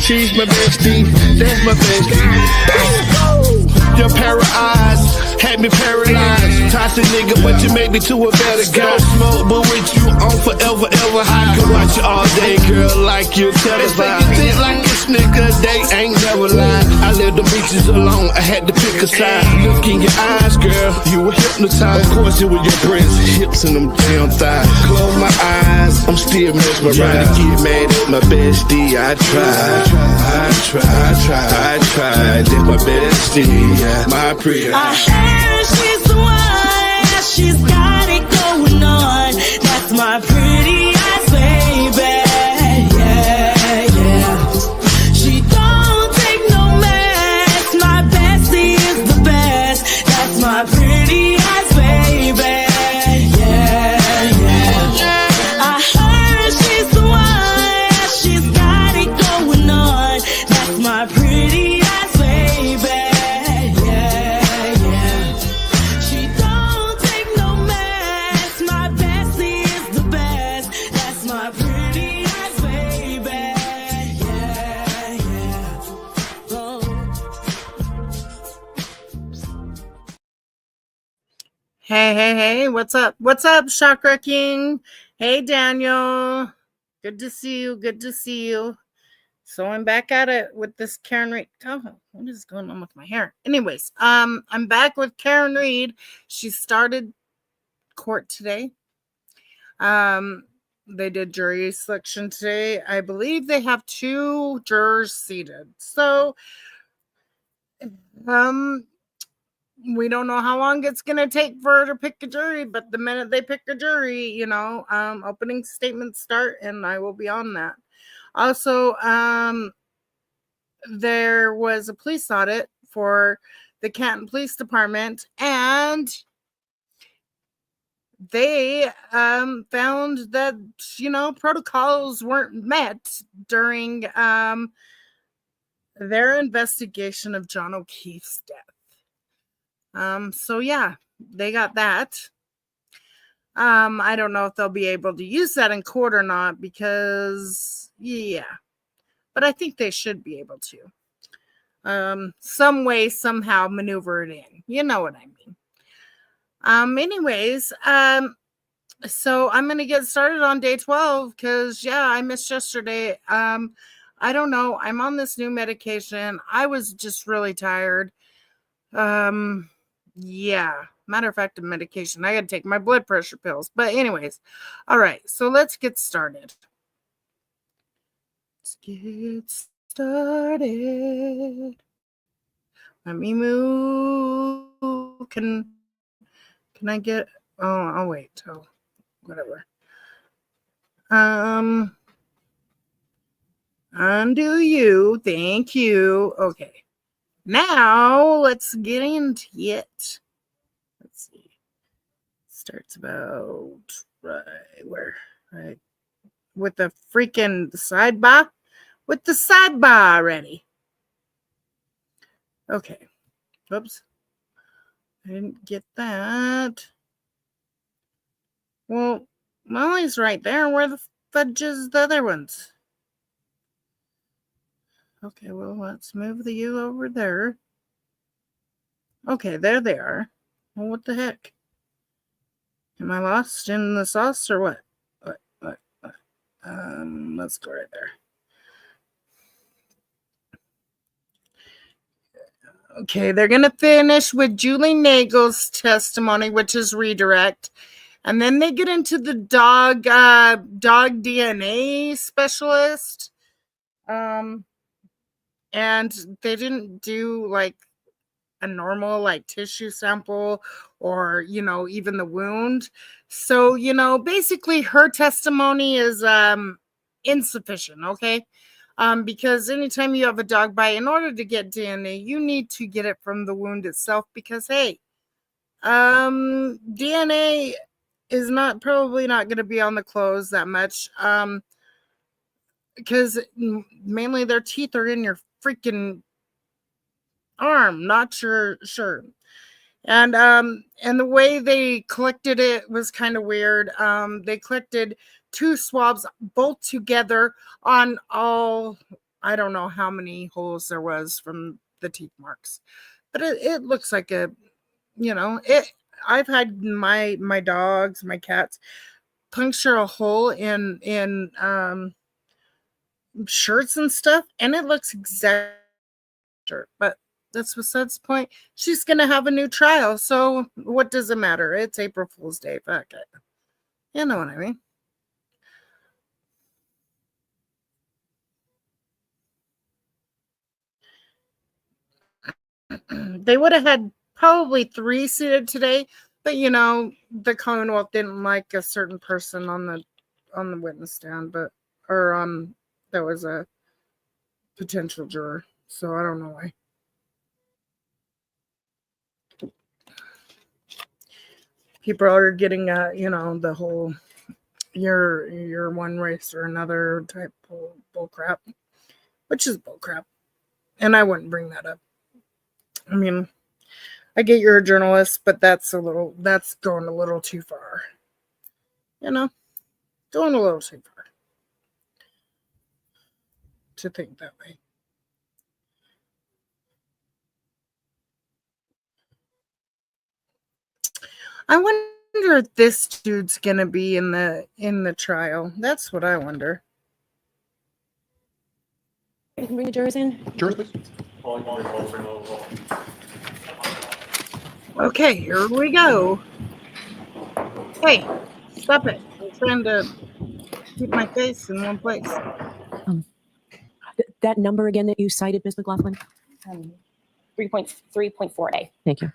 She's my bestie, that's my bestie. Your pair of eyes had me paralyzed. Toxic nigga, but you made me to a better guy. Smoke, but with you on forever, ever. I could watch you all day, girl, like you televised. You think like this nigga, they ain't never lied. I left the bitches alone, I had to pick a side. Look in your eyes, girl, you were hypnotized. Of course, it was your breasts, hips, and them damn thighs. Close my eyes, I'm still mesmerized. Trying to get mad at my bestie, I tried. That's my bestie, my pretty. I heard she's the one, she's got it going on. That's my pretty eyes, baby. Yeah, yeah. She don't take no mess. My bestie is the best. That's my pretty eyes, baby. Yeah, yeah. I heard she's the one, she's got it going on. That's my pretty eyes, baby. Hey, what's up? What's up, Chakra King? Hey, Daniel. Good to see you. So I'm back at it with this Karen Read. Oh, what is going on with my hair? Anyways, I'm back with Karen Read. She started court today. They did jury selection today. I believe they have 2 jurors seated. So, we don't know how long it's going to take for her to pick a jury, but the minute they pick a jury, opening statements start, and I will be on that. Also, there was a police audit for the Canton Police Department, and they found that, protocols weren't met during their investigation of John O'Keefe's death. So yeah, they got that. I don't know if they'll be able to use that in court or not because, but I think they should be able to. Some way, somehow maneuver it in. You know what I mean. Anyways, so I'm going to get started on day 12 because, I missed yesterday. I don't know. I'm on this new medication. I was just really tired. Matter of fact, the medication. I got to take my blood pressure pills. But anyways, all right. So let's get started. Let me move. Can I get? Oh, I'll wait. Oh, whatever. Undo you. Thank you. Okay. Now, let's get into it. Let's see. Starts about right where? Right. With the freaking sidebar? With the sidebar ready. Okay. Oops. I didn't get that. Well, Molly's right there. Where the fudge is the other ones? Okay, well, let's move the U over there. Okay, there they are. Well, what the heck? Am I lost in the sauce or what? What? Let's go right there. Okay, they're going to finish with Julie Nagel's testimony, which is redirect. And then they get into the dog DNA specialist. And they didn't do like a normal like tissue sample or, even the wound. So, basically her testimony is insufficient, okay? Because anytime you have a dog bite, in order to get DNA, you need to get it from the wound itself because, hey, DNA is probably not going to be on the clothes that much because mainly their teeth are in your freaking arm, not sure. And the way they collected it was kind of weird. They collected 2 swabs both together on all I don't know how many holes there was from the teeth marks, but it looks like a, I've had my dogs, my cats puncture a hole in shirts and stuff, and it looks exactly shirt. But that's besides the point. She's gonna have a new trial, so what does it matter? It's April Fool's Day. Fuck it. You know what I mean? They would have had probably 3 seated today, but the Commonwealth didn't like a certain person on the witness stand, but that was a potential juror. So I don't know why. People are getting the whole you're one race or another type bull crap, which is bull crap. And I wouldn't bring that up. I mean, I get you're a journalist, but that's going a little too far. Going a little too far to think that way. I wonder if this dude's gonna be in the trial. That's what I wonder. You can bring the jurors in. Jurors, please. Okay, here we go. Hey, stop it. I'm trying to keep my face in one place. That number again that you cited, Ms. McLaughlin? 3.3.4A. Thank you.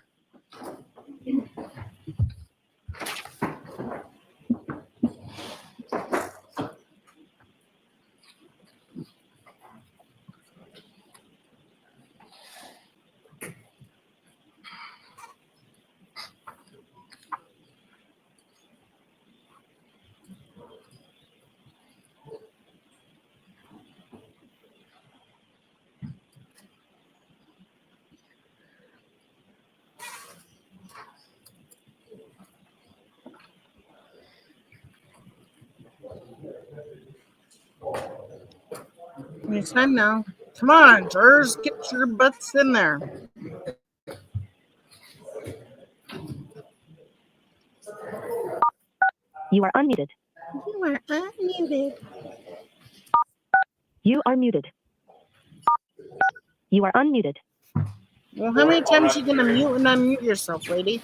It's time now. Come on, jurors, get your butts in there. You are unmuted. You are unmuted. You are muted. You are unmuted. Well, how many times are you gonna mute and unmute yourself, lady?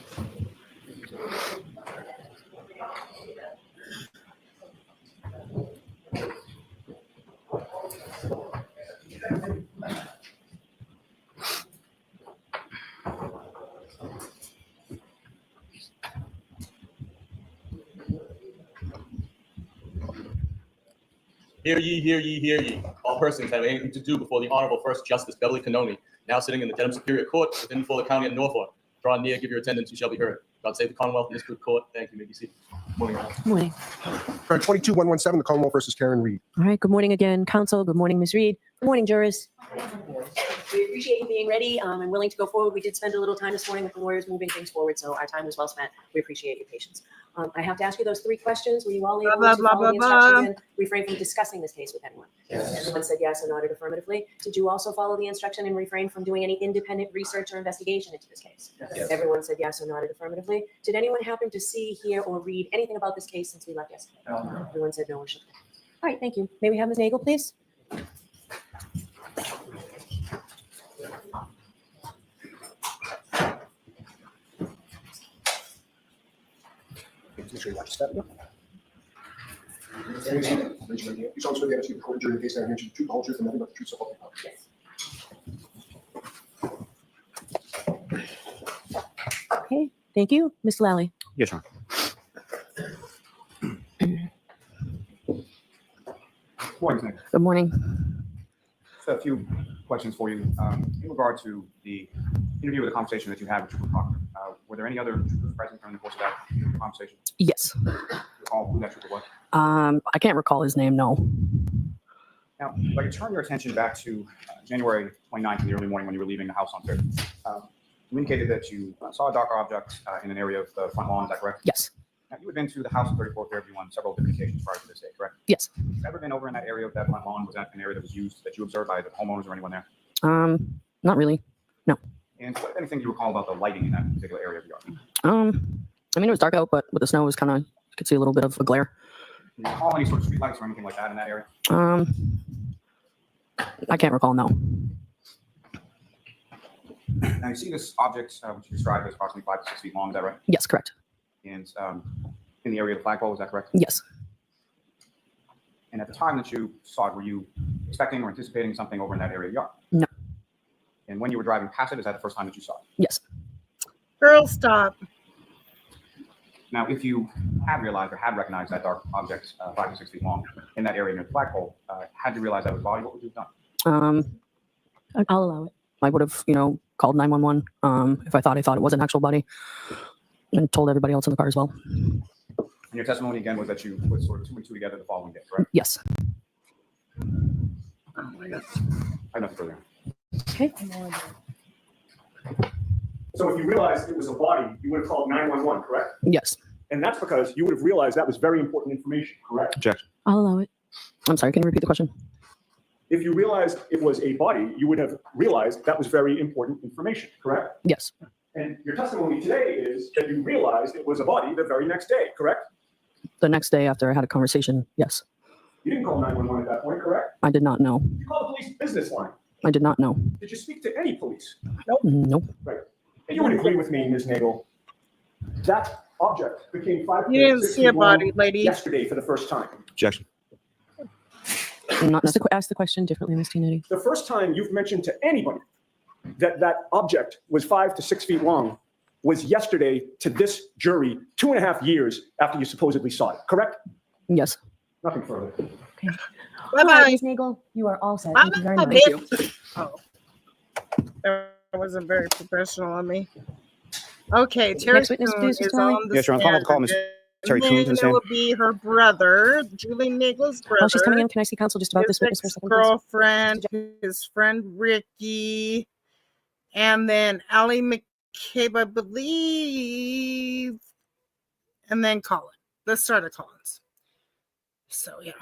Hear ye, hear ye, hear ye. All persons have anything to do before the Honorable First Justice Beverly Cannoni, now sitting in the Dedham Superior Court within Fuller County at Norfolk. Draw near, give your attendance, you shall be heard. God save the Commonwealth and this good court. Thank you. May be seated. Morning. Morning. 22117, the Commonwealth versus Karen Read. All right. Good morning again, counsel. Good morning, Ms. Reed. Good morning, jurors. We appreciate you being ready and willing to go forward. We did spend a little time this morning with the lawyers moving things forward, so our time was well spent. We appreciate your patience. I have to ask you those 3 questions. Were you all able to follow the instructions and refrain from discussing this case with anyone? Yes. Everyone said yes and nodded affirmatively. Did you also follow the instruction and refrain from doing any independent research or investigation into this case? Yes. Everyone said yes or nodded affirmatively. Did anyone happen to see, hear, or read anything about this case since we left yesterday? No. Everyone said no or shook their head. All right, thank you. May we have Ms. Nagel, please? Make sure you watch your step. Raise your hand. You solemnly swear to the court during the case that I hear you the truth, the whole truth, and nothing but the truth, so help you God. Yes. Okay, thank you. Ms. Lally. Yes, Your Honor. Morning, Nick. Good morning. Just a few questions for you. In regard to the interview or the conversation that you had with Trooper Proctor, were there any other troopers present during the course of that conversation? Yes. Do you recall who that trooper was? I can't recall his name, no. Now, if I could turn your attention back to January 29th in the early morning when you were leaving the house on 3rd. You indicated that you saw a dark object in an area of the front lawn, is that correct? Yes. Now, you had been to the house of 34th Fairview on several different occasions prior to this day, correct? Yes. Have you ever been over in that area of that front lawn? Was that an area that was used, that you observed by the homeowners or anyone there? Not really. And what, anything you recall about the lighting in that particular area of the yard? I mean, it was dark out, but with the snow, it was kind of, you could see a little bit of a glare. Can you recall any sort of streetlights or anything like that in that area? I can't recall, no. Now, you see this object, which you described as approximately 5 to 6 feet long, is that right? Yes, correct. And in the area of the flagpole, is that correct? Yes. And at the time that you saw it, were you expecting or anticipating something over in that area of the yard? No. And when you were driving past it, is that the first time that you saw it? Yes. Girl, stop. Now, if you had realized or had recognized that dark object 5 to 6 feet long in that area near the flagpole, had you realized that was a body, what would you have done? I'll allow it. I would have, called 911 if I thought it was an actual body, and told everybody else in the car as well. And your testimony again was that you put sort of 2 and 2 together the following day, correct? Yes. I have nothing further. Okay. So if you realized it was a body, you would have called 911, correct? Yes. And that's because you would have realized that was very important information, correct? Objection. I'll allow it. I'm sorry. Can you repeat the question? If you realized it was a body, you would have realized that was very important information, correct? Yes. And your testimony today is that you realized it was a body the very next day, correct? The next day after I had a conversation, yes. You didn't call 911 at that point, correct? I did not know. You called the police business line. I did not know. Did you speak to any police? Nope. Right. And you would agree with me, Ms. Nagel, that object became 5 You didn't to 6 see a feet long body, lady. yesterday for the first time. Objection. Not ask the question differently, Ms. Tinetti. The first time you've mentioned to anybody that that object was 5 to 6 feet long was yesterday to this jury 2.5 years after you supposedly saw it, correct? Yes. Nothing further. Bye-bye. Ms. Nagel, you are all set. Bye-bye, Thank you very much. bitch. Oh. That wasn't very professional on me. Okay, Terry Next witness, Coon please, Mr. is Riley. on the Yes, Your Honor. Call Ms. stand. Terry And Coon to then the it stand. will be her brother, Julie Nagel's brother. While she's coming in, can I see counsel just about this his witness for a second, please? ex-girlfriend, his friend Ricky, and then Allie McCabe, I believe, and then Colin. Let's start at Collins. So yeah,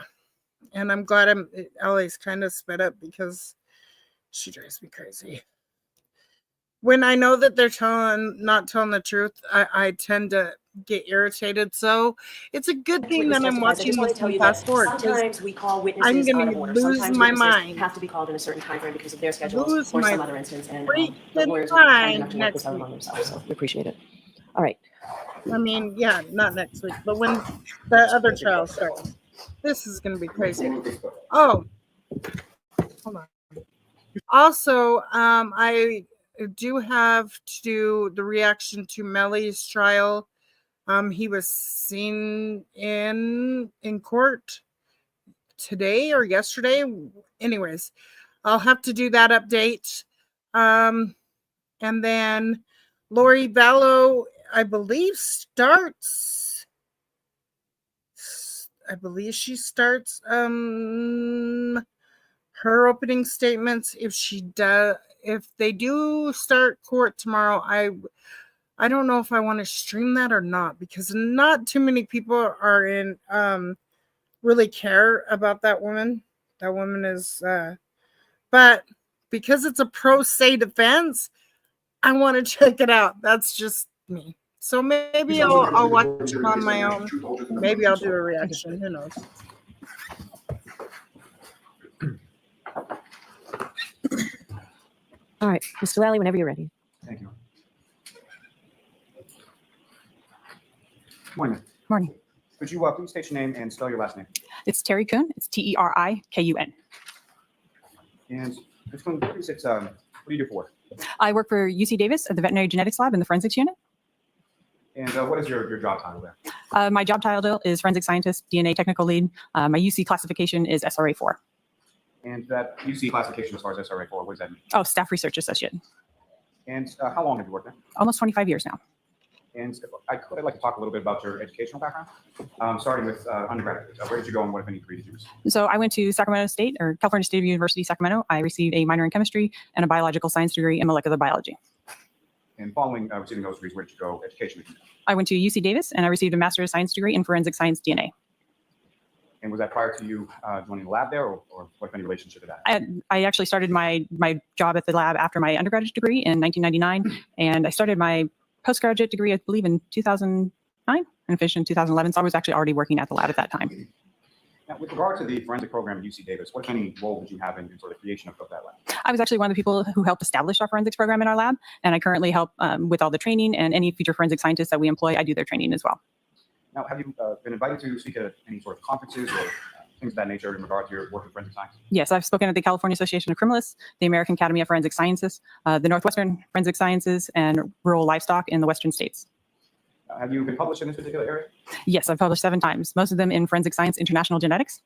and I'm glad Allie's kind of sped up because she drives me crazy. When I know that they're not telling the truth, I tend to get irritated. So it's a good thing that I'm watching this tell and you fast that forward. 'Cause sometimes we call witnesses I'm out gonna of order. lose Sometimes my witnesses mind. have to be called in a certain time frame because of their schedules Lose or my some other instance, and the freaking lawyers are kind enough mind to work this next out week. among themselves. So we appreciate it. All right. I mean, yeah, not next week, but when the other trial starts. This is going to be crazy. Oh, hold on. Also, I do have to do the reaction to Melly's trial. He was seen in court today or yesterday. Anyways, I'll have to do that update. And then Lori Vallow, I believe she starts her opening statements. If they do start court tomorrow, I don't know if I want to stream that or not, because not too many people are in really care about that woman. That woman is but because it's a pro se defense, I want to check it out. That's just me. So maybe I'll watch it on my own. Maybe I'll do a reaction. Who knows? All right, Mr. Lally, whenever you're ready. Thank you. Morning. Morning. Could you please state your name and spell your last name? It's Terry Kuhn. It's Terikun. And Ms. Kuhn, please, what do you do for work? I work for UC Davis at the Veterinary Genetics Lab in the Forensics Unit. And what is your job title there? My job title is Forensic Scientist, DNA Technical Lead. My UC classification is SRA-4. And that UC classification as far as SRA-4, what does that mean? Oh, Staff Research Associate. And how long have you worked there? Almost 25 years now. And if I could, I'd like to talk a little bit about your educational background, starting with undergraduate. Where did you go and what, if any, degree did you receive? So I went to Sacramento State, or California State University, Sacramento. I received a minor in chemistry and a biological science degree in molecular biology. And following receiving those degrees, where did you go educationally? I went to UC Davis and I received a Master of Science degree in Forensic Science DNA. And was that prior to you joining the lab there, or what, if any, relationship to that? I actually started my job at the lab after my undergraduate degree in 1999, and I started my postgraduate degree, I believe, in 2009 and finished in 2011. So I was actually already working at the lab at that time. Now, with regard to the forensic program at UC Davis, what, if any, role did you have in sort of the creation of that lab? I was actually one of the people who helped establish our forensics program in our lab, and I currently help with all the training, and any future forensic scientists that we employ, I do their training as well. Now, have you been invited to speak at any sort of conferences or things of that nature in regard to your work in forensic science? Yes, I've spoken at the California Association of Criminalists, the American Academy of Forensic Sciences, the Northwestern Forensic Sciences, and Rural Livestock in the Western states. Have you been published in this particular area? Yes, I've published 7 times, most of them in Forensic Science International Genetics.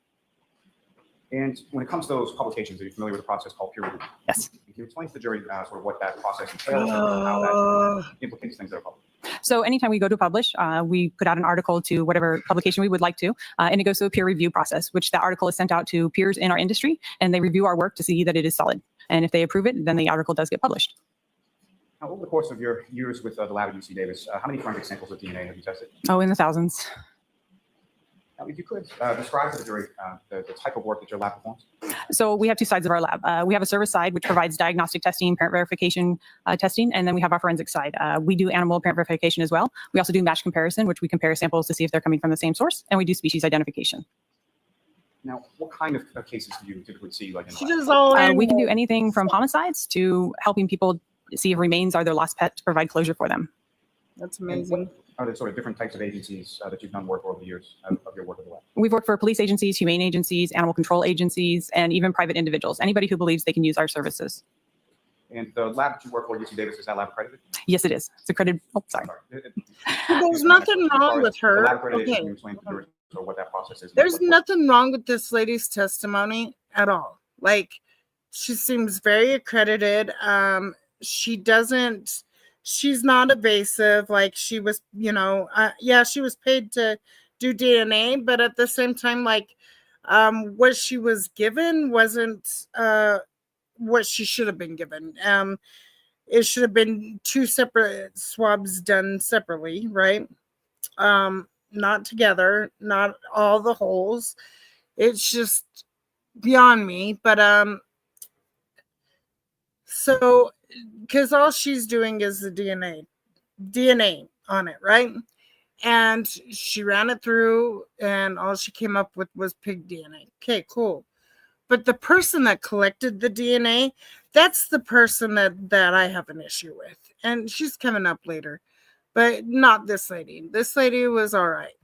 And when it comes to those publications, are you familiar with the process called peer review? Yes. Can you explain to the jury sort of what that process entails and how that implicates things that are published? So anytime we go to publish, we put out an article to whatever publication we would like to, and it goes through a peer review process, which that article is sent out to peers in our industry, and they review our work to see that it is solid. And if they approve it, then the article does get published. Now, over the course of your years with the lab at UC Davis, how many forensic samples of DNA have you tested? Oh, in the thousands. Now, if you could describe to the jury the type of work that your lab performs. So we have 2 sides of our lab. We have a service side, which provides diagnostic testing, parent verification testing, and then we have our forensic side. We do animal parent verification as well. We also do match comparison, which we compare samples to see if they're coming from the same source, and we do species identification. Now, what kind of cases do you typically see? Like in the She lab? does all We can do anything from homicides to helping people see if remains are their lost pet to provide closure for them. That's And amazing. what are the sort of different types of agencies that you've done work over the years of your work at the lab? We've worked for police agencies, humane agencies, animal control agencies, and even private individuals, anybody who believes they can use our services. And the lab that you work for, UC Davis, is that lab accredited? Yes, it is. It's accredited. Oh, sorry. There's nothing wrong with her. The lab accreditation, Okay. can you explain to the jury sort of what that process is? There's nothing wrong with this lady's testimony at all. Like, she seems very accredited. She's not evasive. Like, she was, she was paid to do DNA, but at the same time, like, what she was given wasn't what she should have been given. It should have been 2 separate swabs done separately, right? Not together, not all the holes. It's just beyond me. But so because all she's doing is the DNA on it, right? And she ran it through, and all she came up with was pig DNA. Okay, cool. But the person that collected the DNA, that's the person that I have an issue with. And she's coming up later, but not this lady. This lady was all right.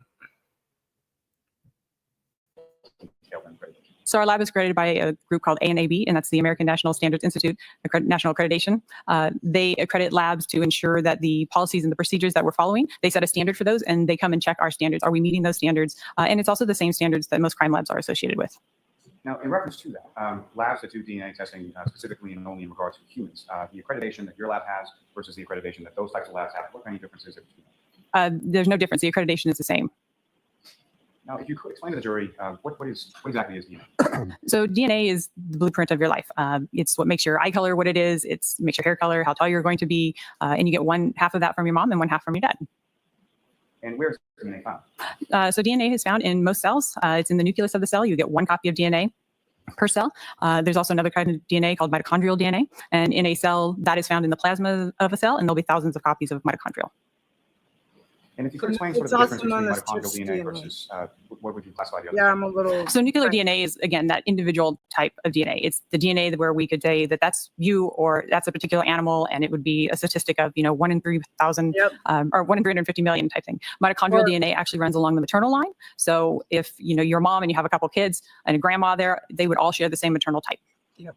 So our lab is accredited by a group called ANAB, and that's the American National Standards Institute National Accreditation. They accredit labs to ensure that the policies and the procedures that we're following, they set a standard for those, and they come and check our standards. Are we meeting those standards? And it's also the same standards that most crime labs are associated with. Now, in reference to that, labs that do DNA testing specifically and only in regard to humans, the accreditation that your lab has versus the accreditation that those types of labs have, what any differences between? There's no difference. The accreditation is the same. Now, if you could explain to the jury, what exactly is DNA? So DNA is the blueprint of your life. It's what makes your eye color what it is. It's makes your hair color, how tall you're going to be, and you get 1/2 of that from your mom and 1/2 from your dad. And where is DNA found? So DNA is found in most cells. It's in the nucleus of the cell. You get 1 copy of DNA per cell. There's also another kind of DNA called mitochondrial DNA. And in a cell, that is found in the plasma of a cell, and there'll be thousands of copies of mitochondrial. And if you could explain sort of the difference between mitochondrial DNA versus what would you classify the other? Yeah, I'm a little. So nuclear DNA is, again, that individual type of DNA. It's the DNA where we could say that that's you or that's a particular animal, and it would be a statistic of, 1 in 3,000 or 1 in 350 million type thing. Mitochondrial DNA actually runs along the maternal line. So if, your mom and you have a couple kids and a grandma there, they would all share the same maternal type. Yep.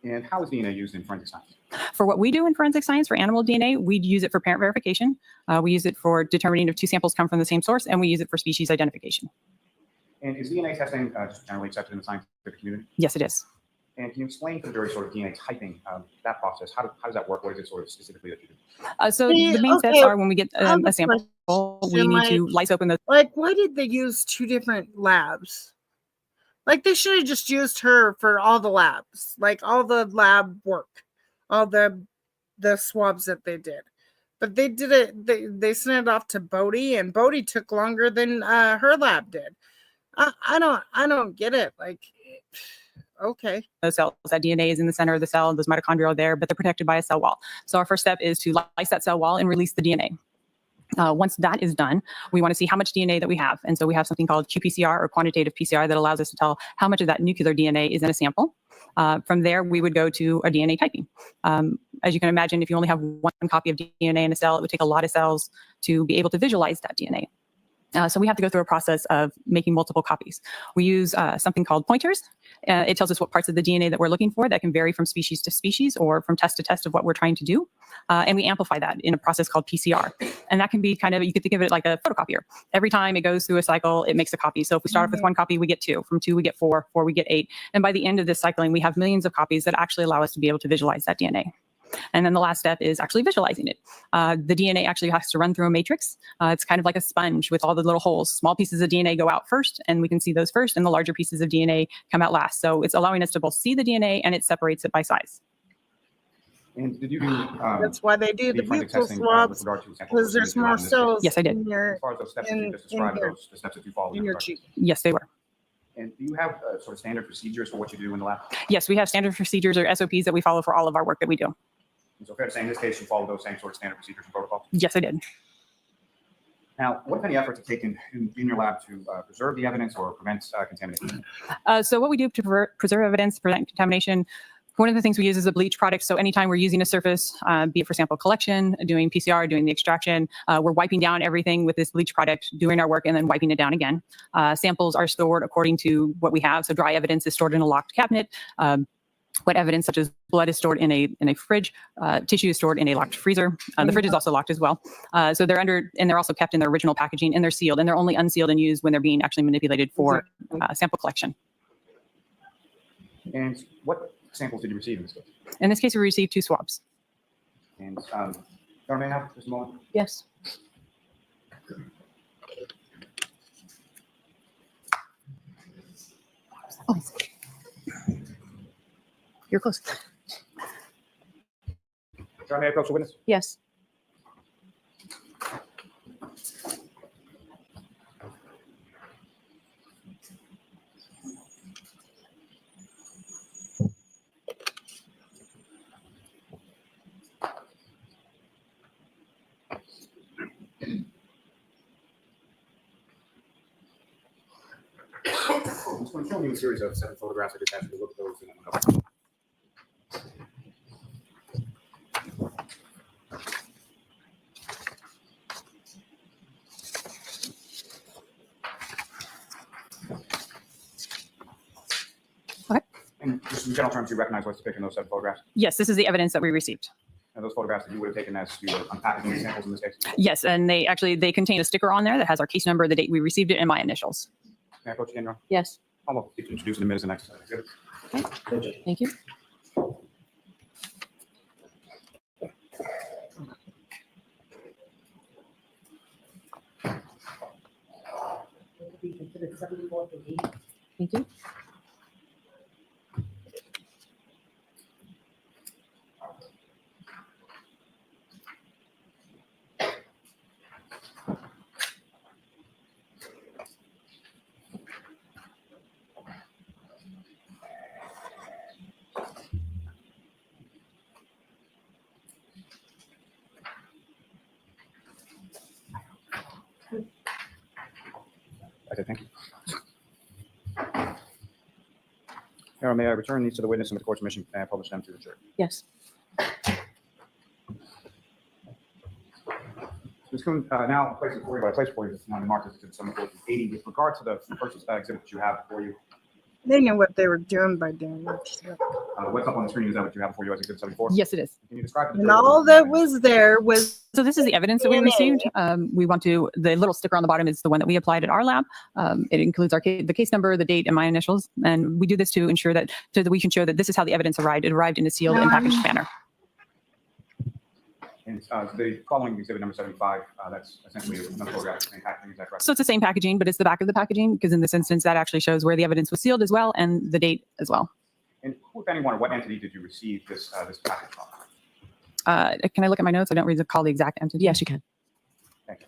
And how is DNA used in forensic science? For what we do in forensic science, for animal DNA, we use it for parent verification. We use it for determining if 2 samples come from the same source, and we use it for species identification. And is DNA testing just generally accepted in the scientific community? Yes, it is. And can you explain to the jury sort of DNA typing, that process? How does that work? What is it sort of specifically that you do? So the main steps are when we get a sample, we need to lyse open the. Like, why did they use 2 different labs? Like, they should have just used her for all the labs, like all the lab work, all the the swabs that they did. But they did it, they sent it off to Bodie, and Bodie took longer than her lab did. I don't get it. Like, okay. Those cells, that DNA is in the center of the cell, those mitochondria are there, but they're protected by a cell wall. So our first step is to lyse that cell wall and release the DNA. Once that is done, we want to see how much DNA that we have. And so we have something called qPCR, or quantitative PCR, that allows us to tell how much of that nuclear DNA is in a sample. From there, we would go to a DNA typing. As you can imagine, if you only have one copy of DNA in a cell, it would take a lot of cells to be able to visualize that DNA. So we have to go through a process of making multiple copies. We use something called pointers. It tells us what parts of the DNA that we're looking for. That can vary from species to species or from test to test of what we're trying to do. And we amplify that in a process called PCR. And that can be kind of, you could think of it like a photocopier. Every time it goes through a cycle, it makes a copy. So if we start off with 1 copy, we get 2. From 2, we get 4. 4, we get 8. And by the end of this cycling, we have millions of copies that actually allow us to be able to visualize that DNA. And then the last step is actually visualizing it. The DNA actually has to run through a matrix. It's kind of like a sponge with all the little holes. Small pieces of DNA go out first, and we can see those first, and the larger pieces of DNA come out last. So it's allowing us to both see the DNA, and it separates it by size. And did you do? That's why they do the forensic buccal testing, swabs, with regard to sample because there's procedures more in this case? cells Yes, I did. in your, As far as those steps that you just in described, here. the steps that you followed. in your correct? cheek. Yes, they were. And do you have sort of standard procedures for what you do in the lab? Yes, we have standard procedures, or SOPs, that we follow for all of our work that we do. And so fair to say in this case, you follow those same sort of standard procedures and protocols? Yes, I did. Now, what kind of efforts are taken in your lab to preserve the evidence or prevent contamination? So what we do to preserve evidence, prevent contamination, one of the things we use is a bleach product. So anytime we're using a surface, be it for sample collection, doing PCR, doing the extraction, we're wiping down everything with this bleach product, doing our work, and then wiping it down again. Samples are stored according to what we have. So dry evidence is stored in a locked cabinet. Wet evidence, such as blood, is stored in a fridge. Tissue is stored in a locked freezer. The fridge is also locked as well. So they're and they're also kept in their original packaging, and they're sealed, and they're only unsealed and used when they're being actually manipulated for sample collection. And what samples did you receive in this case? In this case, we received 2 swabs. And Dr. may I have just a moment? Yes. Oh. You're close. Dr. may I approach the witness? Yes. I'm just going to show you a series of 7 photographs. I just asked you to look at those and Okay. And just in general terms, you recognize what's depicted in those 7 photographs? Yes, this is the evidence that we received. And those photographs that you would have taken as you were unpacking the samples in this case? Yes, and they contain a sticker on there that has our case number, the date we received it, and my initials. May I approach again, Your Honor? Yes. I'll introduce in a minute as the next exhibit. Okay. Thank you. Thank you. Okay, thank you. Your Honor, may I return these to the witness and with the court's permission, may I publish them to the jury? Yes. Ms. Kuhn, now place before you, but I place before you, this is now marked as exhibit 780. With regard to the first exhibit that you have before you, They knew what they were doing by doing that shit. what's up on the screen, is that what you have before you as exhibit 74? Yes, it is. Can you describe the And all that was there was So this is the evidence that we DNA. received. The little sticker on the bottom is the one that we applied at our lab. It includes the case number, the date, and my initials. And we do this to ensure that we can show that this is how the evidence arrived. It arrived in a sealed and packaged manner. And the following exhibit number 75, that's essentially another photograph of the same packaging, is that correct? So it's the same packaging, but it's the back of the packaging, because in this instance, that actually shows where the evidence was sealed as well, and the date as well. And who, if anyone, or what entity did you receive this package Can I look at my notes? I don't recall the exact entity. Yes, you can. Thank you.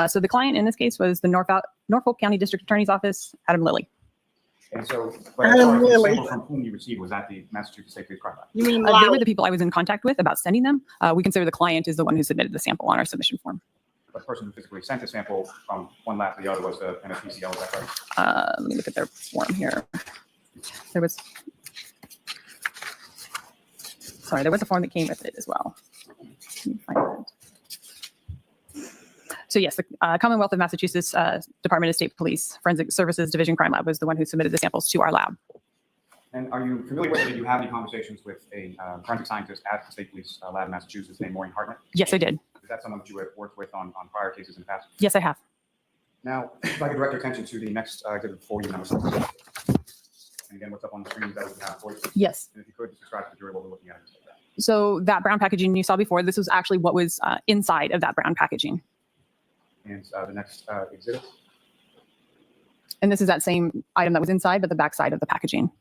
So the client in this case was the Norfolk County District Attorney's Office, Adam Lilly. And so, but as far as the sample from whom you received, was that the Massachusetts State Police Crime Lab? You mean They were the people I was in contact with about sending them. We consider the client is the one who submitted the sample on our submission form. But the person who physically sent the sample from one lab to the other was the NSPCL, is that right? Let me look at their form here. There was a form that came with it as well. Let me find it. So yes, the Commonwealth of Massachusetts Department of State Police Forensic Services Division Crime Lab was the one who submitted the samples to our lab. And are you familiar with, did you have any conversations with a forensic scientist at the State Police Lab in Massachusetts named Maureen Hartnett? Yes, I did. Is that someone that you have worked with on prior cases in the past? Yes, I have. Now, if I could direct your attention to the next exhibit before you, number 6. And again, what's up on the screen that we have for you. Yes. And if you could just describe to the jury what we're looking at. So that brown packaging you saw before, this was actually what was inside of that brown packaging. And the next exhibit. And this is that same item that was inside, but the back side of the packaging.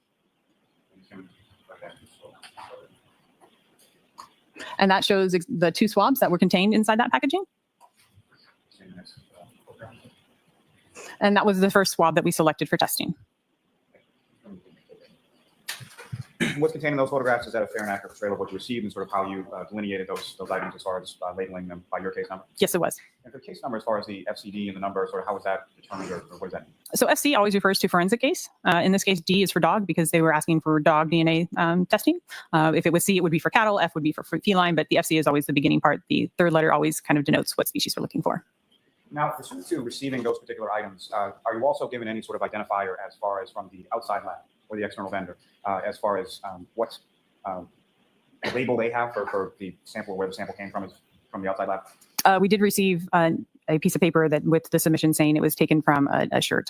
And that shows the 2 swabs that were contained inside that packaging. And that was the first swab that we selected for testing. What's contained in those photographs, is that a fair and accurate portrayal of what you received and sort of how you delineated those items as far as labeling them by your case number? Yes, it was. And for the case number, as far as the FCD and the number, sort of how was that determined, or what does that mean? So FC always refers to forensic case. In this case, D is for dog because they were asking for dog DNA testing. If it was C, it would be for cattle. F would be for feline, but the FC is always the beginning part. The third letter always kind of denotes what species we're looking for. Now, pursuant to receiving those particular items, are you also given any sort of identifier as far as from the outside lab or the external vendor, as far as what label they have for the sample, where the sample came from, is from the outside lab? We did receive a piece of paper that with the submission saying it was taken from a shirt.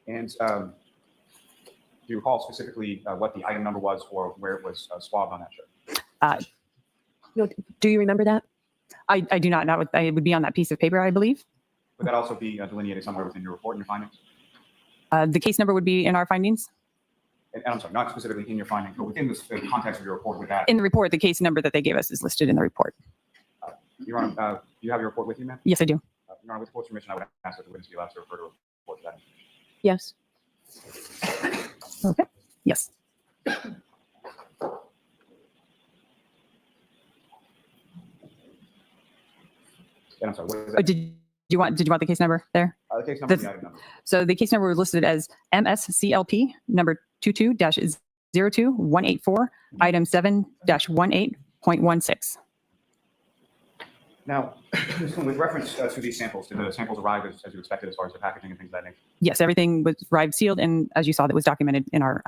And do you recall specifically what the item number was or where it was swabbed on that shirt? Do you remember that? I do not know. It would be on that piece of paper, I believe. Would that also be delineated somewhere within your report and your findings? The case number would be in our findings. And I'm sorry, not specifically in your findings, but within the context of your report with that. In the report, the case number that they gave us is listed in the report. Your Honor, do you have your report with you, ma'am? Yes, I do. Your Honor, with court's permission, I would ask that the witness be allowed to refer to a report to that. Yes. Okay. Yes. And I'm sorry, what is that? Did you want the case number there? The case number, the item number. So the case number was listed as MSCLP number 22-02184, item 7-18.16. Now, with reference to these samples, did the samples arrive as you expected as far as the packaging and things of that nature? Yes, everything was arrived sealed, and as you saw, that was documented in our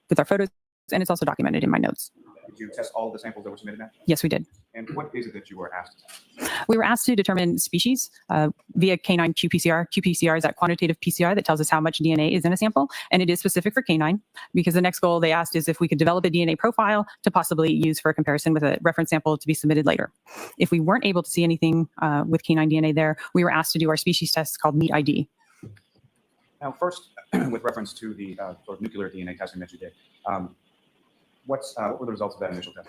with our photos, and it's also documented in my notes. Did you test all of the samples that were submitted now? Yes, we did. And what is it that you were asked to test? We were asked to determine species via canine qPCR. qPCR is that quantitative PCR that tells us how much DNA is in a sample, and it is specific for canine because the next goal they asked is if we could develop a DNA profile to possibly use for a comparison with a reference sample to be submitted later. If we weren't able to see anything with canine DNA there, we were asked to do our species test called Meat ID. Now, first, with reference to the sort of nuclear DNA testing that you did, what were the results of that initial test?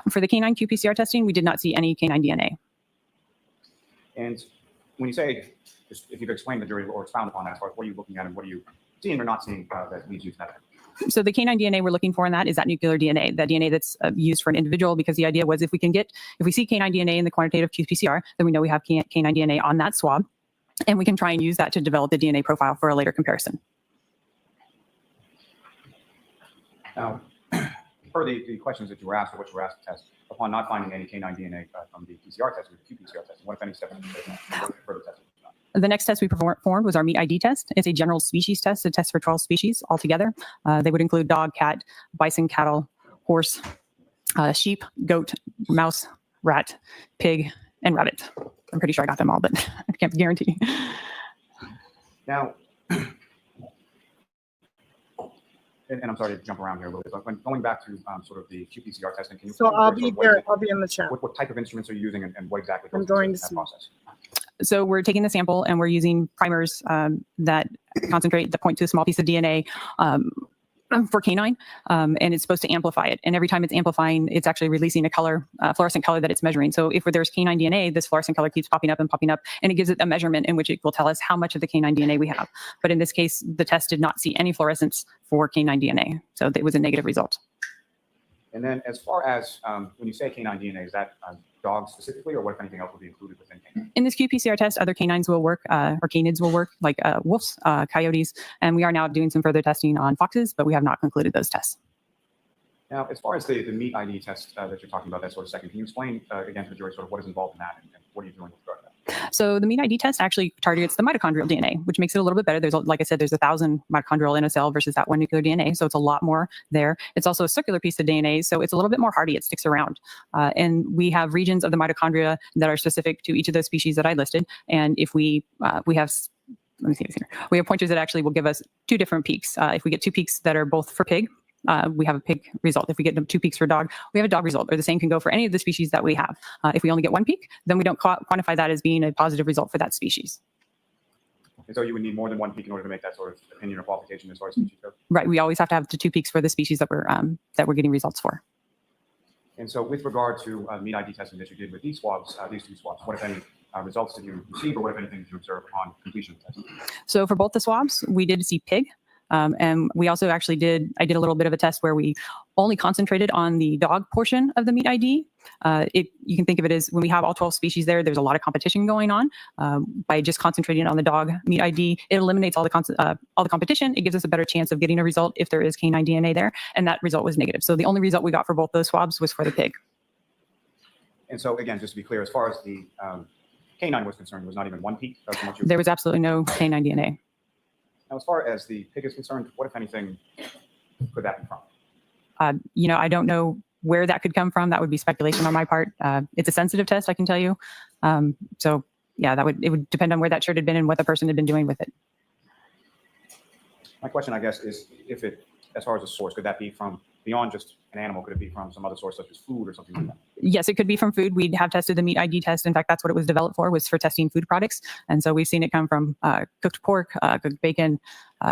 For the canine qPCR testing, we did not see any canine DNA. And when you say, just if you could explain the jury or expound upon that, as far as what are you looking at and what are you seeing or not seeing that leads you to that? So the canine DNA we're looking for in that is that nuclear DNA, that DNA that's used for an individual, because the idea was if we see canine DNA in the quantitative qPCR, then we know we have canine DNA on that swab, and we can try and use that to develop the DNA profile for a later comparison. Now, per the questions that you were asked or what you were asked to test, upon not finding any canine DNA from the PCR test or the qPCR test, what if any steps did you take further testing? The next test we performed was our Meat ID test. It's a general species test. It tests for 12 species altogether. They would include dog, cat, bison, cattle, horse, sheep, goat, mouse, rat, pig, and rabbit. I'm pretty sure I got them all, but I can't guarantee. Now, and I'm sorry to jump around here a little bit, but when going back to sort of the qPCR testing, can you? So I'll be there. I'll be in the chat. What type of instruments are you using and what exactly? I'm going to see. Process? So we're taking the sample and we're using primers that concentrate, that point to a small piece of DNA for canine, and it's supposed to amplify it. And every time it's amplifying, it's actually releasing a color, fluorescent color that it's measuring. So if there's canine DNA, this fluorescent color keeps popping up, and it gives it a measurement in which it will tell us how much of the canine DNA we have. But in this case, the test did not see any fluorescence for canine DNA. So it was a negative result. And then as far as when you say canine DNA, is that dogs specifically, or what if anything else will be included within canine? In this qPCR test, other canines will work, or canids will work, like wolves, coyotes, and we are now doing some further testing on foxes, but we have not concluded those tests. Now, as far as the meat ID test that you're talking about, that sort of second, can you explain again to the jury sort of what is involved in that and what are you doing with regard to that? So the meat ID test actually targets the mitochondrial DNA, which makes it a little bit better. There's, like I said, there's 1,000 mitochondrial in a cell versus that one nuclear DNA. So it's a lot more there. It's also a circular piece of DNA. So it's a little bit more hardy. It sticks around. And we have regions of the mitochondria that are specific to each of those species that I listed. And if we have, let me see this here. We have pointers that actually will give us 2 different peaks. If we get 2 peaks that are both for pig, we have a pig result. If we get 2 peaks for dog, we have a dog result, or the same can go for any of the species that we have. If we only get 1 peak, then we don't quantify that as being a positive result for that species. And so you would need more than 1 peak in order to make that sort of opinion or qualification as far as species goes? Right. We always have to have the 2 peaks for the species that we're getting results for. And so with regard to meat ID testing that you did with these swabs, these 2 swabs, what if any results did you receive, or what if anything did you observe upon completion of the testing? So for both the swabs, we did see pig. And we also actually I did a little bit of a test where we only concentrated on the dog portion of the meat ID. You can think of it as when we have all 12 species there's a lot of competition going on. By just concentrating on the dog meat ID, it eliminates all the competition. It gives us a better chance of getting a result if there is canine DNA there, and that result was negative. So the only result we got for both those swabs was for the pig. And so again, just to be clear, as far as the canine was concerned, there was not even 1 peak? There was absolutely no canine DNA. Now, as far as the pig is concerned, what, if anything, could that be from? I don't know where that could come from. That would be speculation on my part. It's a sensitive test, I can tell you. So yeah, it would depend on where that shirt had been and what the person had been doing with it. My question, I guess, is as far as a source, could that be from beyond just an animal? Could it be from some other source, such as food or something like that? Yes, it could be from food. We have tested the meat ID test. In fact, that's what it was developed for, was for testing food products. And so we've seen it come from cooked pork, cooked bacon,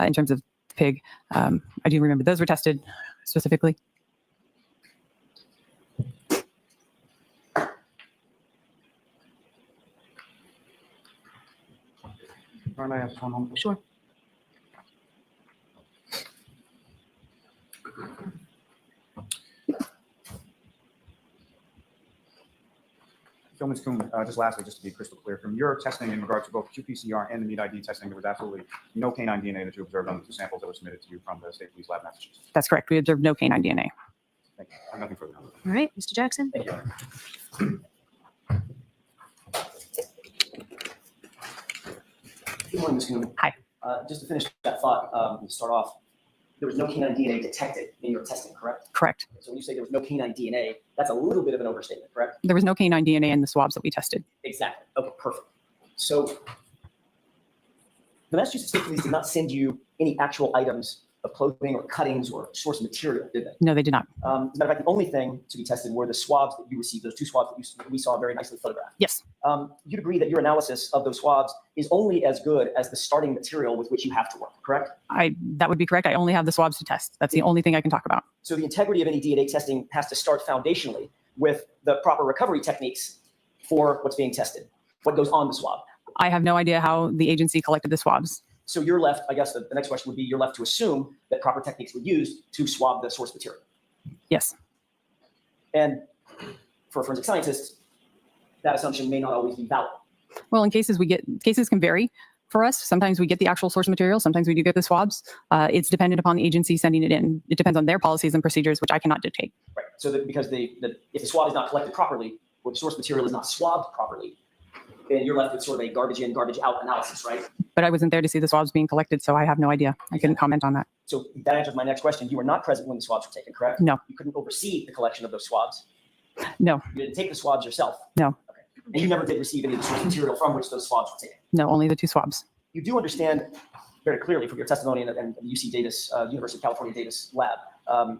in terms of pig. I do remember those were tested specifically. Can I ask one more? Sure. So, Ms. Kuhn, just lastly, just to be crystal clear, from your testing in regard to both qPCR and the meat ID testing, there was absolutely no canine DNA that you observed on the 2 samples that were submitted to you from the State Police Lab, Massachusetts. That's correct. We observed no canine DNA. Thank you. I have nothing further. All right, Mr. Jackson. Thank you. Good morning, Ms. Kuhn. Hi. Just to finish that thought, to start off, there was no canine DNA detected in your testing, correct? Correct. So when you say there was no canine DNA, that's a little bit of an overstatement, correct? There was no canine DNA in the swabs that we tested. Exactly. Okay, perfect. So the Massachusetts State Police did not send you any actual items of clothing or cuttings or source material, did they? No, they did not. As a matter of fact, the only thing to be tested were the swabs that you received, those 2 swabs that we saw very nicely photographed. Yes. You'd agree that your analysis of those swabs is only as good as the starting material with which you have to work, correct? That would be correct. I only have the swabs to test. That's the only thing I can talk about. So the integrity of any DNA testing has to start foundationally with the proper recovery techniques for what's being tested, what goes on the swab. I have no idea how the agency collected the swabs. So you're left, I guess the next question would be, you're left to assume that proper techniques were used to swab the source material. Yes. And for forensic scientists, that assumption may not always be valid. Well, in cases cases can vary for us. Sometimes we get the actual source material. Sometimes we do get the swabs. It's dependent upon the agency sending it in. It depends on their policies and procedures, which I cannot dictate. Right. So that because if the swab is not collected properly, or the source material is not swabbed properly, then you're left with sort of a garbage in, garbage out analysis, right? But I wasn't there to see the swabs being collected, so I have no idea. I couldn't comment on that. So that answers my next question. You were not present when the swabs were taken, correct? No. You couldn't oversee the collection of those swabs? No. You didn't take the swabs yourself? No. Okay. And you never did receive any of the source material from which those swabs were taken? No, only the 2 swabs. You do understand very clearly from your testimony and the UC Davis, University of California Davis lab, and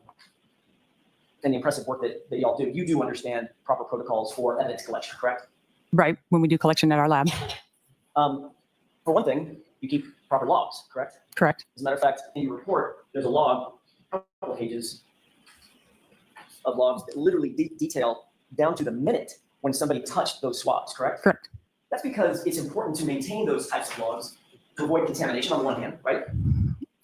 the impressive work that y'all do, you do understand proper protocols for evidence collection, correct? Right, when we do collection at our lab. For one thing, you keep proper logs, correct? Correct. As a matter of fact, in your report, there's a log, a couple of pages of logs that literally detail down to the minute when somebody touched those swabs, correct? Correct. That's because it's important to maintain those types of logs to avoid contamination on the one hand, right?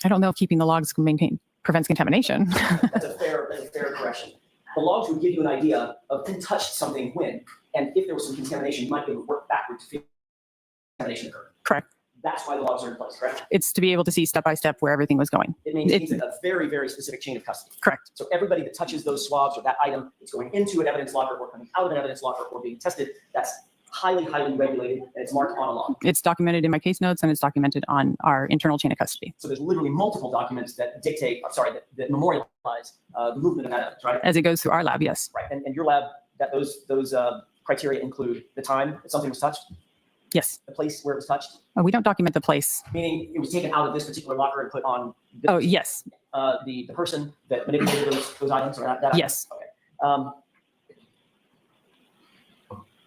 I don't know if keeping the logs prevents contamination. That's a fair correction. The logs would give you an idea of who touched something when, and if there was some contamination, you might be able to work backward to figure out contamination occurred. Correct. That's why the logs are in place, correct? It's to be able to see step by step where everything was going. It maintains a very, very specific chain of custody. Correct. So everybody that touches those swabs or that item is going into an evidence locker or coming out of an evidence locker or being tested. That's highly, highly regulated, and it's marked on a log. It's documented in my case notes, and it's documented on our internal chain of custody. So there's literally multiple documents that that memorialize the movement of that evidence, right? As it goes through our lab, yes. Right, and your lab, that those criteria include the time that something was touched, Yes. the place where it was touched, We don't document the place. meaning it was taken out of this particular locker and put on this, Oh, yes. the person that manipulated those items or that Yes. item. Okay.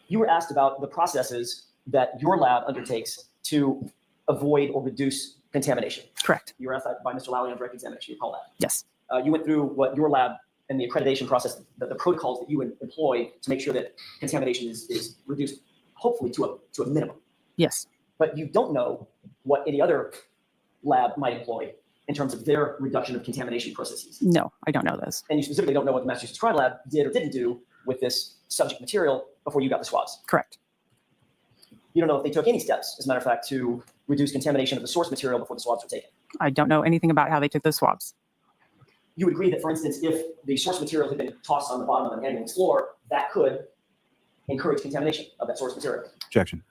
You were asked about the processes that your lab undertakes to avoid or reduce contamination. Correct. You were asked that by Mr. Lally on direct examination. You recall that? Yes. You went through what your lab and the accreditation process, the protocols that you would employ to make sure that contamination is reduced, hopefully to a minimum. Yes. But you don't know what any other lab might employ in terms of their reduction of contamination processes. No, I don't know those. And you specifically don't know what the Massachusetts Crime Lab did or didn't do with this subject material before you got the swabs. Correct. You don't know if they took any steps, as a matter of fact, to reduce contamination of the source material before the swabs were taken. I don't know anything about how they took those swabs. You would agree that, for instance, if the source material had been tossed on the bottom of an ambulance floor, that could encourage contamination of that source material. Objection.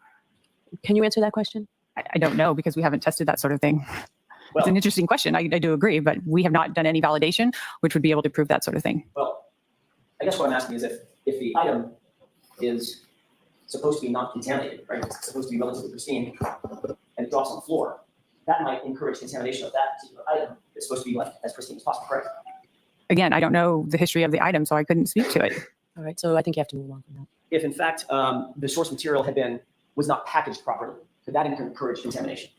Can you answer that question? I don't know because we haven't tested that sort of thing. Well, It's an interesting question. I do agree, but we have not done any validation, which would be able to prove that sort of thing. well, I guess what I'm asking is if the item is supposed to be non-contaminated, right? It's supposed to be relatively pristine, and it drops on the floor, that might encourage contamination of that particular item. It's supposed to be left as pristine as possible, correct? Again, I don't know the history of the item, so I couldn't speak to it. All right, so I think you have to move on from that. If in fact the source material was not packaged properly, could that encourage contamination?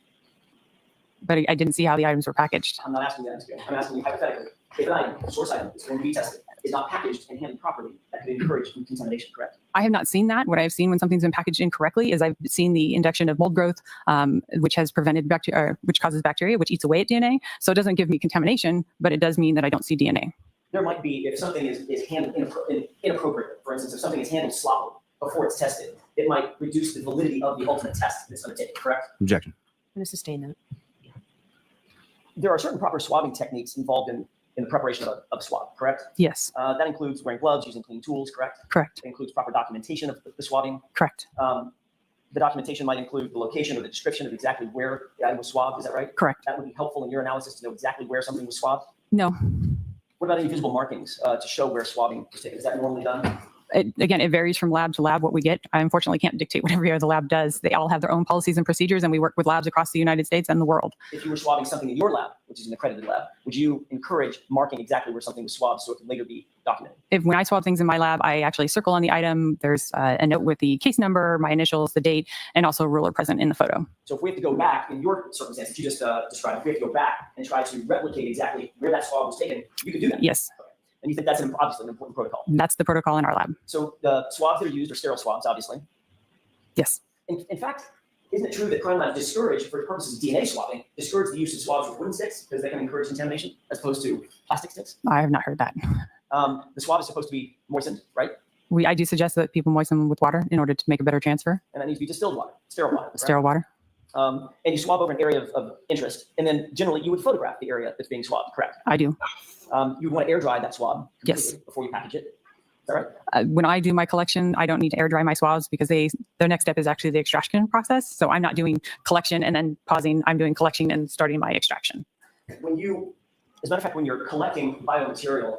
But I didn't see how the items were packaged. I'm not asking you that. I'm asking you hypothetically. If an item, a source item, is going to be tested, is not packaged and handled properly, that could encourage contamination, correct? I have not seen that. What I've seen when something's been packaged incorrectly is I've seen the induction of mold growth, which has prevented bacteria, which causes bacteria, which eats away at DNA. So it doesn't give me contamination, but it does mean that I don't see DNA. There might be, if something is handled inappropriately, for instance, if something is handled sloppily before it's tested, it might reduce the validity of the ultimate test that's undertaken, correct? Objection. I'm going to sustain that. There are certain proper swabbing techniques involved in the preparation of a swab, correct? Yes. That includes wearing gloves, using clean tools, correct? Correct. It includes proper documentation of the swabbing. Correct. The documentation might include the location or the description of exactly where the item was swabbed, is that right? Correct. That would be helpful in your analysis to know exactly where something was swabbed. No. What about any visible markings to show where swabbing was taken? Is that normally done? Again, it varies from lab to lab what we get. I unfortunately can't dictate what every other lab does. They all have their own policies and procedures, and we work with labs across the United States and the world. If you were swabbing something in your lab, which is an accredited lab, would you encourage marking exactly where something was swabbed so it can later be documented? When I swab things in my lab, I actually circle on the item. There's a note with the case number, my initials, the date, and also a ruler present in the photo. So if we have to go back in your circumstance that you just described, if we have to go back and try to replicate exactly where that swab was taken, you could do that. Yes. Okay. And you think that's obviously an important protocol. That's the protocol in our lab. So the swabs that are used are sterile swabs, obviously. Yes. In fact, isn't it true that crime labs discourage, for the purposes of DNA swabbing, discourage the use of swabs with wooden sticks because they can encourage contamination as opposed to plastic sticks? I have not heard that. The swab is supposed to be moistened, right? I do suggest that people moisten them with water in order to make a better transfer. And that needs to be distilled water, sterile water. Correct? Sterile water. And you swab over an area of interest, and then generally you would photograph the area that's being swabbed, correct? I do. You would want to air dry that swab Yes. before you package it. Is that right? When I do my collection, I don't need to air dry my swabs because their next step is actually the extraction process. So I'm not doing collection and then pausing. I'm doing collection and starting my extraction. When you, as a matter of fact, when you're collecting biomaterial,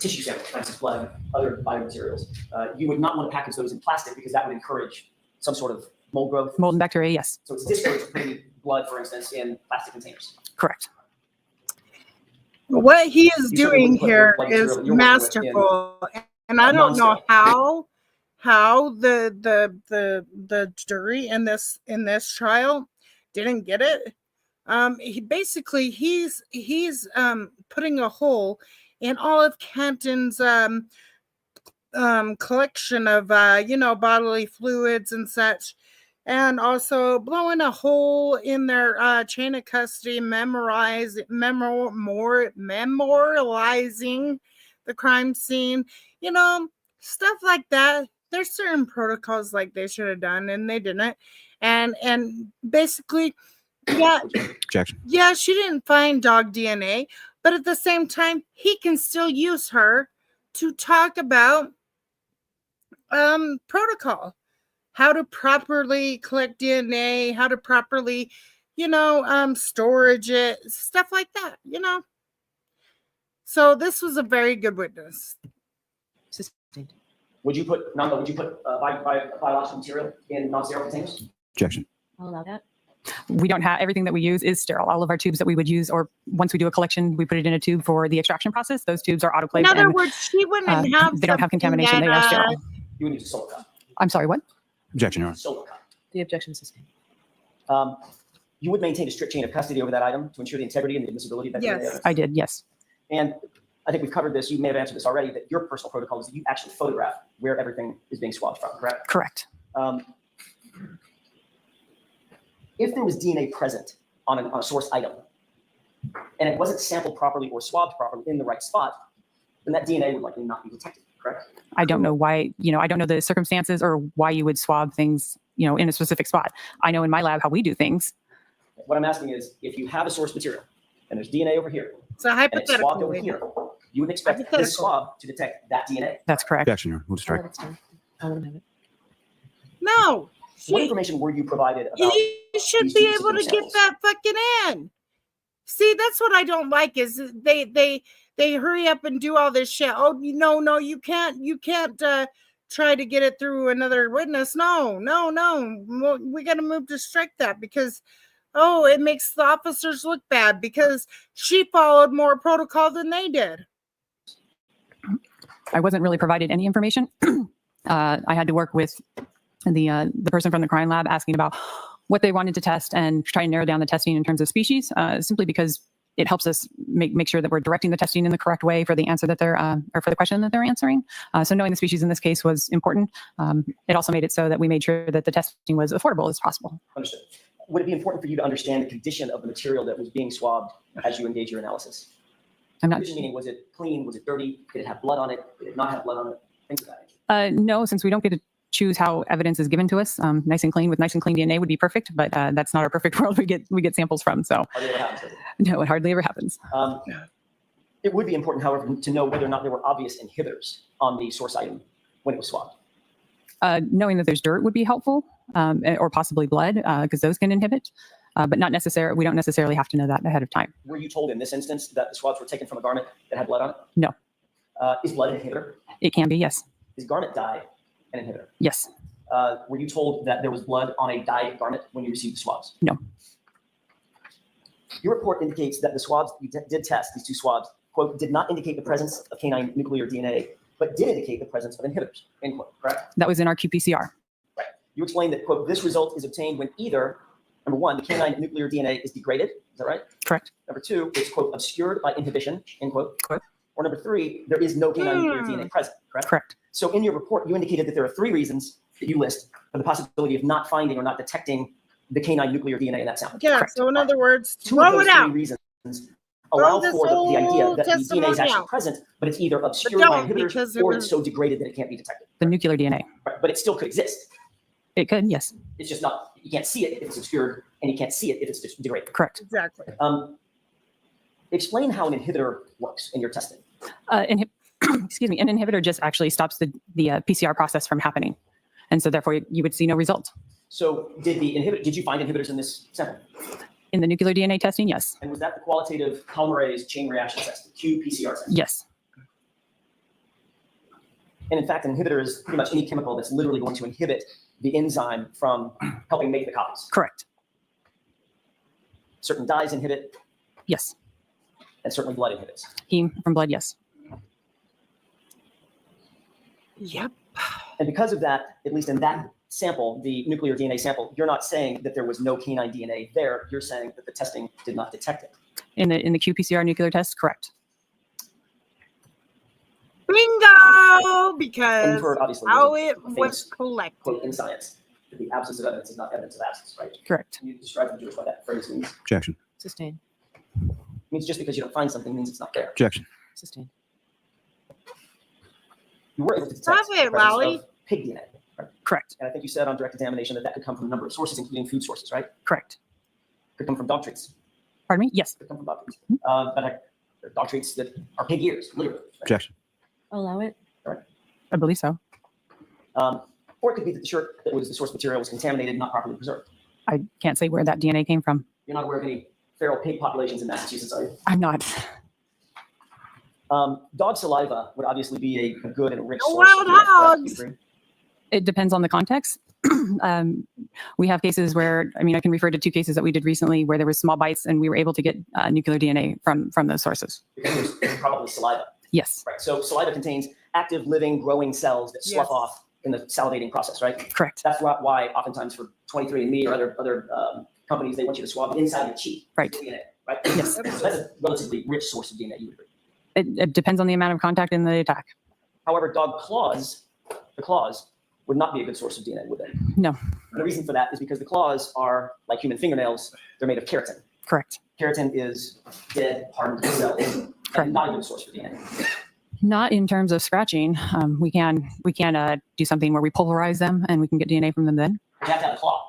tissue samples, for instance, blood, other biomaterials, you would not want to package those in plastic because that would encourage some sort of mold growth. Mold and bacteria, yes. So it's discouraged putting blood, for instance, in plastic containers. Correct. What he is You certainly doing wouldn't put here like is material you're working with masterful, and I don't know non-sterile. how how the jury in this trial didn't get it. He's putting a hole in all of Canton's collection of bodily fluids and such, and also blowing a hole in their chain of custody, memorializing the crime scene, stuff like that. There's certain protocols like they should have done, and they didn't. And basically, yeah, Objection. yeah, she didn't find dog DNA, but at the same time, he can still use her to talk about protocol, how to properly collect DNA, how to properly, storage it, stuff like that, So this was a very good witness. Sustained. Would you put biological material in non-sterile containers? Objection. I'll allow that. We don't have, everything that we use is sterile. All of our tubes that we would use, or once we do a collection, we put it in a tube for the extraction process. Those tubes are autoclaved. In other and, words, she wouldn't have. they don't have contamination. They are sterile. You would use a solo cup. I'm sorry, what? Objection, Your Honor. Solo cup. The objection is sustained. You would maintain a strict chain of custody over that item to ensure the integrity and the admissibility of that DNA Yes. evidence? I did, yes. And I think we've covered this. You may have answered this already, that your personal protocol is that you actually photograph where everything is being swabbed from, correct? Correct. If there was DNA present on a source item and it wasn't sampled properly or swabbed properly in the right spot, then that DNA would likely not be detected, correct? I don't know why, I don't know the circumstances or why you would swab things, in a specific spot. I know in my lab how we do things. What I'm asking is, if you have a source material and there's DNA over here So and it's swabbed hypothetical. over here, you would expect this Hypothetical. swab to detect that DNA. That's correct. Objection, Your Honor. Move to I'll strike. let it stand. I'll let him have it. No, What information were you provided about? he should these be two able to specific get samples? that fucking in. See, that's what I don't like is they hurry up and do all this shit. Oh, no, you can't try to get it through another witness. No. We got to move to strike that because, it makes the officers look bad because she followed more protocol than they did. I wasn't really provided any information. I had to work with the person from the crime lab asking about what they wanted to test and try and narrow down the testing in terms of species, simply because it helps us make sure that we're directing the testing in the correct way for the answer that they're, or for the question that they're answering. So knowing the species in this case was important. It also made it so that we made sure that the testing was affordable as possible. Understood. Would it be important for you to understand the condition of the material that was being swabbed as you engage your analysis? I'm not, Condition meaning, was it clean? Was it dirty? Did it have blood on it? Did it not have blood on it? Things of that nature. no, since we don't get to choose how evidence is given to us, nice and clean DNA would be perfect, but that's not our perfect world we get samples from. So Hardly ever happens, does it? no, it hardly ever happens. It would be important, however, to know whether or not there were obvious inhibitors on the source item when it was swabbed. Knowing that there's dirt would be helpful, or possibly blood, because those can inhibit, but not necessarily. We don't necessarily have to know that ahead of time. Were you told in this instance that the swabs were taken from a garment that had blood on it? No. Is blood an inhibitor? It can be, yes. Is garment dye an inhibitor? Yes. Were you told that there was blood on a dyed garment when you received the swabs? No. Your report indicates that the swabs you did test, these two swabs, quote, did not indicate the presence of canine nuclear DNA, but did indicate the presence of inhibitors, end quote, correct? That was in our qPCR. Right. You explained that, quote, this result is obtained when either, number one, the canine nuclear DNA is degraded, is that right? Correct. Number two, it's, quote, obscured by inhibition, end quote. Correct. Or number three, there is no canine nuclear DNA present, correct? Correct. So in your report, you indicated that there are three reasons that you list for the possibility of not finding or not detecting the canine nuclear DNA in that sample. Yeah, Correct. so in other words, Two of throw those it three out. reasons allow this for the idea whole that the DNA is testimony actually out. present, but it's either obscured But by don't, because inhibitors it or was- it's so degraded that it can't be detected. The nuclear DNA. Right. But it still could exist. It could, yes. It's just not, you can't see it if it's obscured, and you can't see it if it's just degraded. Correct. Exactly. Explain how an inhibitor works in your testing. Excuse me. An inhibitor just actually stops the PCR process from happening. And so therefore you would see no result. So did you find inhibitors in this sample? In the nuclear DNA testing, yes. And was that the qualitative polymerase chain reaction test, the qPCR test? Yes. And in fact, an inhibitor is pretty much any chemical that's literally going to inhibit the enzyme from helping make the copies. Correct. Certain dyes inhibit, Yes. and certainly blood inhibits. Heme from blood, yes. Yep. And because of that, at least in that sample, the nuclear DNA sample, you're not saying that there was no canine DNA there. You're saying that the testing did not detect it. In the qPCR nuclear test, correct. Bingo! And Because you've heard, obviously, how there's it a was famous collected. quote in science, that the absence of evidence is not evidence of absence, right? Correct. Can you describe to the viewers what that phrase means? Objection. Sustain. It means just because you don't find something means it's not there. Objection. Sustain. You were able to detect Stop it, the presence Lally. of pig DNA, right? Correct. And I think you said on direct examination that that could come from a number of sources, including food sources, right? Correct. Could come from dog treats. Pardon me? Yes. Could come from dog treats. But there are dog treats that are pig ears, literally. Right? Objection. Allow it. I believe so. Or it could be that the shirt that was the source material was contaminated, not properly preserved. I can't say where that DNA came from. You're not aware of any feral pig populations in Massachusetts, are you? I'm not. Dog saliva would obviously be a good and rich No source. wild of DNA, correct? hogs. You agree? It depends on the context. We have cases where, I mean, I can refer to 2 cases that we did recently where there was small bites and we were able to get nuclear DNA from those sources. Because there's probably saliva. Yes. Right. So saliva contains active, living, growing cells that slough Yes. off in the salivating process, right? Correct. That's why oftentimes for 23andMe or other companies, they want you to swab inside your cheek. Right. DNA, right? Yes. So that's a relatively rich source of DNA, you would agree. It depends on the amount of contact in the attack. However, dog claws, the claws, would not be a good source of DNA, would they? No. And the reason for that is because the claws are like human fingernails. They're made of keratin. Correct. Keratin is dead, hardened cells, Correct. and not a good source for DNA. Not in terms of scratching. We can do something where we pulverize them and we can get DNA from them then. You have to have a claw.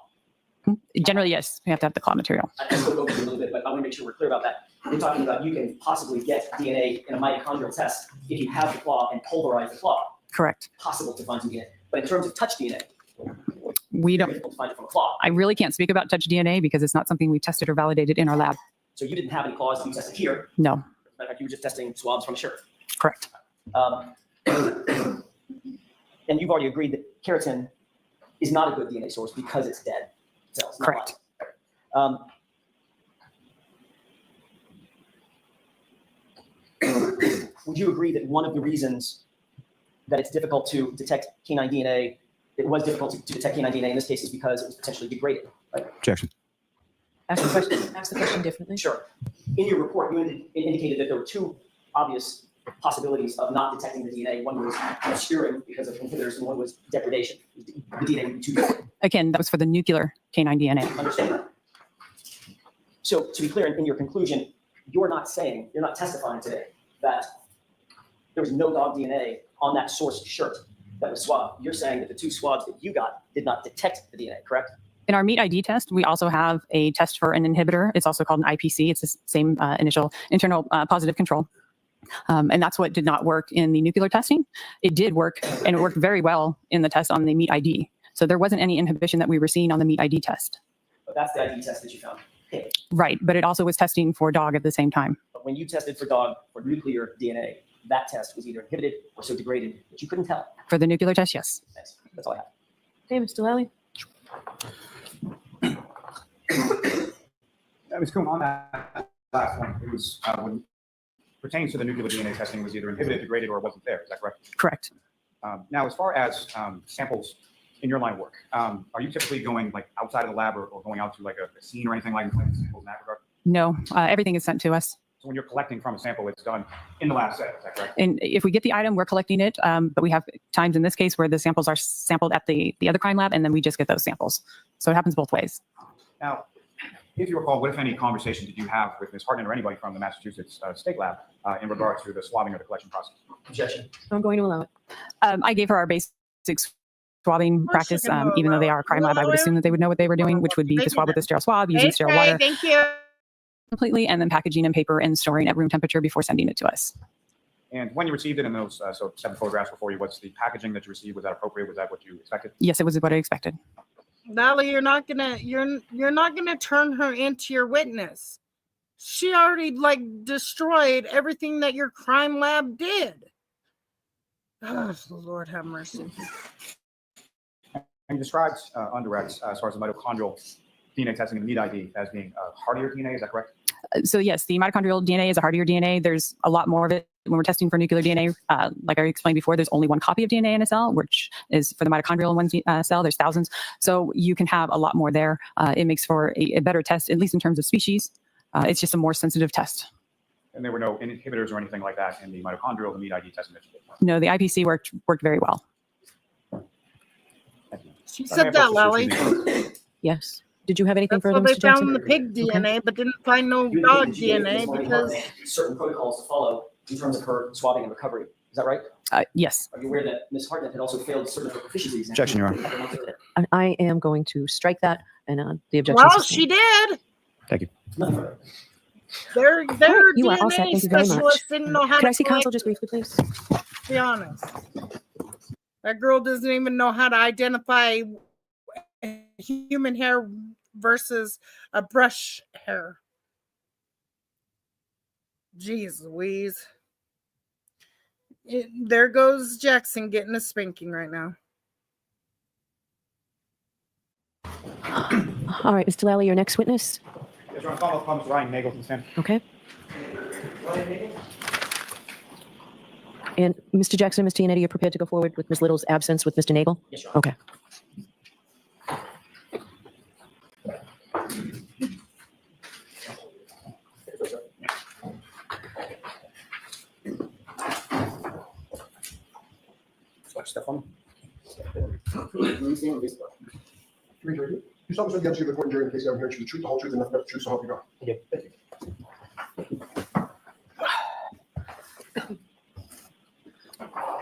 Generally, yes, we have to have the claw material. I spoke over it a little bit, but I want to make sure we're clear about that. We're talking about you can possibly get DNA in a mitochondrial test if you have the claw and pulverize the claw. Correct. Possible to find some DNA. But in terms of touch DNA, We don't. difficult to find it from a claw. I really can't speak about touch DNA because it's not something we tested or validated in our lab. So you didn't have any claws you tested here. No. As a matter of fact, you were just testing swabs from a shirt. Correct. And you've already agreed that keratin is not a good DNA source because it's dead cells. not Correct. alive. Would you agree that one of the reasons that it's difficult to detect canine DNA, it was difficult to detect canine DNA in this case is because it was potentially degraded, right? Objection. Ask the question differently. Sure. In your report, you indicated that there were 2 obvious possibilities of not detecting the DNA. One was obscuring because of inhibitors, and one was degradation. The DNA would be too different. Again, that was for the nuclear canine DNA. Understand that? So to be clear, in your conclusion, you're not testifying today that there was no dog DNA on that source shirt that was swabbed. You're saying that the 2 swabs that you got did not detect the DNA, correct? In our meat ID test, we also have a test for an inhibitor. It's also called an IPC. It's the same internal positive control. And that's what did not work in the nuclear testing. It did work, and it worked very well in the test on the meat ID. So there wasn't any inhibition that we were seeing on the meat ID test. But that's the ID test that you found. Okay. Right, but it also was testing for dog at the same time. But when you tested for dog for nuclear DNA, that test was either inhibited or so degraded that you couldn't tell. For the nuclear test, yes. Thanks. That's all I have. Okay, Mr. Lally. Ms. Kuhn, on that last one, it was when pertains to the nuclear DNA testing was either inhibited, degraded, or wasn't there. Is that correct? Correct. Now, as far as samples in your line of work, are you typically going like outside of the lab or going out to like a scene or anything like samples in that regard? No, everything is sent to us. So when you're collecting from a sample, it's done in the lab setting. Is that correct? And if we get the item, we're collecting it. But we have times in this case where the samples are sampled at the other crime lab, and then we just get those samples. So it happens both ways. Now, if you recall, what if any conversation did you have with Ms. Hartman or anybody from the Massachusetts State Lab in regard to the swabbing or the collection process? Objection. I'm going to allow it. I gave her our basic swabbing practice, even though they are a crime lab. I would assume that they would know what they were doing, which would be to swab with a sterile swab, using sterile water Thank you. completely, and then packaging in paper and storing at room temperature before sending it to us. And when you received it in those, so 7 photographs before you, what's the packaging that you received? Was that appropriate? Was that what you expected? Yes, it was what I expected. Lally, you're not gonna turn her into your witness. She already destroyed everything that your crime lab did. Oh, Lord have mercy. And you described on direct as far as the mitochondrial DNA testing and the meat ID as being hardier DNA. Is that correct? So yes, the mitochondrial DNA is a hardier DNA. There's a lot more of it when we're testing for nuclear DNA, like I explained before, there's only one copy of DNA in a cell, which is for the mitochondrial one cell. There's thousands. So you can have a lot more there. It makes for a better test, at least in terms of species. It's just a more sensitive test. And there were no inhibitors or anything like that in the mitochondrial, the meat ID testing that you did? No, the IPC worked very well. She said that, Lally. Yes. Did you have anything That's further, what they Mr. Jackson? found in the pig DNA, but didn't find no You dog indicated that DNA Ms. Martin because had certain protocols to follow in terms of her swabbing and recovery. Is that right? Yes. Are you aware that Ms. Hartnett had also failed certain of her proficiency exams? Objection, Your Honor. And I am going to strike that, and the objection. well, is she sustained. did. Thank you. Nothing further. Their You are all set. DNA Thank you very much. specialist didn't know how Could I to see counsel collect, just briefly, please? to be honest. That girl doesn't even know how to identify human hair versus a brush hair. Jeez Louise. There goes Jackson getting a spanking right now. All right, Mr. Lally, your next witness. Yes, Your Honor, follow-up call, Mr. Ryan Nagel, consent. Okay. And Mr. Jackson and Ms. Tianetti, you're prepared to go forward with Ms. Little's absence with Mr. Nagel? Yes, Your Honor. Okay. Stefan? You stop us against you, the court and jury, in case you haven't heard you the truth, the whole truth, and nothing but the truth, so help you God. Okay. Thank you.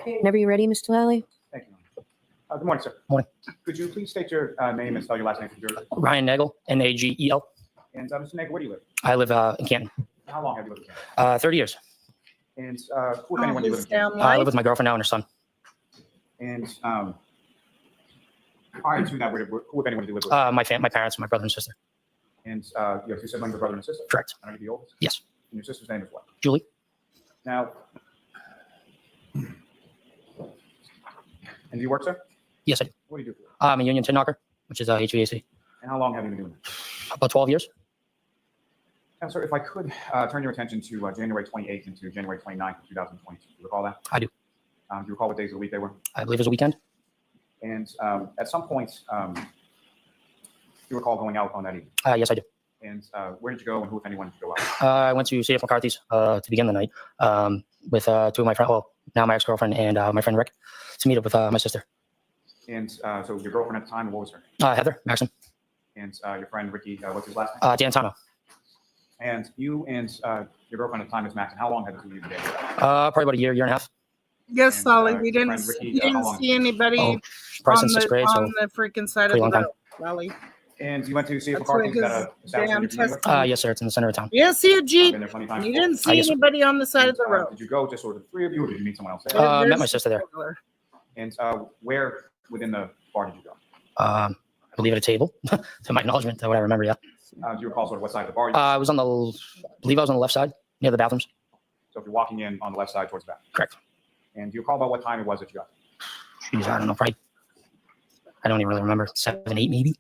Whenever you're ready, Mr. Lally. Thank you. Your Honor. Good morning, sir. Morning. Could you please state your name and spell your last name for the jury? Ryan Nagel, Nagel. And Mr. Nagel, where do you live? I live in Canton. How long have you lived in Canada? 30 years. And who, if anyone, do you live in Canada? I live with my girlfriend now and her son. And prior to that, who, if anyone, do you live with? My parents, my brother and sister. And you have two siblings, a brother and a sister? Correct. And are you the oldest? Yes. And your sister's name is what? Julie. Now, and do you work, sir? Yes, I do. What do you do? I'm a union tin knocker, which is HVAC. And how long have you been doing that? About 12 years. Now, sir, if I could turn your attention to January 28th and to January 29th of 2022. Do you recall that? I do. Do you recall what days of the week they were? I believe it was a weekend. And at some point, do you recall going out on that evening? Yes, I do. And where did you go and who, if anyone, did you go out? I went to C.F. McCarthy's to begin the night with two of my friends, well, now my ex-girlfriend and my friend Rick, to meet up with my sister. And so your girlfriend at the time, what was her? Heather Maxim. And your friend Ricky, what's his last name? D'Antano. And you and your girlfriend at the time, Ms. Maxon, how long had the two of you been dating? Probably about a year and a half. Yes, And, Lolly, we your didn't, friend Ricky, we how didn't long? see anybody Oh, probably on since sixth grade, so on the freaking side of pretty the long time. road, Lolly. And you went to C.F. That's where McCarthy's at his a establishment damn you're familiar with? test- yes, sir. It's in the center of town. You didn't see a I've Jeep. been there plenty of times. You didn't see yes, sir. anybody on the side of the And, road. Did you go just sort of the three of you, or did you meet someone else there? They're Met my sister there. regular. And where within the bar did you go? I believe at a table, to my acknowledgement, to what I remember, yeah. Do you recall sort of what side of the bar? You I was on the, I believe I was on the left side, near the bathrooms. So if you're walking in on the left side towards the back. Correct. And do you recall about what time it was that you got? Jeez, I don't know, probably, I don't even really remember, 7, 8 maybe.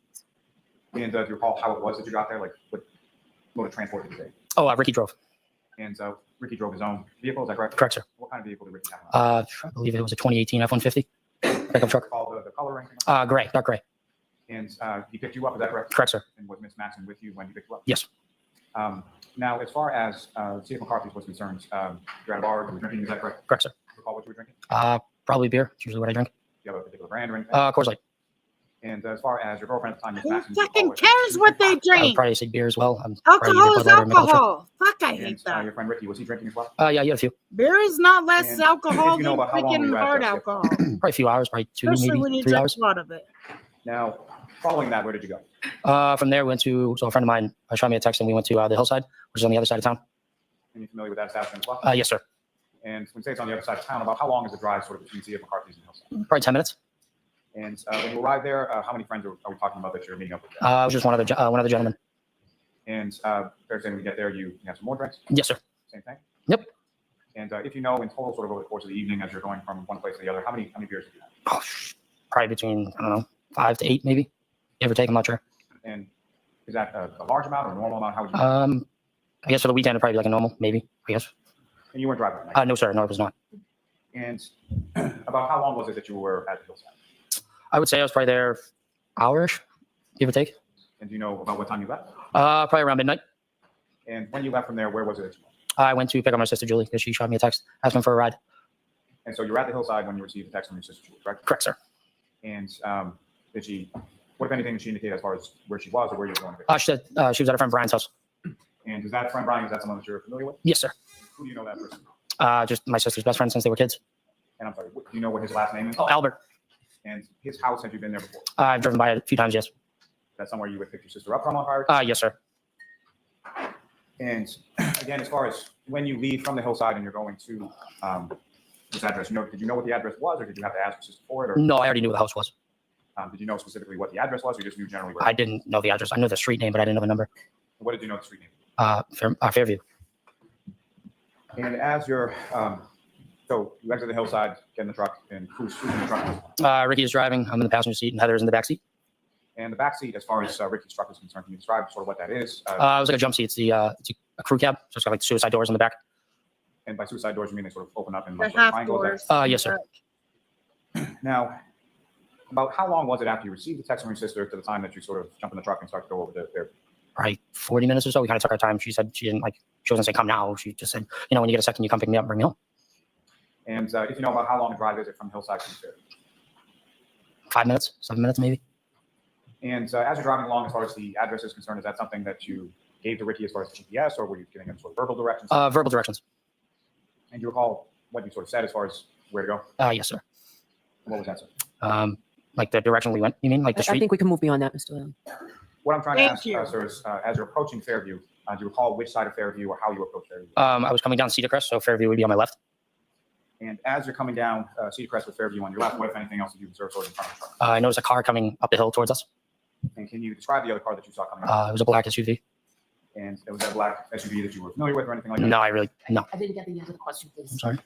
And do you recall how it was that you got there? Like what mode of transport did you take? Oh, Ricky drove. And Ricky drove his own vehicle, is that correct? Correct, sir. What kind of vehicle did Ricky have? I believe it was a 2018 F-150 pickup truck. Recall the color or anything? Gray, dark gray. And he picked you up, is that correct? Correct, sir. And was Miss Maxon with you when he picked you up? Yes. Now, as far as C.F. McCarthy's was concerned, you're at a bar, you were drinking, is that correct? Correct, sir. Do you recall what you were drinking? Probably beer. It's usually what I drink. Do you have a particular brand or anything? Coors Light. And as far as your girlfriend at the time, Miss Who Maxon, do you fucking recall cares what they I would drink? probably say beer as well. I'm probably Alcohol either is Bud Light or Michelob Ultra. alcohol. Fuck, I And hate that. your friend Ricky, was he drinking as well? Yeah, he had a few. Beer is not less And alcohol did you know than about how long freaking you were at hard the- alcohol. Probably a few hours, probably 2, Especially when maybe you 3 drink hours. a lot of it. Now, following that, where did you go? From there, we went to, so a friend of mine shot me a text and we went to the hillside, which is on the other side of town. And you're familiar with that establishment as well? Yes, sir. And when you say it's on the other side of town, about how long is the drive sort of between C.F. McCarthy's and Hillside? Probably 10 minutes. And when you arrive there, how many friends are we talking about that you're meeting up with? I was just one of the gentlemen. And Thursday when you get there, you have some more drinks? Yes, sir. Same thing? Yep. And if you know in total, sort of over the course of the evening, as you're going from one place to the other, how many beers did you have? Oh, probably between, I don't know, 5 to 8 maybe. Give or take, I'm not sure. And is that a large amount or a normal amount? How would you? I guess for the weekend, it'd probably be like a normal, maybe, I guess. And you weren't driving that night? No, sir. No, it was not. And about how long was it that you were at the hillside? I would say I was probably there hour-ish, give or take. And do you know about what time you left? Probably around midnight. And when you left from there, where was it that you went? I went to pick up my sister Julie because she shot me a text asking for a ride. And so you were at the hillside when you received the text from your sister, correct? Correct, sir. And did she, what if anything did she indicate as far as where she was or where you were going? She said she was at her friend Brian's house. And is that friend Brian, is that someone that you're familiar with? Yes, sir. Who do you know that person? Just my sister's best friend since they were kids. And I'm sorry, do you know what his last name is? Oh, Albert. And his house, have you been there before? I've driven by it a few times, yes. That's somewhere you would pick your sister up from on fire? Yes, sir. And again, as far as when you leave from the hillside and you're going to this address, did you know what the address was, or did you have to ask your sister for it? Or, No, I already knew what the house was. did you know specifically what the address was, or you just knew generally where? I didn't know the address. I knew the street name, but I didn't know the number. What did you know the street name? Fairview. And as you're, so you exit the hillside, get in the truck, and who's in the truck? Ricky is driving. I'm in the passenger seat, and Heather's in the back seat. And the back seat, as far as Ricky's truck is concerned, can you describe sort of what that is? It was like a jump seat. It's a crew cab, so it's got like suicide doors in the back. And by suicide doors, you mean they sort of open up and The like sort of half triangles doors. there? Yes, sir. Now, about how long was it after you received the text from your sister to the time that you sort of jump in the truck and start to go over there? Probably 40 minutes or so. We kind of took our time. She said she wasn't saying come now. She just said, when you get a second, you come pick me up and bring me home. And if you know about how long the drive is it from Hillside to Fairview? 5 minutes, 7 minutes maybe. And as you're driving along, as far as the address is concerned, is that something that you gave to Ricky as far as the GPS, or were you giving him sort of verbal directions? Verbal directions. And you recall what you sort of said as far as where to go? Yes, sir. What was that, sir? Like the direction we went, you mean? Like the I street? think we can move beyond that, Mr. Leon. What I'm trying to Thank ask, you. sir, is as you're approaching Fairview, do you recall which side of Fairview or how you approached Fairview? I was coming down Cedar Crest, so Fairview would be on my left. And as you're coming down Cedar Crest with Fairview on your left, what, if anything else, did you observe sort of in front of the truck? I noticed a car coming up the hill towards us. And can you describe the other car that you saw coming up? It was a black SUV. And it was that black SUV that you were familiar with or anything like that? No. I didn't get the answer to the question, please. I'm sorry.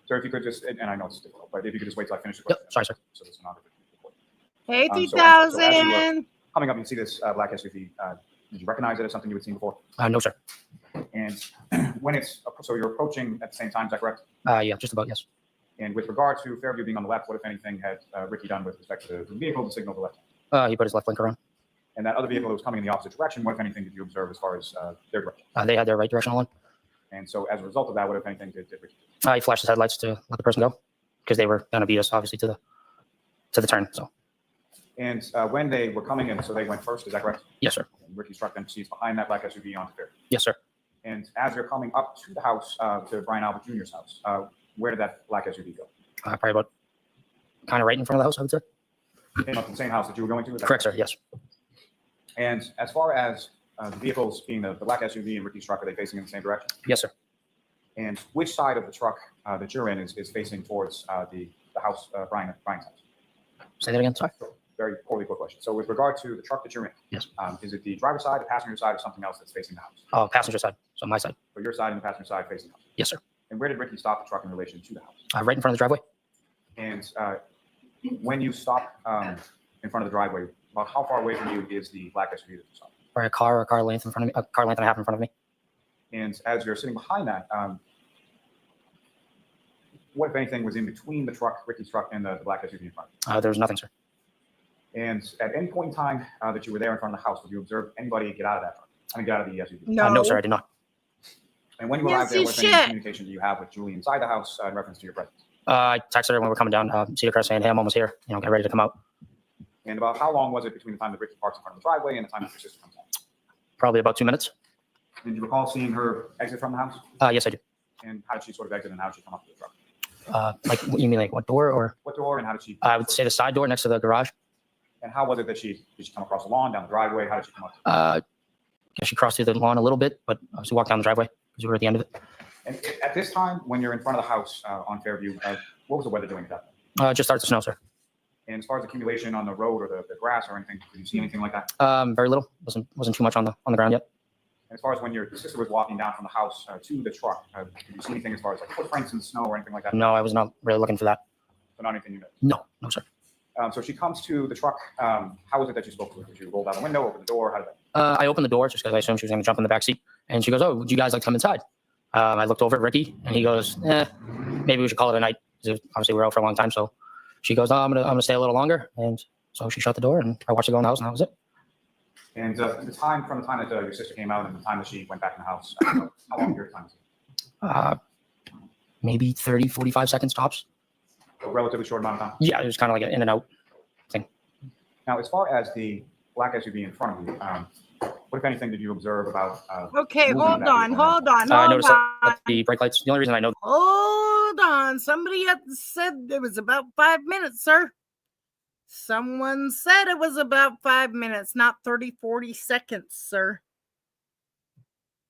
Sir, if you could just, and I know it's difficult, but if you could just wait till I finish the question. Yep, sorry, sir. So this is not Hey, so as you 2000. coming up and see this black SUV, did you recognize it as something you had seen before? No, sir. And when it's, so you're approaching at the same time, is that correct? Yeah, just about, yes. And with regard to Fairview being on the left, what, if anything, had Ricky done with respect to the vehicle to signal the left? He put his left blinker on. And that other vehicle that was coming in the opposite direction, what, if anything, did you observe as far as their direction? They had their right directional on. And so as a result of that, what, if anything, did Ricky do? He flashed his headlights to let the person go because they were going to beat us, obviously, to the turn. So, And when they were coming in, so they went first, is that correct? yes, sir. And Ricky's truck then proceeds behind that black SUV onto Fairview. Yes, sir. And as you're coming up to the house, to Brian Albert Jr.'s house, where did that black SUV go? Probably about kind of right in front of the house, I would say. Came up to the same house that you were going to? is that Correct, sir. Yes. And as far as the vehicles being the black SUV and Ricky's truck, are they facing in the same direction? Yes, sir. And which side of the truck that you're in is facing towards the house, Brian's house? Say that again. Sorry. Very poorly put question. So with regard to the truck that you're in, Yes. Is it the driver's side, the passenger side, or something else that's facing the house? Oh, passenger side. So my side. So your side and the passenger side facing the house. Yes, sir. And where did Ricky stop the truck in relation to the house? Right in front of the driveway. And when you stop in front of the driveway, about how far away from you is the black SUV that you saw? Or a car length in front of me. A car length and a half in front of me. And as you're sitting behind that, what, if anything, was in between the truck, Ricky's truck, and the black SUV in front? There was nothing, sir. And at any point in time that you were there in front of the house, did you observe anybody get out of that truck? I mean, get out of the SUV? No. No, sir. I did not. And when you arrived there, what any communication do you have with Julie inside the house in reference to your presence? I texted her when we were coming down Cedar Crest saying, hey, I'm almost here. Get ready to come out. And about how long was it between the time that Ricky parks in front of the driveway and the time that your sister comes out? Probably about 2 minutes. Did you recall seeing her exit from the house? Yes, I do. And how did she sort of exit and how did she come up to the truck? Like, you mean like what door or? What door and how did she? I would say the side door next to the garage. And how was it that did she come across the lawn, down the driveway? How did she come up? She crossed through the lawn a little bit, but obviously walked down the driveway because we were at the end of it. And at this time, when you're in front of the house on Fairview, what was the weather doing at that point? Just started to snow, sir. And as far as accumulation on the road or the grass or anything, did you see anything like that? Very little. Wasn't too much on the ground yet. And as far as when your sister was walking down from the house to the truck, did you see anything as far as like footprints in the snow or anything like that? No, I was not really looking for that. So not anything you noticed? No, sir. So she comes to the truck. How was it that you spoke to her? Did you roll down the window, open the door? How did that? I opened the door just because I assumed she was going to jump in the back seat. And she goes, oh, would you guys like to come inside? I looked over at Ricky, and he goes, maybe we should call it a night. 'Cause obviously, we were out for a long time. So she goes, no, I'm gonna stay a little longer. And so she shut the door, and I watched her go in the house, and that was it. And from the time that your sister came out and the time that she went back in the house, how long period of time was it? Maybe 30, 45 seconds tops. A relatively short amount of time. Yeah, it was kind of like an in and out thing. Now, as far as the black SUV in front of you, what, if anything, did you observe about? Okay, movement hold of that on, vehicle? hold on, I hold noticed on. that the brake lights. The only reason I know. Hold on. Somebody had said it was about 5 minutes, sir. Someone said it was about 5 minutes, not 30, 40 seconds, sir.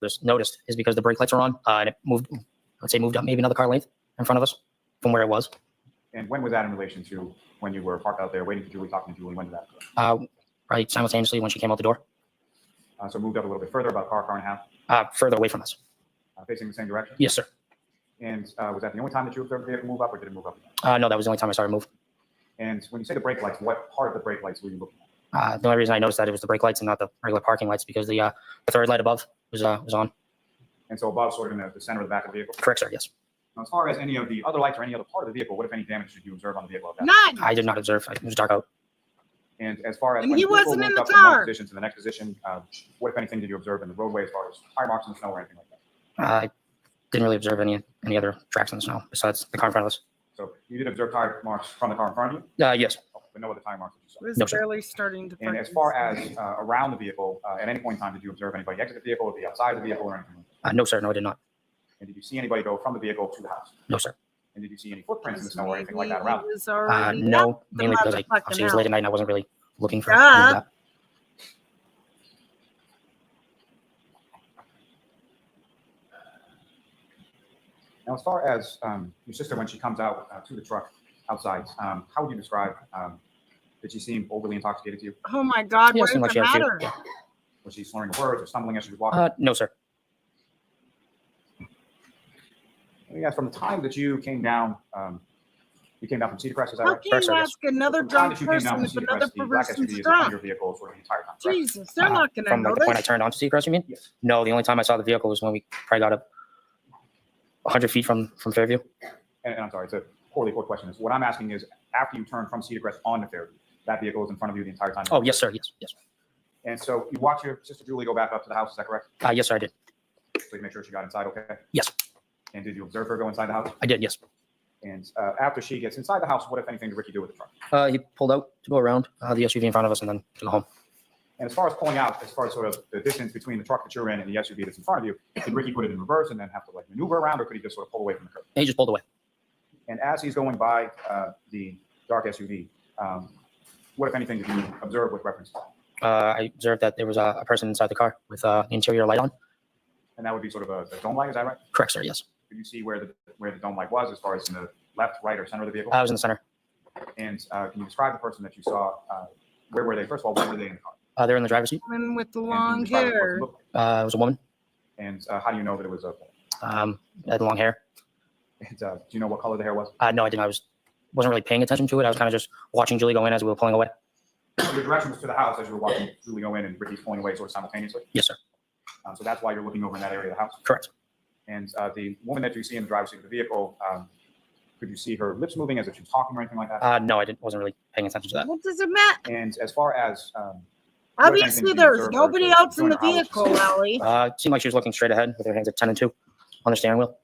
Just noticed is because the brake lights are on, and it moved. Let's say moved up maybe another car length in front of us from where it was. And when was that in relation to when you were parked out there waiting for Julie, talking to Julie? When did that occur? Right simultaneously when she came out the door. So moved up a little bit further, about a car and a half, Further away from us. facing the same direction? Yes, sir. And was that the only time that you observed the vehicle move up, or did it move up again? No, that was the only time I saw her move. And when you say the brake lights, what part of the brake lights were you looking at? The only reason I noticed that it was the brake lights and not the regular parking lights because the third light above was on. And so above, sort of in the center of the back of the vehicle? Correct, sir. Yes. Now, as far as any of the other lights or any other part of the vehicle, what, if any, damage did you observe on the vehicle? None. I did not observe. It was dark out. And as far as And when he the vehicle wasn't in moved the up from one car. position to the next position, what, if anything, did you observe in the roadway as far as tire marks in the snow or anything like that? I didn't really observe any other tracks in the snow besides the car in front of us. So you did observe tire marks from the car in front of you, Yes. but no other tire marks that you saw. It was No, sir. barely starting to. And as far as around the vehicle, at any point in time, did you observe anybody exit the vehicle or be outside of the vehicle or anything like that? No, sir. No, I did not. And did you see anybody go from the vehicle to the house? No, sir. And did you see any footprints in the snow or anything like that around? No, mainly because obviously it was late at night and I wasn't really looking for any Duh. of that. Now, as far as your sister, when she comes out to the truck outside, how would you describe, did she seem overly intoxicated to you? Oh my God, Yeah, what it seemed does like it she had a matter? few. Was she slurring words or stumbling as she was walking? No, sir. Yes, from the time that you came down from Cedar Crest, is that How right? can Correct, you sir, yes. ask another From the time drunk that you came down person from if Cedar another Crest, the black person's SUV is on your drunk? vehicle sort of the entire time, right? Jesus, they're not going to From know the point I this. turned onto Seacrest, you mean? Yes. No, the only time I saw the vehicle was when we probably got up 100 feet from Fairview. And I'm sorry, it's a poorly put question. What I'm asking is, after you turned from Cedar Crest onto Fairview, that vehicle was in front of you the entire time? Oh, yes, sir. Yes, yes. And so you watched your sister Julie go back up to the house, is that correct? Yes, sir, I did. So you make sure she got inside okay? Yes. And did you observe her go inside the house? I did, yes. And after she gets inside the house, what, if anything, did Ricky do with the truck? He pulled out to go around the SUV in front of us and then to go home. And as far as pulling out, as far as sort of the distance between the truck that you're in and the SUV that's in front of you, did Ricky put it in reverse and then have to like maneuver around, or could he just sort of pull away from the curb? He just pulled away. And as he's going by the dark SUV, what, if anything, did you observe with reference to that? I observed that there was a person inside the car with the interior light on. And that would be sort of a dome light, is that right? Correct, sir, yes. Could you see where the dome light was, as far as in the left, right, or center of the vehicle? I was in the center. And can you describe the person that you saw? Where were they? First of all, where were they in the car? They were in the driver's seat. Woman with the And can you long describe what the person hair. looked like? It was a woman. And how do you know that it was a? Had long hair. And, do you know what color the hair was? No, I didn't. Wasn't really paying attention to it. I was kind of just watching Julie go in as we were pulling away. Your direction was to the house as you were watching Julie go in and Ricky's pulling away sort of simultaneously. Yes, sir. So that's why you're looking over in that area of the house. Correct. And the woman that you see in the driver's seat of the vehicle, could you see her lips moving as if she was talking or anything like that? No, I didn't. Wasn't really paying attention to that. What does it matter? And as far as Obviously, there's nobody else in the vehicle, Allie. It seemed like she was looking straight ahead with her hands at 10 and 2 on the steering wheel.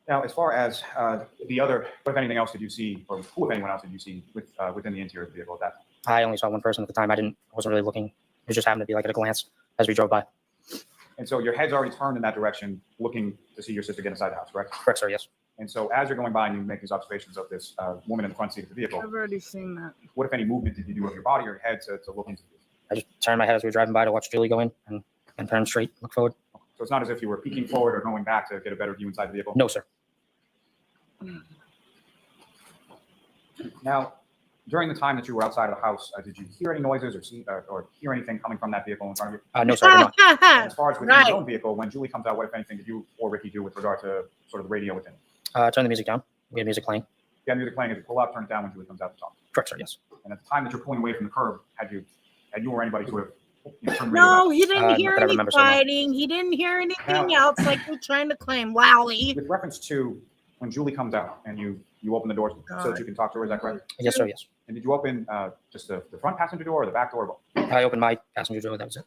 Now, as far as the other, what, if anything else, did you see, or who, if anyone else, did you see within the interior of the vehicle at that time? I only saw one person at the time. Wasn't really looking. It just happened to be like at a glance as we drove by. And so your head's already turned in that direction, looking to see your sister get inside the house, correct? Correct, sir. Yes. And so as you're going by and you make these observations of this woman in the front seat of the vehicle, I've already seen that. what, if any, movement did you do with your body or your head to look into this? I just turned my head as we were driving by to watch Julie go in and turn straight, look forward. So it's not as if you were peeking forward or going back to get a better view inside the vehicle? No, sir. Now, during the time that you were outside of the house, did you hear any noises or see or hear anything coming from that vehicle in front of you? No, sir. I did not. And as far as within Right. your own vehicle, when Julie comes out, what, if anything, did you or Ricky do with regard to sort of the radio within? Turn the music down. We had music playing. You have music playing as you pull up, turn it down when Julie comes out to talk. Correct, sir. Yes. And at the time that you're pulling away from the curb, had you or anybody sort of infirmary No, about? he didn't Not hear that I any remember, sir, no. fighting. He didn't hear anything Now- else like you're trying to claim. Wowie. With reference to when Julie comes out and you open the door so that you can talk to her, is that correct? Yes, sir, yes. And did you open just the front passenger door or the back door? I opened my passenger door, that was it.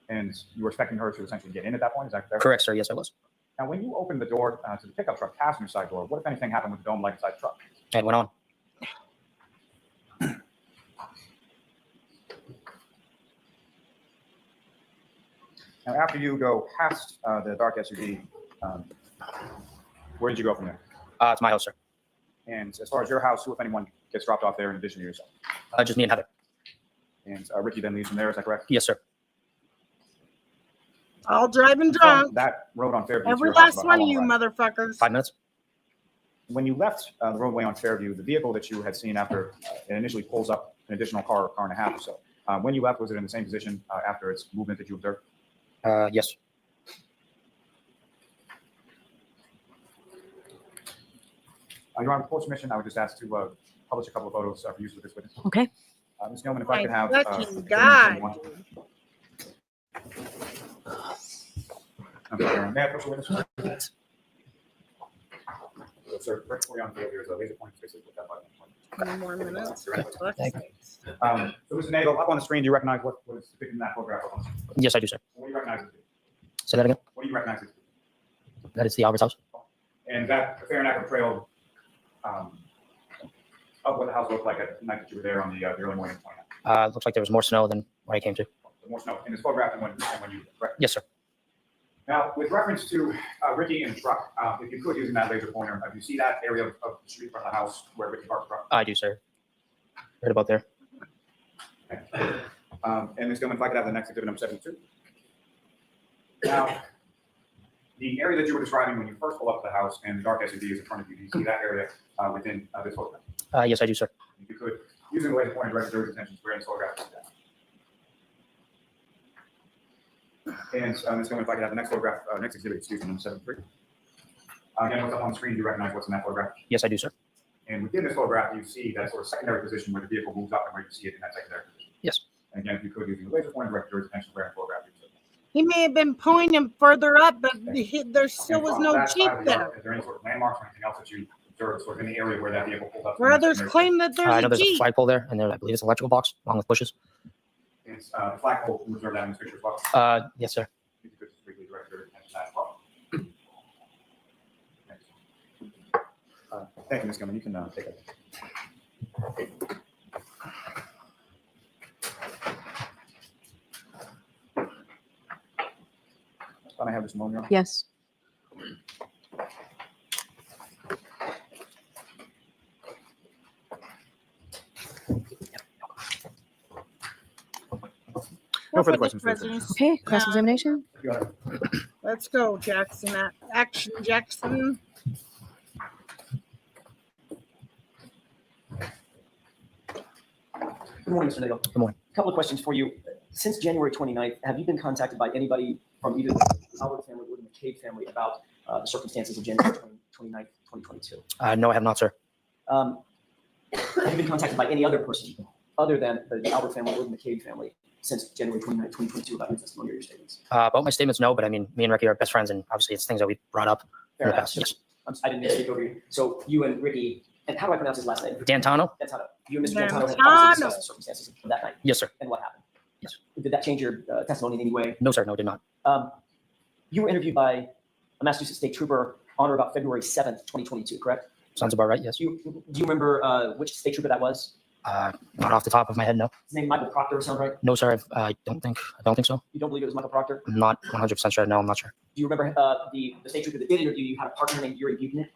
And you were expecting her to essentially get in at that point, is that correct? Correct, sir, yes, I was. Now, when you opened the door to the pickup truck passenger side door, what, if anything, happened with the dome light inside the truck? It went on. Now, after you go past the dark SUV, where did you go from there? It's my house, sir. And as far as your house, who, if anyone, gets dropped off there in addition to yourself? Just me and Heather. And Ricky then leaves from there, is that correct? Yes, sir. All driving From drunk. that road on Fairview. to Every your house, last about one how of you long ride? motherfuckers. 5 minutes? When you left the roadway on Fairview, the vehicle that you had seen after it initially pulls up an additional car and a half or so. When you left, was it in the same position after its movement that you observed? Yes. Your Honor, before submission, I would just ask to publish a couple of photos for use with this witness. Okay. Ms. Gilman, if I could have. My fucking the God. one. I'm sorry, may I approach the witness? Sir, right before you on field, there's a laser pointer basically with that button. 20 more minutes. Thank you. So, Mr. Nagel, up on the screen, do you recognize what is depicted in that photograph? Yes, I do, sir. What do you recognize it to be? Say that again? What do you recognize it to be? That is the Albert's house? And that fair and accurate trail of what the house looked like at the night that you were there on the early morning of 29. Looks like there was more snow than what I came to. More snow in this photograph and when you. Yes, sir. Now, with reference to Ricky and the truck, if you could, using that laser pointer, do you see that area of the street front of the house where Ricky parked the truck? I do, sir. Right about there. Okay. And Ms. Gilman, if I could have the next exhibit number 72. Now, the area that you were describing when you first pulled up to the house and the dark SUV is in front of you, do you see that area within this photograph? Yes, I do, sir. If you could, using the laser pointer, direct your attention to where in this photograph is that. And Ms. Gilman, if I could have the next photograph, next exhibit, excuse me, number 73. Again, what's up on the screen, do you recognize what's in that photograph? Yes, I do, sir. And within this photograph, you see that sort of secondary position where the vehicle moves up and where you see it in that secondary position. Yes. And again, if you could, using the laser pointer, direct your attention to where in the photograph you see. He may have been pointing further up, but there still And was from no that Jeep side of the there. yard, is there any sort of landmarks or anything else that you observed sort of in the area where that vehicle pulled up? Where others claim that I know there's a there's a Jeep. flagpole there, and there I believe it's an electrical box along with bushes. It's the flagpole, you observed that in this picture as well. Yes, sir. If you could just briefly direct your attention to that as well. Thank you, Ms. Gilman. You can take it. Can I have this moment? Yes. No further questions. for the Presidents. Okay, cross-examination. witness. Let's go, Jackson. Action, Jackson. Good morning, Mr. Nagel. Good morning. A couple of questions for you. Since January 29th, have you been contacted by anybody from either the Albert family or the McCabe family about the circumstances of January 29th, 2022? No, I have not, sir. Have you been contacted by any other person other than the Albert family or the McCabe family since January 29th, 2022 about your testimony or your statements? About my statements, no, but I mean, me and Ricky are best friends, and obviously it's things that we brought up in the past. Yes. I didn't mean to speak over you. So you and Ricky, and how do I pronounce his last name? Dantano? Dantano. You and Mr. Dantano had Dantano. obviously discussed the circumstances of that night Yes, sir. and what happened. Yes. Did that change your testimony in any way? No, sir. No, did not. You were interviewed by a Massachusetts State Trooper on or about February 7th, 2022, correct? Sounds about right. Yes. Do you remember which State Trooper that was? Not off the top of my head, no. His name Michael Proctor, sound right? No, sir. I don't think so. You don't believe it was Michael Proctor? I'm not 100% sure. No, I'm not sure. Do you remember the State Trooper that did interview you had a partner named Yuri Buchanan?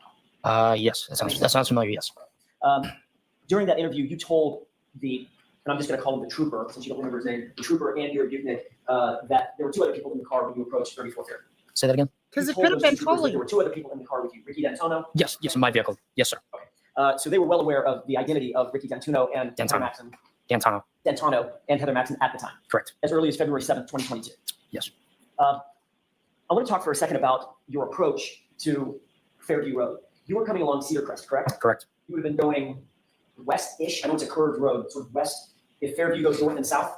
Yes. That sounds familiar. Yes. During that interview, you told and I'm just going to call him the trooper, since you don't remember his name, the trooper and Yuri Buchanan, that there were two other people in the car when you approached 34th Fair. Say that again. Because You it told could have those been two troopers that totally. There were two other people in the car with you, Ricky D'Antuono. Yes. Yes, in my vehicle. Yes, sir. So they were well aware of the identity of Ricky D'Antuono and Heather Maxon. Dantano. And Heather Maxon at the time. Correct. As early as February 7th, 2022. Yes. I want to talk for a second about your approach to Fairview Road. You were coming along Cedar Crest, correct? Correct. You would have been going west-ish. I know it's a curved road, sort of west. If Fairview goes north and south,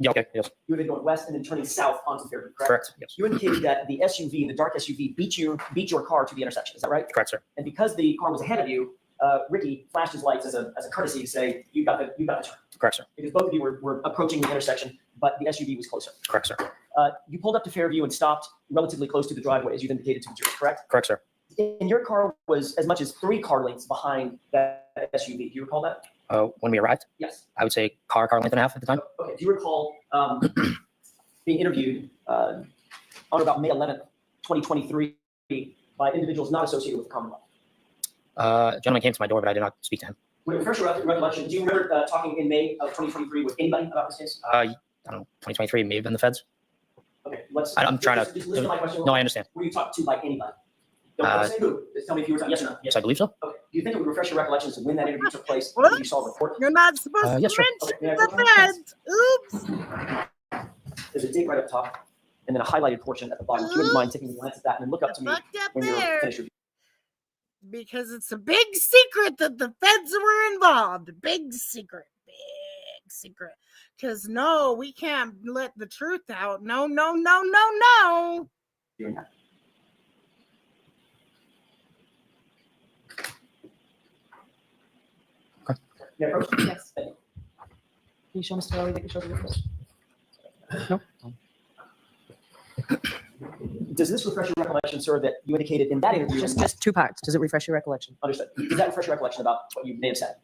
Yeah, okay, yes. You had been going west and then turning south onto Fairview, correct? Correct, yes. You indicated that the SUV, the dark SUV, beat your car to the intersection. Is that right? Correct, sir. And because the car was ahead of you, Ricky flashed his lights as a courtesy to say, you got the turn. Correct, sir. Because both of you were approaching the intersection, but the SUV was closer. Correct, sir. You pulled up to Fairview and stopped relatively close to the driveway, as you've indicated to the jury, correct? Correct, sir. And your car was as much as 3 car lengths behind that SUV. Do you recall that? When we arrived, Yes. I would say car length and a half at the time. Okay. Do you recall being interviewed on about May 11th, 2023, by individuals not associated with the Commonwealth? A gentleman came to my door, but I did not speak to him. Would it refresh your recollection? Do you remember talking in May of 2023 with anybody about this case? I don't know, 2023 may have been the feds. Okay, let's. I'm trying to. Just listen to my question. No, I understand. Were you talked to by anybody? Don't say who. Just tell me if you were talking. Yes or no. Yes, I believe so. Okay. Do you think it would refresh your recollection as to when that interview took place? What? When you saw a report? You're not supposed yes, to sir. mention Okay, the feds. Oops. There's a date right up top, and then a highlighted portion at the bottom. If you wouldn't mind taking a glance at that, and then look up to me Fucked up when you're there. finished your. Because it's a big secret that the feds were involved. Big secret. Big secret. Because no, we can't let the truth out. No, no, no, no, no. Doing that. Yeah, approach. Yes. Can you show Mr. Lowry that you showed the report? No. Does this refresh your recollection, sir, that you indicated in that interview? Just 2 parts. Does it refresh your recollection? Understood. Does that refresh your recollection about what you may have said?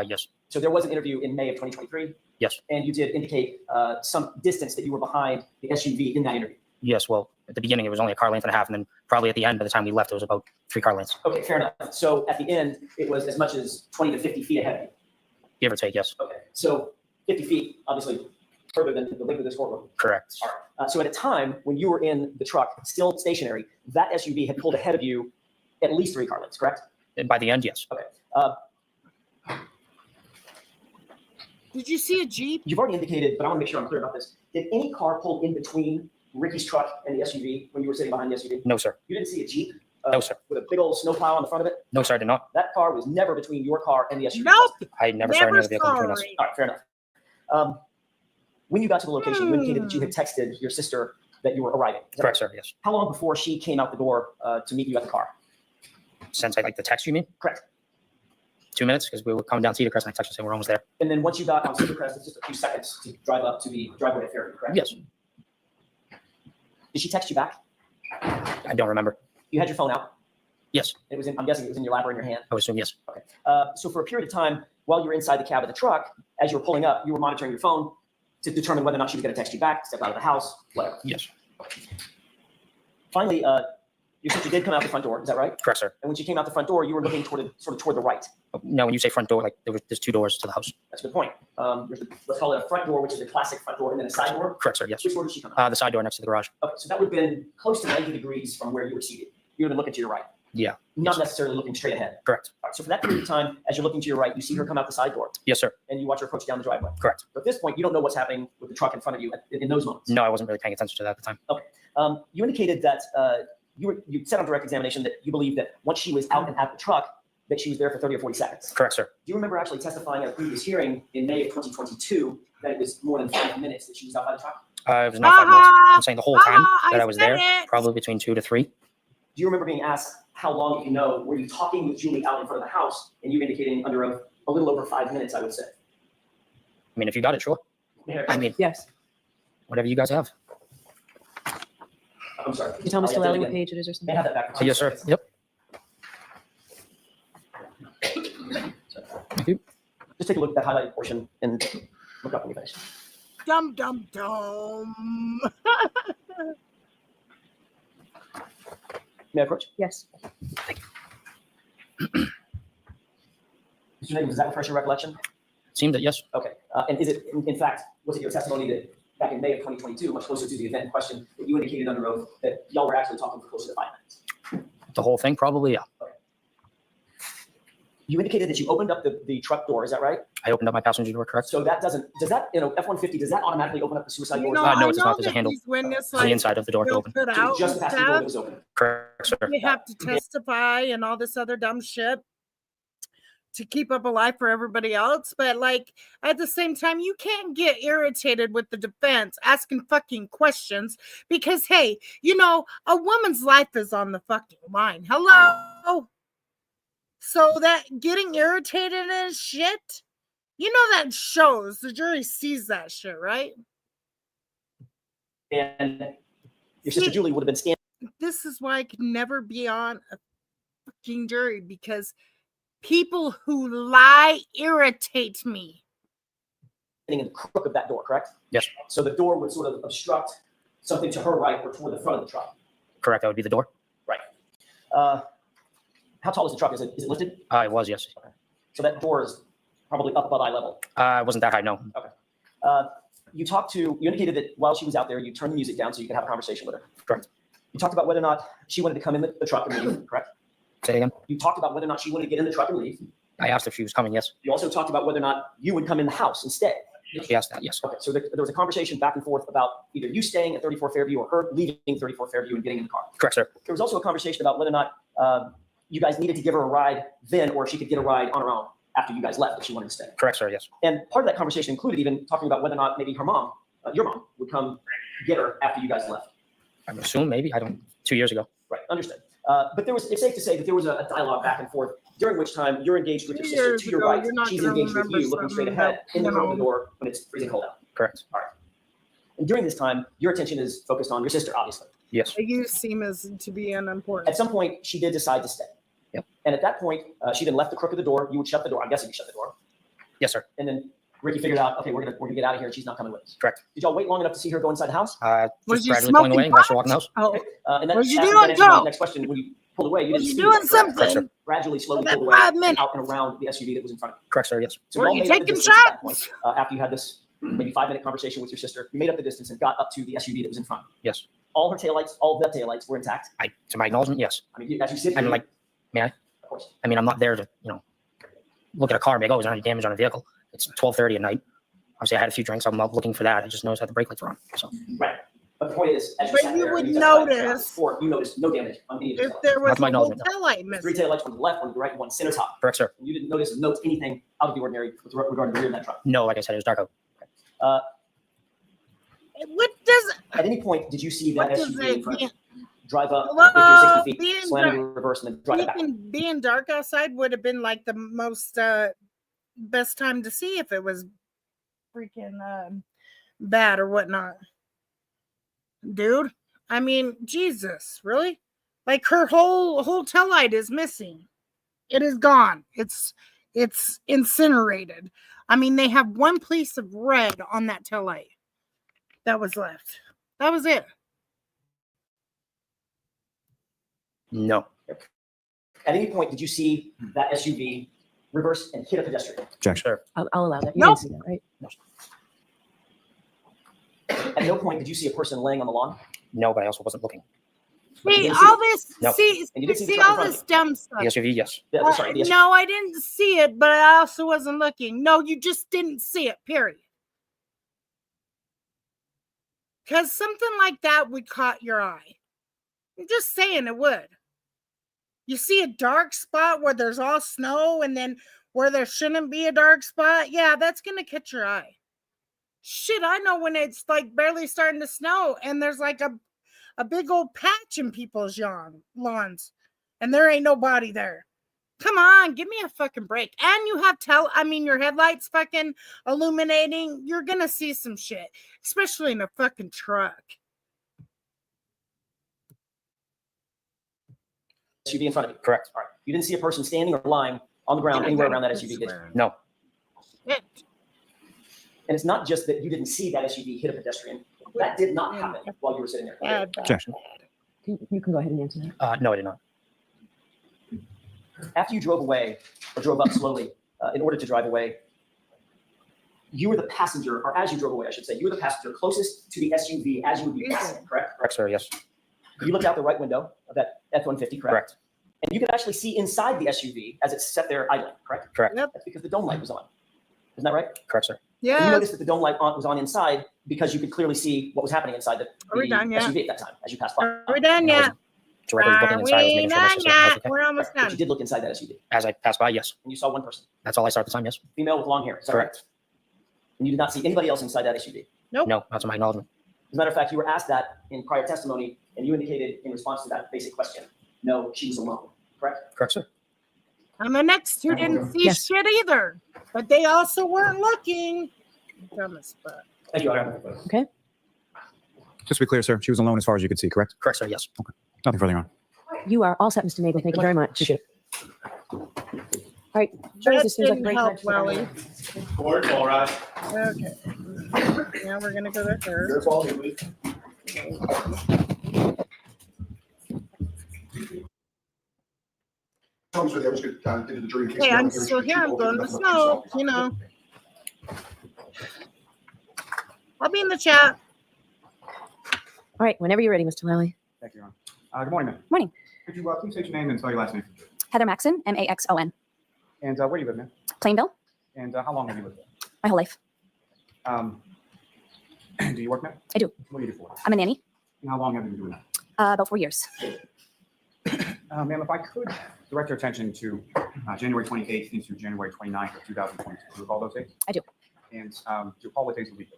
Yes. So there was an interview in May of 2023, Yes. and you did indicate some distance that you were behind the SUV in that interview. Yes. Well, at the beginning, it was only a car length and a half, and then probably at the end, by the time we left, it was about 3 car lengths, Okay, fair enough. So at the end, it was as much as 20 to 50 feet ahead of you. give or take. Yes. Okay, so 50 feet, obviously further than the length of this courtroom. Correct. All right. So at a time when you were in the truck, still stationary, that SUV had pulled ahead of you at least 3 car lengths, correct? And by the end, yes. Okay. Did you see a Jeep? You've already indicated, but I want to make sure I'm clear about this. Did any car pull in between Ricky's truck and the SUV when you were sitting behind the SUV? No, sir. You didn't see a Jeep? No, sir. With a big old snowplow on the front of it? No, sir, I did not. That car was never between your car and the SUV. Nope. I never saw any other vehicle between us. sorry. All right, fair enough. When you got to the location, you indicated that you had texted your sister that you were arriving. Is that Correct, right? sir. Yes. How long before she came out the door to meet you at the car? Since I like the text, you mean? Correct. 2 minutes, because we were coming down Cedar Crest, and I texted her saying we're almost there. And then once you got on Cedar Crest, it's just a few seconds to drive up to the driveway at Fairview, correct? Yes. Did she text you back? I don't remember. You had your phone out. Yes. It was in, I'm guessing it was in your lap or in your hand. I would assume yes. Okay. So for a period of time, while you were inside the cab of the truck, as you were pulling up, you were monitoring your phone to determine whether or not she was going to text you back, step out of the house, whatever. Yes. Finally, your sister did come out the front door. Is that right? Correct, sir. And when she came out the front door, you were looking toward the right. No, when you say front door, like there's 2 doors to the house. That's a good point. Let's call it a front door, which is a classic front door, and then a side door. Correct, sir. Yes. Which door did she come out? The side door next to the garage. Okay, so that would have been close to 90 degrees from where you were seated. You would have been looking to your right. Yeah. Not necessarily looking straight ahead. Correct. All right, so for that period of time, as you're looking to your right, you see her come out the side door, Yes, sir. and you watch her approach down the driveway. Correct. But at this point, you don't know what's happening with the truck in front of you in those moments. No, I wasn't really paying attention to that at the time. You indicated that you said on direct examination that you believe that once she was out and at the truck, that she was there for 30 or 40 seconds. Correct, sir. Do you remember actually testifying at a previous hearing in May of 2022 that it was more than 5 minutes that she was out by the truck? It was not 5 minutes. I'm saying the whole time that I was said there, it. probably between 2 to 3. Do you remember being asked how long, if you know, were you talking with Julie out in front of the house, and you indicating under oath a little over 5 minutes, I would say? I mean, if you got it, sure. I mean, Yes. whatever you guys have. I'm sorry. Can you tell Mr. Lally what page it is or May something? I have that back? Yes, sir. Yep. Thank you. Just take a look at that highlighted portion and look up when you finish. Dum dum dum. May I approach? Yes. Mr. Nagin, does that refresh your recollection? Seemed that yes. Okay. And is it, in fact, was it your testimony that back in May of 2022, much closer to the event in question, that you indicated under oath that y'all were actually talking for closer to 5 minutes? The whole thing, probably, yeah. You indicated that you opened up the truck door, is that right? I opened up my passenger door, correct? So that does that, F-150, does that automatically open up the suicide You doors? know, no, I it's know not. There's a that handle these witnesses, on the inside of the door to they'll open. put So out just the and passenger door that stuff. was open. Correct, sir. You have to testify and all this other dumb shit. to keep up a life for everybody else, but like at the same time, you can't get irritated with the defense asking fucking questions because hey, you know, a woman's life is on the fucking line. Hello. So that getting irritated and shit, you know, that shows the jury sees that shit, right? And your sister Julie would have been standing This is why I could never be on a fucking jury because people who lie irritate me. in the crook of that door, correct? Yes. So the door would sort of obstruct something to her right or toward the front of the truck. Correct. That would be the door. Right. How tall is the truck? Is it lifted? It was, yes. Okay. So that door is probably up above eye level. It wasn't that high, no. Okay. You indicated that while she was out there, you turned the music down so you could have a conversation with her. Correct. You talked about whether or not she wanted to come in the truck and leave, correct? Say it again. You talked about whether or not she wanted to get in the truck and leave. I asked if she was coming, yes. You also talked about whether or not you would come in the house and stay. She asked that, yes. Okay, so there was a conversation back and forth about either you staying at 34 Fairview or her leaving 34 Fairview and getting in the car. Correct, sir. There was also a conversation about whether or not you guys needed to give her a ride then, or she could get a ride on her own after you guys left if she wanted to stay. Correct, sir, yes. And part of that conversation included even talking about whether or not maybe her mom, your mom, would come get her after you guys left. I would assume maybe. 2 years ago. Right, understood. But it's safe to say that there was a dialogue back and forth during which time you're engaged with your sister to your right. She's engaged with you, looking straight ahead in the middle of the door when it's freezing cold out. Correct. All right. And during this time, your attention is focused on your sister, obviously. Yes. You seem as to be unimportant. At some point, she did decide to stay. Yep. And at that point, she then left the crook of the door. You would shut the door. I'm guessing you shut the door. Yes, sir. And then Ricky figured out, okay, we're gonna get out of here, and she's not coming with us. Correct. Did y'all wait long enough to see her go inside the house? Just gradually pulling away and watched her walk in the house. Oh, And that, was you that doing, answers my Joe? next question. When you pulled away, you Was didn't you see doing her, something? correct? Correct, gradually, slowly For that pulled away 5 minutes. out and around the SUV that was in front of you. Correct, sir, yes. So Were y'all you made up the taking distance at that shots? point, after you had this maybe 5-minute conversation with your sister, you made up the distance and got up to the SUV that was in front. Yes. All her taillights, all of the taillights were intact. To my acknowledgement, yes. I mean, as you sit I here, mean, like, may I? of course. I mean, I'm not there to, look at a car and be like, oh, is there any damage on a vehicle? It's 12:30 at night. Obviously, I had a few drinks. I'm not looking for that. I just noticed that the brake lights were on. So. Right. But the point is, as you But sat you there, would and testified notice before, you noticed no damage on any of your if taillights. there was That's my a whole acknowledgement. taillight 3 missing. taillights, one to the left, one to the right, and one center top. Correct, sir. You didn't notice or note anything out of the ordinary with regard to the rear of that truck. No, like I said, it was dark out. What does At any point, did you see that what does SUV in it front mean? drive up Hello? 50 or 60 feet, Being slam into dark- reverse, and then drive it back? Being dark outside would have been like the most best time to see if it was freaking bad or whatnot. Dude, I mean, Jesus, really? Like her whole tail light is missing. It is gone. It's incinerated. I mean, they have one piece of red on that tail light that was left. That was it. No. At any point, did you see that SUV reverse and hit a pedestrian? Sure. I'll allow that. You Nope. didn't see that, right? At no point did you see a person laying on the lawn? No, but I also wasn't looking. But you See, didn't see all it. this, No. see And you didn't see the see truck in all front of this dumb stuff. The SUV, yes. Sorry, the SUV. No, I didn't see it, but I also wasn't looking. No, you just didn't see it, period. Because something like that would caught your eye. I'm just saying it would. You see a dark spot where there's all snow and then where there shouldn't be a dark spot. Yeah, that's going to catch your eye. Shit, I know when it's like barely starting to snow and there's like a big old patch in people's lawns and there ain't nobody there. Come on, give me a fucking break. And you have your headlights fucking illuminating. You're going to see some shit, especially in a fucking truck. SUV in front of you. Correct. All right. You didn't see a person standing or lying on the ground anywhere around that SUV, did you? No. Shit. And it's not just that you didn't see that SUV hit a pedestrian. That did not happen while you were sitting there. Bad. Objection. You can go ahead and answer that. No, I did not. After you drove away or drove up slowly in order to drive away, you were the passenger, or as you drove away, I should say, you were the passenger closest to the SUV as you would be passing, correct? Correct, sir, yes. You looked out the right window of that F-150, correct? Correct. And you could actually see inside the SUV as it sat there idling, correct? Correct. Yep. That's because the dome light was on. Isn't that right? Correct, sir. And you Yeah. noticed that the dome light was on inside because you could clearly see what was happening inside the Are we done yet? SUV at that time as you passed by. Are we done yet? So whoever was looking inside was making sure my sister was okay. We're almost But you done. did look inside that SUV, As I passed by, yes. and you saw one person, That's all I saw at the time, yes. female with long hair. Is that Correct. right? And you did not see anybody else inside that SUV. Nope. No, not to my acknowledgement. As a matter of fact, you were asked that in prior testimony, and you indicated in response to that basic question, no, she was alone. Correct? Correct, sir. And the next two didn't see Yes. shit either, but they also weren't looking. Dumb as fuck. Thank you, Your Honor. Just to be clear, sir, she was alone as far as you could see, correct? Correct, sir, yes. Nothing further on. You are all set, Mr. Nagel. Thank you very much. Appreciate it. All right, jurors, That this seems like a didn't great help, time to start. Welly. Court, all rise. Okay. Now we're gonna go to her. That's all, please. Tell me, so I was going to get to the jury in case. Hey, you I'm don't hear still it. here. I'm going to smoke, you know. I'll be in the chat. All right, whenever you're ready, Mr. Lally. Thank you, Your Honor. Good morning, ma'am. Morning. Could you please state your name and spell your last name? Heather Maxon, Maxon. And where do you live, ma'am? Plainville, And how long have you lived there? my whole life. Do you work, ma'am? I do. What do you do for work? I'm a nanny, And how long have you been doing that? about 4 years. Ma'am, if I could direct your attention to January 28th into January 29th of 2022. Do you recall those dates? I do. And do you recall what days of the week?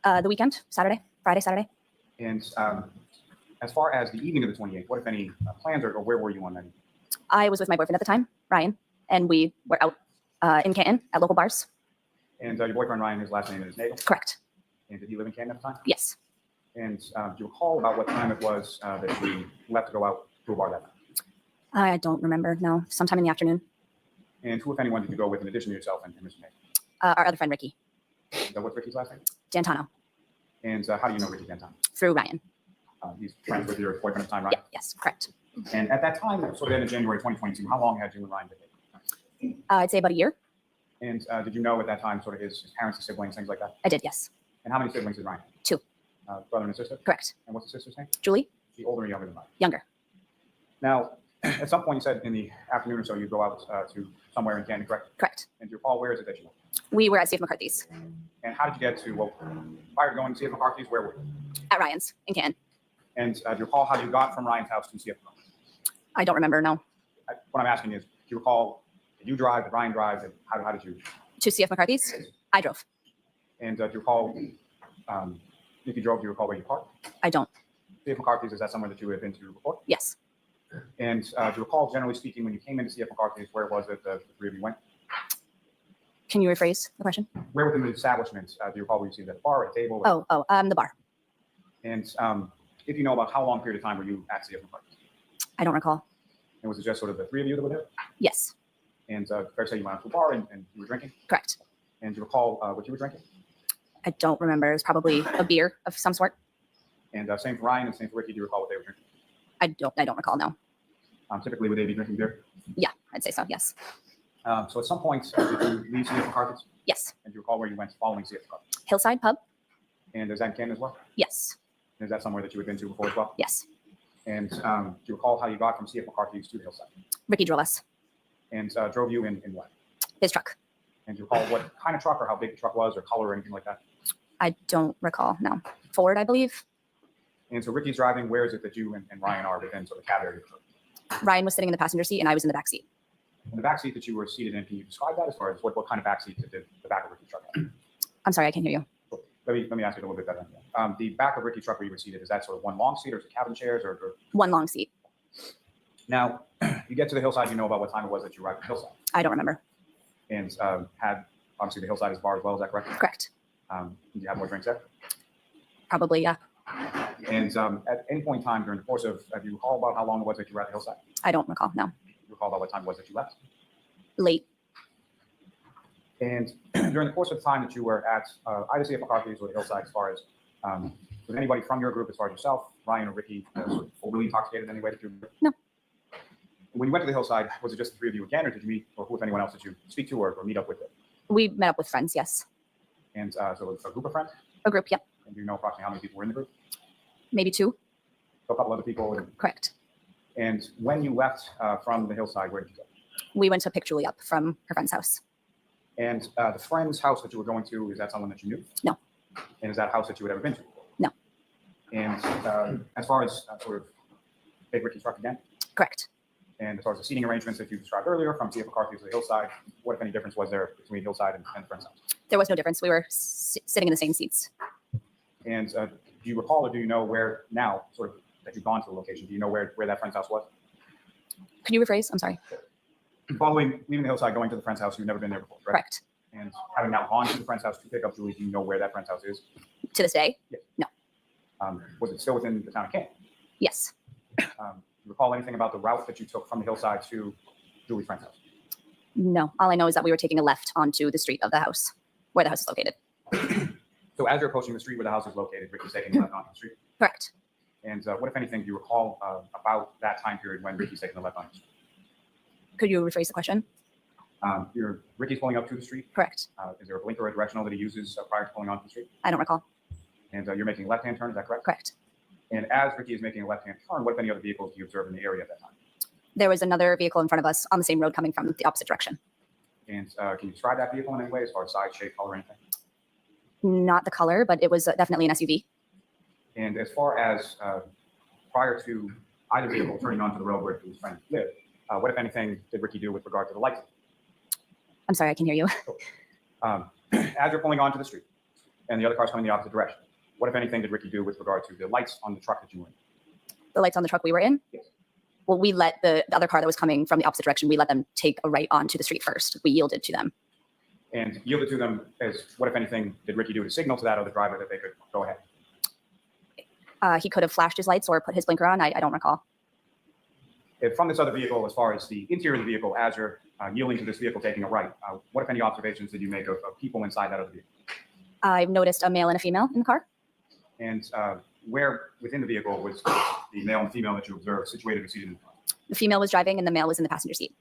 The weekend, Saturday, Friday, Saturday. And as far as the evening of the 28th, what, if any, plans or where were you on that evening? I was with my boyfriend at the time, Ryan, and we were out in Canton at local bars. And your boyfriend Ryan, his last name is Nagel? Correct. And did he live in Canton at the time? Yes. And do you recall about what time it was that you left to go out to a bar that night? I don't remember. No, sometime in the afternoon. And who, if anyone, did you go with in addition to yourself and Mr. Nagel? Our other friend, Ricky What's Ricky's last name? Dantano, And how do you know Ricky Danton? through Ryan. He's friends with your boyfriend at the time, right? Yeah, yes, correct. And at that time, sort of end of January 2022, how long had you and Ryan been dating? I'd say about a year. And did you know at that time sort of his parents, his siblings, things like that? I did, yes. And how many siblings did Ryan have? 2. Brother and sister? Correct. And what's the sister's name? Julie, The older or younger than Ryan? younger. Now, at some point you said in the afternoon or so, you go out to somewhere in Canton, correct? Correct. And do you recall where is it that you went? We were at C.F. McCarthy's And how did you get to, well, prior to going to C.F. McCarthy's, where were you? at Ryan's in Canton. And do you recall how you got from Ryan's house to C.F. McCarthy's? I don't remember, no. What I'm asking is, do you recall, did you drive, did Ryan drive, and how did you? To C.F. McCarthy's, I drove. And do you recall, if you drove, do you recall where you parked? I don't. C.F. McCarthy's, is that somewhere that you had been to before? Yes. And do you recall, generally speaking, when you came into C.F. McCarthy's, where was it the three of you went? Can you rephrase the question? Where within the establishment do you recall where you see that bar, a table? The bar. And if you know about how long period of time were you at C.F. McCarthy's? I don't recall. And was it just sort of the three of you that were there? Yes, And fair to say you went out to a bar and you were drinking? correct. And do you recall what you were drinking? I don't remember. It was probably a beer of some sort. And same for Ryan and same for Ricky. Do you recall what they were drinking? I don't recall, no. Typically, would they be drinking beer? Yeah, I'd say so, yes. So at some point, did you leave C.F. McCarthy's? Yes. And do you recall where you went following C.F. McCarthy's? Hillside Pub? And is that in Canton as well? Yes, Is that somewhere that you had been to before as well? yes. And do you recall how you got from C.F. McCarthy's to the Hillside? Ricky drove us. And drove you in what? His truck. And do you recall what kind of truck or how big the truck was or color or anything like that? I don't recall, no. Ford, I believe. And so Ricky's driving. Where is it that you and Ryan are within sort of the cab area of the truck? Ryan was sitting in the passenger seat and I was in the back seat. In the back seat that you were seated in, can you describe that as far as what kind of back seat did the back of Ricky's truck have? I'm sorry, I can't hear you. Let me ask you a little bit better. The back of Ricky's truck where you were seated, is that sort of one long seat or is it cabin chairs or? One long seat. Now, you get to the Hillside, you know about what time it was that you arrived at the Hillside. I don't remember. And had, obviously, the Hillside is bar as well, is that correct? Correct. Did you have more drinks there? Probably, yeah. And at any point in time during the course of, do you recall about how long it was that you were at the Hillside? I don't recall, no. Do you recall about what time it was that you left? Late. And during the course of the time that you were at either C.F. McCarthy's or the Hillside, as far as, was anybody from your group, as far as yourself, Ryan or Ricky, overly intoxicated in any way that you? No. When you went to the Hillside, was it just the three of you again, or did you meet, or who, if anyone else, did you speak to or meet up with? We met up with friends, yes. And so it was a group of friends? A group, yep. And do you know approximately how many people were in the group? Maybe 2. So a couple other people. Correct. And when you left from the Hillside, where did you go? We went to pick Julie up from her friend's house. And the friend's house that you were going to, is that someone that you knew? No. And is that a house that you had ever been to? No. And as far as sort of take Ricky's truck again? Correct. And as far as the seating arrangements that you described earlier, from CF McCarthy to the hillside, what, if any, difference was there between hillside and the friend's house? There was no difference. We were sitting in the same seats. And do you recall, or do you know where now, sort of, that you've gone to the location? Do you know where that friend's house was? Could you rephrase? I'm sorry. Following, leaving the hillside, going to the friend's house, you've never been there before, correct? Correct. And having now gone to the friend's house to pick up Julie, do you know where that friend's house is? To this day? Yes. No. Was it still within the town of Canton? Yes. Do you recall anything about the route that you took from the hillside to Julie's friend's house? No. All I know is that we were taking a left onto the street of the house, where the house is located. So as you're approaching the street where the house is located, Ricky's taking a left onto the street? Correct. And what, if anything, do you recall about that time period when Ricky's taking the left onto the street? Could you rephrase the question? Ricky's pulling up to the street. Correct. Is there a blinker or a directional that he uses prior to pulling onto the street? I don't recall. And you're making a left-hand turn, is that correct? Correct. And as Ricky is making a left-hand turn, what, if any, other vehicles do you observe in the area at that time? There was another vehicle in front of us on the same road coming from the opposite direction. And can you describe that vehicle in any way, as far as size, shape, color, anything? Not the color, but it was definitely an SUV. And as far as prior to either vehicle turning onto the road where his friend lived, what, if anything, did Ricky do with regard to the lights? I'm sorry, I can hear you. As you're pulling onto the street and the other car's coming the opposite direction, what, if anything, did Ricky do with regard to the lights on the truck that you were in? The lights on the truck we were in? Yes. Well, we let the other car that was coming from the opposite direction, we let them take a right onto the street first. We yielded to them. And yielded to them as, what, if anything, did Ricky do to signal to that other driver that they could go ahead? He could have flashed his lights or put his blinker on. I don't recall. If from this other vehicle, as far as the interior of the vehicle, as you're yielding to this vehicle taking a right, what, if any, observations did you make of people inside that other vehicle? I've noticed a male and a female in the car. And where within the vehicle was the male and female that you observed situated or seated in the car? The female was driving and the male was in the passenger seat.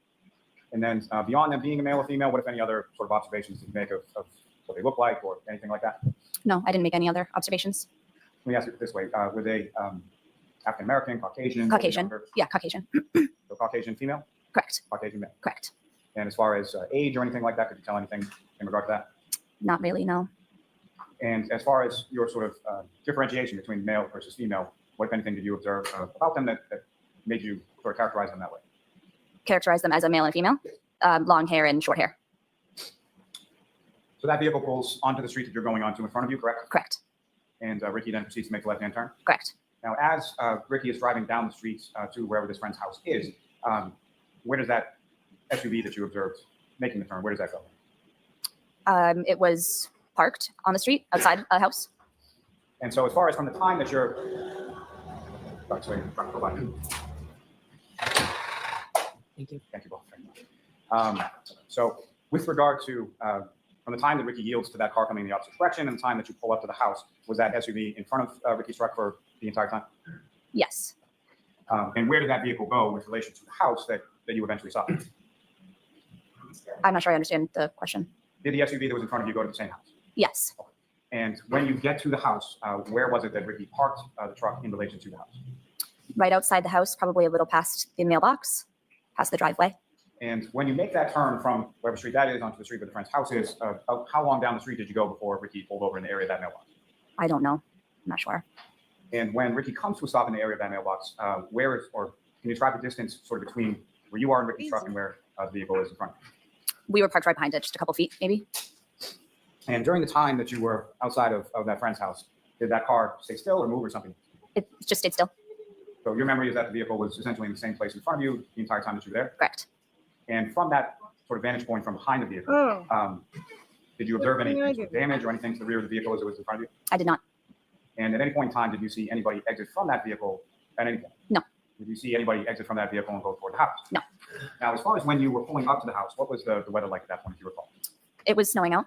And then beyond them being a male or female, what, if any, other sort of observations did you make of what they look like or anything like that? No, I didn't make any other observations. Let me ask it this way. Were they African-American, Caucasian? Caucasian. Yeah, Caucasian. So Caucasian female? Correct. Caucasian male. Correct. And as far as age or anything like that, could you tell anything in regard to that? Not really, no. And as far as your sort of differentiation between male versus female, what, if anything, did you observe about them that made you sort of characterize them that way? Characterize them as a male and a female? Long hair and short hair. So that vehicle pulls onto the street that you're going onto in front of you, correct? Correct. And Ricky then proceeds to make the left-hand turn? Correct. Now, as Ricky is driving down the street to wherever this friend's house is, where does that SUV that you observed making the turn, where does that go? It was parked on the street outside a house. And so as far as from the time that you're... Oh, sorry, go back. Thank you. Thank you both very much. So with regard to from the time that Ricky yields to that car coming in the opposite direction and the time that you pull up to the house, was that SUV in front of Ricky's truck for the entire time? Yes. And where did that vehicle go with relation to the house that you eventually saw? I'm not sure I understand the question. Did the SUV that was in front of you go to the same house? Yes. And when you get to the house, where was it that Ricky parked the truck in relation to the house? Right outside the house, probably a little past the mailbox, past the driveway. And when you make that turn from whatever street that is onto the street where the friend's house is, how long down the street did you go before Ricky pulled over in the area of that mailbox? I don't know. I'm not sure. And when Ricky comes to a stop in the area of that mailbox, where is, or can you describe the distance sort of between where you are in Ricky's truck and where the vehicle is in front of you? We were parked right behind it, just a couple feet, maybe. And during the time that you were outside of that friend's house, did that car stay still or move or something? It just stayed still. So your memory is that the vehicle was essentially in the same place in front of you the entire time that you were there? Correct. And from that sort of vantage point from behind the vehicle, did you observe any sort of damage or anything to the rear of the vehicle as it was in front of you? I did not. And at any point in time, did you see anybody exit from that vehicle at any point? No. Did you see anybody exit from that vehicle and go toward the house? No. Now, as far as when you were pulling up to the house, what was the weather like at that point, if you recall? It was snowing out.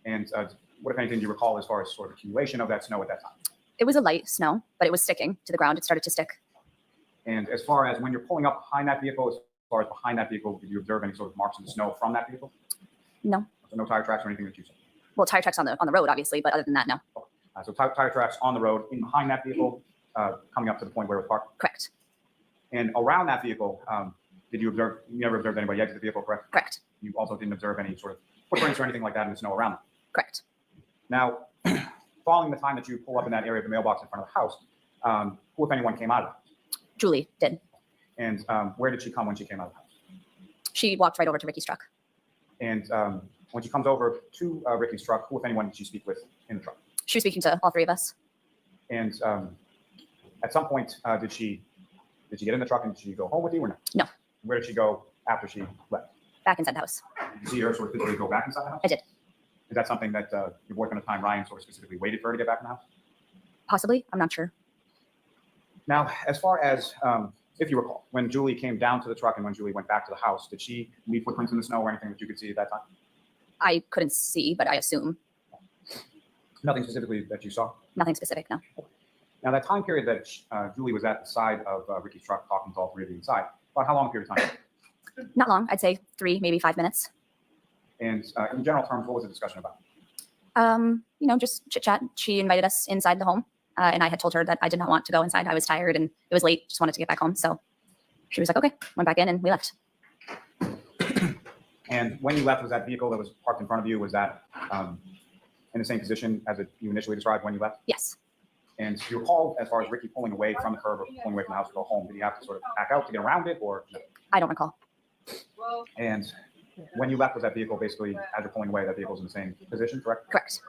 And what, if anything, do you recall as far as sort of accumulation of that snow at that time? It was a light snow, but it was sticking to the ground. It started to stick. And as far as when you're pulling up behind that vehicle, as far as behind that vehicle, did you observe any sort of marks in the snow from that vehicle? No. So no tire tracks or anything that you saw? Well, tire tracks on the road, obviously, but other than that, no. So tire tracks on the road in behind that vehicle, coming up to the point where it was parked? Correct. And around that vehicle, did you observe, you never observed anybody exit the vehicle, correct? Correct. You also didn't observe any sort of footprints or anything like that in the snow around them? Correct. Now, following the time that you pull up in that area of the mailbox in front of the house, who, if anyone, came out of it? Julie did. And where did she come when she came out of the house? She walked right over to Ricky's truck. And when she comes over to Ricky's truck, who, if anyone, did she speak with in the truck? She was speaking to all three of us. And at some point, did she get in the truck and did she go home with you or no? No. Where did she go after she left? Back inside the house. Did you see her sort of physically go back inside the house? I did. Is that something that your boyfriend at the time, Ryan, sort of specifically waited for her to get back in the house? Possibly. I'm not sure. Now, as far as, if you recall, when Julie came down to the truck and when Julie went back to the house, did she leave footprints in the snow or anything that you could see at that time? I couldn't see, but I assume. Nothing specifically that you saw? Nothing specific, no. Now, that time period that Julie was at the side of Ricky's truck talking to all three of you inside, about how long a period of time? Not long. I'd say 3, maybe 5 minutes. And in general terms, what was the discussion about? Just chit chat. She invited us inside the home. And I had told her that I did not want to go inside. I was tired and it was late. Just wanted to get back home. So she was like, okay, went back in and we left. And when you left, was that vehicle that was parked in front of you, was that in the same position as you initially described when you left? Yes. And do you recall, as far as Ricky pulling away from the curb or pulling away from the house to go home, did he have to sort of back out to get around it or no? I don't recall. And when you left, was that vehicle basically, as you're pulling away, that vehicle's in the same position, correct? Correct.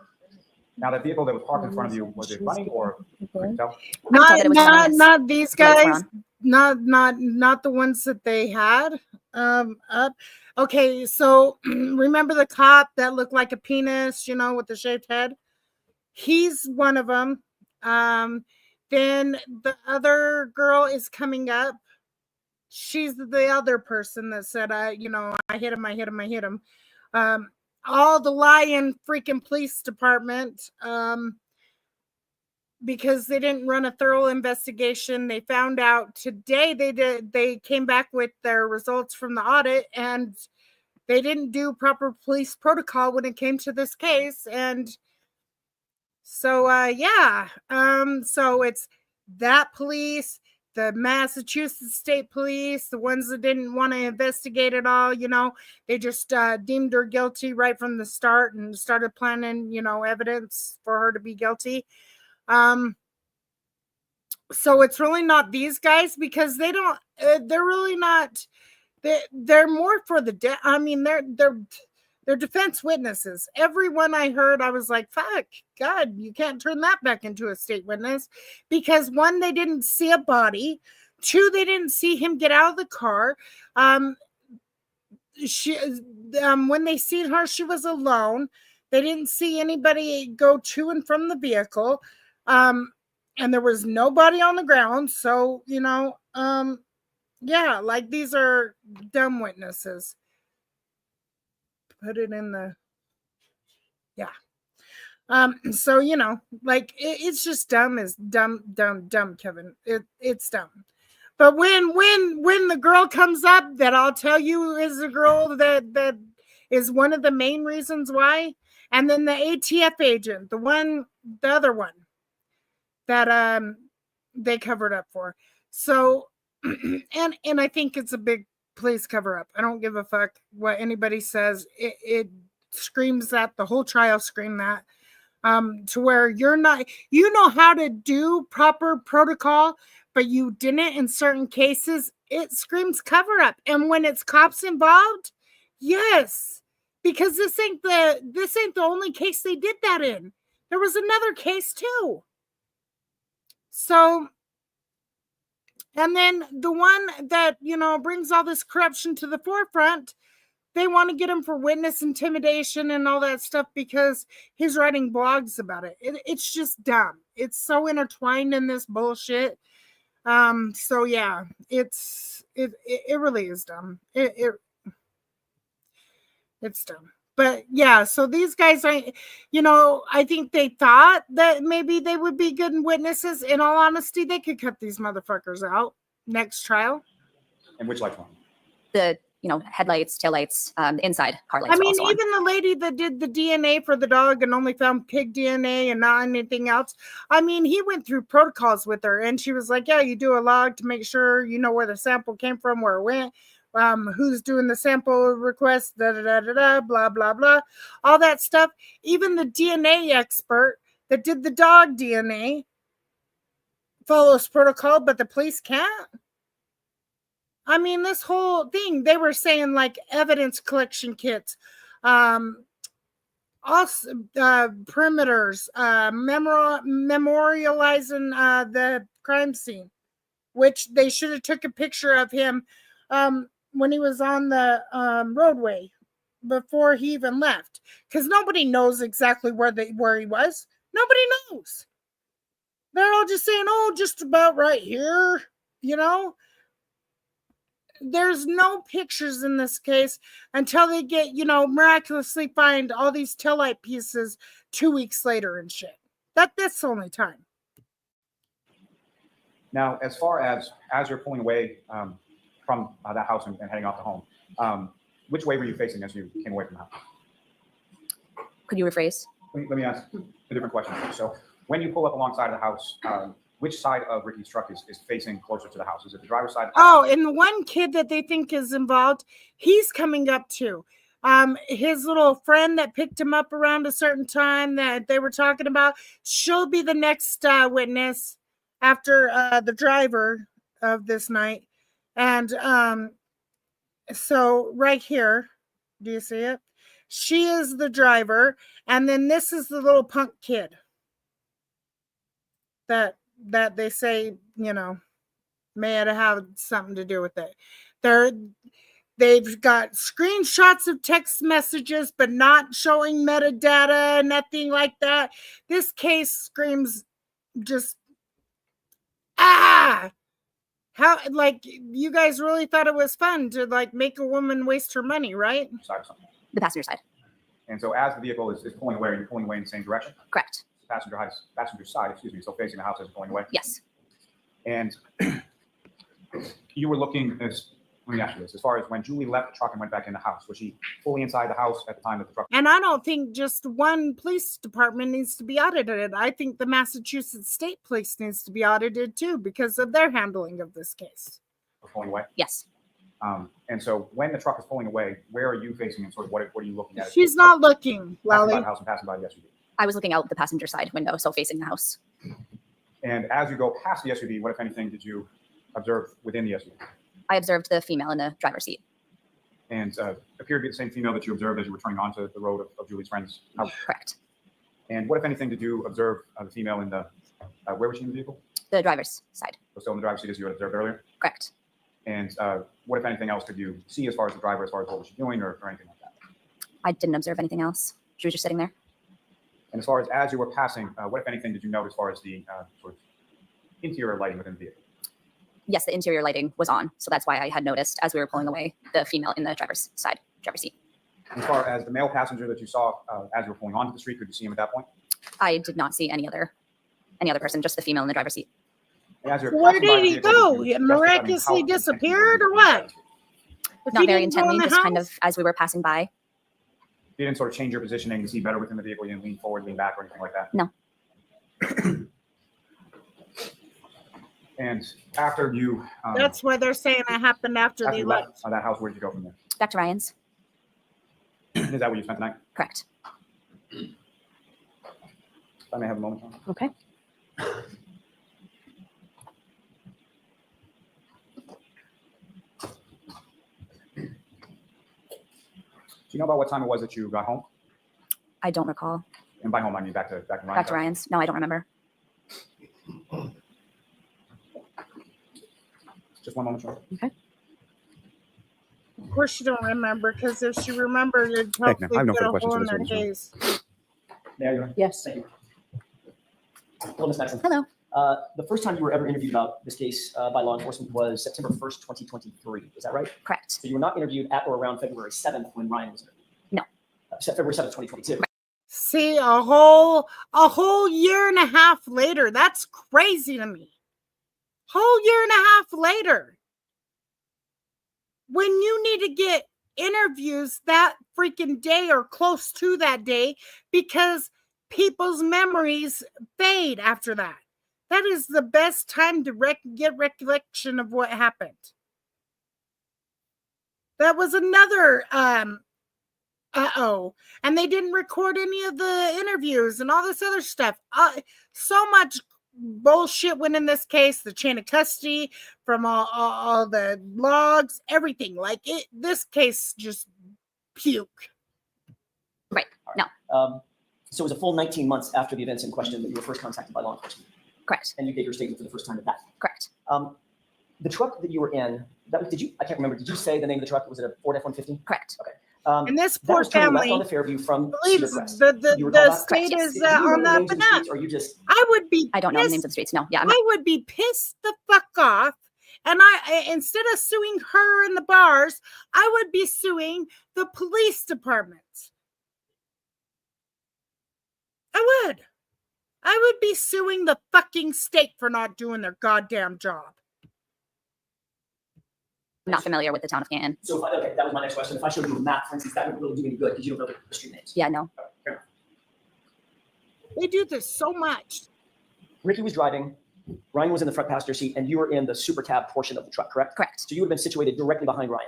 Now, that vehicle that was parked in front of you, was it running or could you tell? Not these Lights were guys, on. not the ones that they had up. Okay, so remember the cop that looked like a penis, with the shaved head? He's one of them. Then the other girl is coming up. She's the other person that said, I hit him. All the Lion freaking police department, because they didn't run a thorough investigation. They found out today they came back with their results from the audit and they didn't do proper police protocol when it came to this case. And so, so it's that police, the Massachusetts State Police, the ones that didn't want to investigate at all, they just deemed her guilty right from the start and started planning, evidence for her to be guilty. So it's really not these guys because they don't, they're really not, they're more for the, they're defense witnesses. Everyone I heard, I was like, fuck, God, you can't turn that back into a state witness because 1, they didn't see a body. 2, they didn't see him get out of the car. When they seen her, she was alone. They didn't see anybody go to and from the vehicle. And there was nobody on the ground. So, these are dumb witnesses. Put it in the, so it's just dumb as dumb, Kevin. It's dumb. But when the girl comes up, that I'll tell you is the girl that is one of the main reasons why, and then the ATF agent, the other one that they covered up for. So and I think it's a big police cover up. I don't give a fuck what anybody says. It screams that. The whole trial screamed that. To where you're not, how to do proper protocol, but you didn't in certain cases. It screams cover up. And when it's cops involved, yes, because this ain't the only case they did that in. There was another case too. So, and then the one that, brings all this corruption to the forefront, they want to get him for witness intimidation and all that stuff because he's writing blogs about it. It's just dumb. It's so intertwined in this bullshit. So yeah, it really is dumb. It's dumb. But yeah, so these guys, I think they thought that maybe they would be good witnesses. In all honesty, they could cut these motherfuckers out next trial. And which lights one? The headlights, taillights, inside car lights. I mean, were also even the lady that did the DNA for the dog and only found pig DNA and not anything else. I mean, he went through protocols with her and she was like, yeah, you do a log to make sure you know where the sample came from, where it went. Who's doing the sample request, blah, blah, blah, all that stuff. Even the DNA expert that did the dog DNA follows protocol, but the police can't. I mean, this whole thing, they were saying like evidence collection kits, also perimeters, memorializing the crime scene, which they should have took a picture of him when he was on the roadway before he even left, because nobody knows exactly where he was. Nobody knows. They're all just saying, "Oh, just about right here," you know. There's no pictures in this case until they get, miraculously find all these taillight pieces 2 weeks later and shit. That's the only time. Now, as far as you're pulling away from that house and heading off the home, which way were you facing as you came away from the house? Could you rephrase? Let me ask a different question. So when you pull up alongside of the house, which side of Ricky's truck is facing closer to the house? Is it the driver's side? Oh, and the one kid that they think is involved, he's coming up too. His little friend that picked him up around a certain time that they were talking about, she'll be the next witness after the driver of this night. And so right here, do you see it? She is the driver, and then this is the little punk kid that they say, may have had something to do with it. They've got screenshots of text messages, but not showing metadata, nothing like that. This case screams just, how, like, you guys really thought it was fun to, like, make a woman waste her money, right? The passenger side. And so as the vehicle is pulling away, are you pulling away in the same direction? Correct. Passenger side, so facing the house as it's pulling away? Yes. And you were looking, let me ask you this, as far as when Julie left the truck and went back in the house, was she fully inside the house at the time that the truck? And I don't think just one police department needs to be audited. I think the Massachusetts State Police needs to be audited too, because of their handling of this case. Pulling away? Yes. And so when the truck is pulling away, where are you facing and sort of what are you looking at? She's not looking, Passing by Lally. the house and passing by the SUV. I was looking out the passenger side window, so facing the house. And as you go past the SUV, what, if anything, did you observe within the SUV? I observed the female in the driver's seat. And appeared to be the same female that you observed as you were turning onto the road of Julie's friend's house? Correct. And what, if anything, did you observe the female in the, where was she in the vehicle? The driver's side. So still in the driver's seat as you had observed earlier? Correct. And what, if anything else, could you see as far as the driver, as far as what was she doing or anything like that? I didn't observe anything else. She was just sitting there. And as far as you were passing, what, if anything, did you note as far as the sort of interior lighting within the vehicle? Yes, the interior lighting was on. So that's why I had noticed as we were pulling away the female in the driver's seat. As far as the male passenger that you saw as you were pulling onto the street, could you see him at that point? I did not see any other person, just the female in the driver's seat. Where did he go? He miraculously disappeared or what? Not very intently, just kind of as we were passing by. You didn't sort of change your positioning to see better within the vehicle. You didn't lean forward, lean back, or anything like that? No. And after you... That's why they're saying it happened after they left. That house, where did you go from there? Back to Ryan's. Is that where you spent the night? Correct. If I may have a moment, John. Okay. Do you know about what time it was that you got home? I don't recall. And by home, I mean back to Ryan's. Back to Ryan's. No, I don't remember. Just one moment, John. Okay. Of course you don't remember, because if she remembered, it'd Thank you. probably I have no put further a questions hole for in this their witness. case. May I go ahead? Yes. Thank you. Hello, Ms. Maxson. Hello. The first time you were ever interviewed about this case by law enforcement was September 1st, 2023. Is that right? Correct. So you were not interviewed at or around February 7th when Ryan was interviewed? No. February 7th, 2022. See, a whole year and a half later. That's crazy to me. Whole year and a half later. When you need to get interviews that freaking day or close to that day, because people's memories fade after that. That is the best time to get recollection of what happened. That was another and they didn't record any of the interviews and all this other stuff. So much bullshit went in this case, the chain of custody, from all the logs, everything. Like this case just puke. Right. No. So it was a full 19 months after the events in question that you were first contacted by law enforcement. Correct. And you gave your statement for the first time at that. Correct. The truck that you were in, I can't remember, did you say the name of the truck? Was it a Ford F-150? Correct. Okay. And this that poor was turning left family onto Fairview from believes Cedar Crest. the You recall that? state Correct, is Do you know on the that names of the streets, or you just I would be I don't know the pissed. names of the streets. No. Yeah. I would be pissed the fuck off. And I instead of suing her in the bars, I would be suing the police department. I would be suing the fucking state for not doing their goddamn job. Not familiar with the town of Canton. So, okay, that was my next question. If I showed you a map, for instance, that wouldn't really do any good because you don't know the street names. Yeah. No. They do this so much. Ricky was driving, Ryan was in the front passenger seat, and you were in the super cab portion of the truck, correct? Correct. So you would have been situated directly behind Ryan.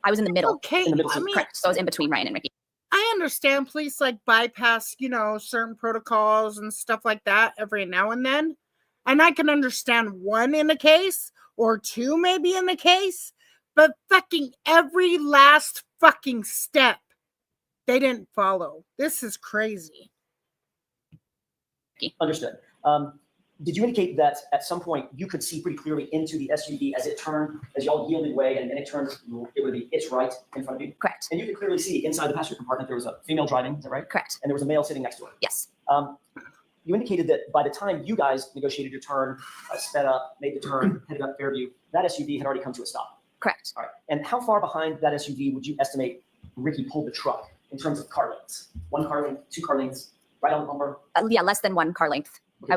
I was in the middle. Okay. In the middle I seat. mean, Correct. So I was in between Ryan and Ricky. I understand police like bypass, certain protocols and stuff like that every now and then. And I can understand one in a case or two maybe in the case, but fucking every last fucking step they didn't follow. This is crazy. Understood. Did you indicate that at some point you could see pretty clearly into the SUV as it turned, as y'all yielded way, and then it turned, it would be its right in front of you? Correct. And you could clearly see inside the passenger compartment there was a female driving, is that right? Correct. And there was a male sitting next to her. Yes. You indicated that by the time you guys negotiated your turn, sped up, made the turn, headed up Fairview, that SUV had already come to a stop. Correct. All right. And how far behind that SUV would you estimate Ricky pulled the truck in terms of car lengths? 1 car length, 2 car lengths, right on the bumper? Yeah, less than 1 car length. Okay,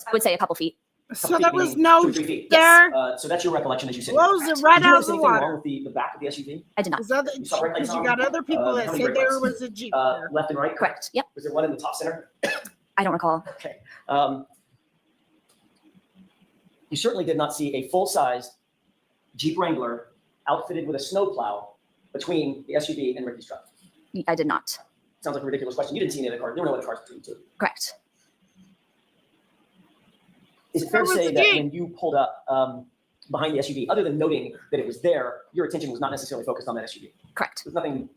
I would say a couple feet. So there was meaning no 2 or 3 feet. there. So that's your recollection as you said. Blows it right Did you out notice of the anything wrong water. with the back of the SUV? I did not. You saw brake lights Because you on? got other people that how many said brake there lights? was a Jeep there. Left and right? Correct. Yep. Was there one in the top center? I don't recall. Okay. You certainly did not see a full-sized Jeep Wrangler outfitted with a snowplow between the SUV and Ricky's truck. I did not. Sounds like a ridiculous question. You didn't see any other cars. There were no other cars between the two. Correct. Is it fair to That was say the that Jeep. when you pulled up behind the SUV, other than noting that it was there, your attention was not necessarily focused on that SUV? Correct. There's nothing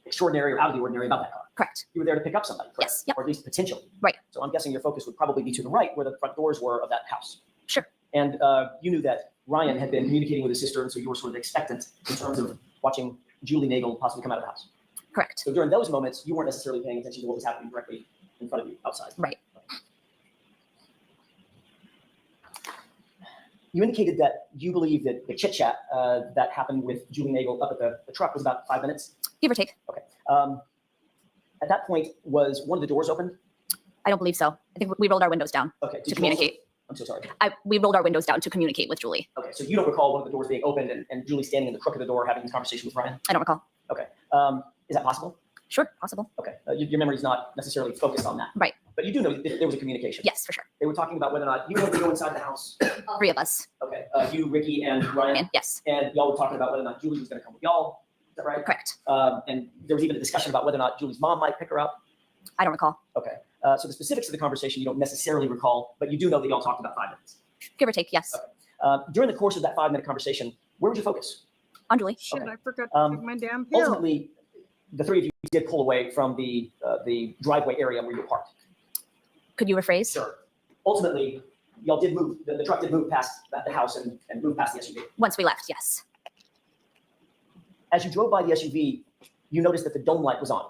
extraordinary or out of the ordinary about that car. Correct. You were there to pick up somebody, correct? Yes. Yep. Or at least potentially. Right. So I'm guessing your focus would probably be to the right where the front doors were of that house. Sure. And you knew that Ryan had been communicating with his sister, and so you were sort of expectant in terms of watching Julie Nagel possibly come out of the house. Correct. So during those moments, you weren't necessarily paying attention to what was happening directly in front of you outside. Right. You indicated that you believe that the chit chat that happened with Julie Nagel up at the truck was about 5 minutes. Give or take. Okay. At that point, was one of the doors open? I don't believe so. I think we rolled our windows down Okay. Did to you communicate. also- I'm so sorry. We rolled our windows down to communicate with Julie. Okay. So you don't recall one of the doors being opened and Julie standing in the crook of the door having this conversation with Ryan? I don't recall. Okay. Is that possible? Sure, possible. Okay. Your memory's not necessarily focused on that. Right. But you do know that there was a communication. Yes, for sure. They were talking about whether or not you wanted to go inside the house. 3 of us. Okay. You, Ricky, and Ryan. And yes, And y'all were talking about whether or not Julie was going to come with y'all. Is that right? correct. And there was even a discussion about whether or not Julie's mom might pick her up. I don't recall. Okay. So the specifics of the conversation you don't necessarily recall, but you do know that y'all talked about 5 minutes. Give or take, yes. During the course of that 5-minute conversation, where would you focus? On Julie. Shit, Okay. I forgot to take my damn pill. Ultimately, the 3 of you did pull away from the driveway area where you were parked. Could you rephrase? Sure. Ultimately, y'all did move, the truck did move past the house and move past the SUV. Once we left, yes. As you drove by the SUV, you noticed that the dome light was on.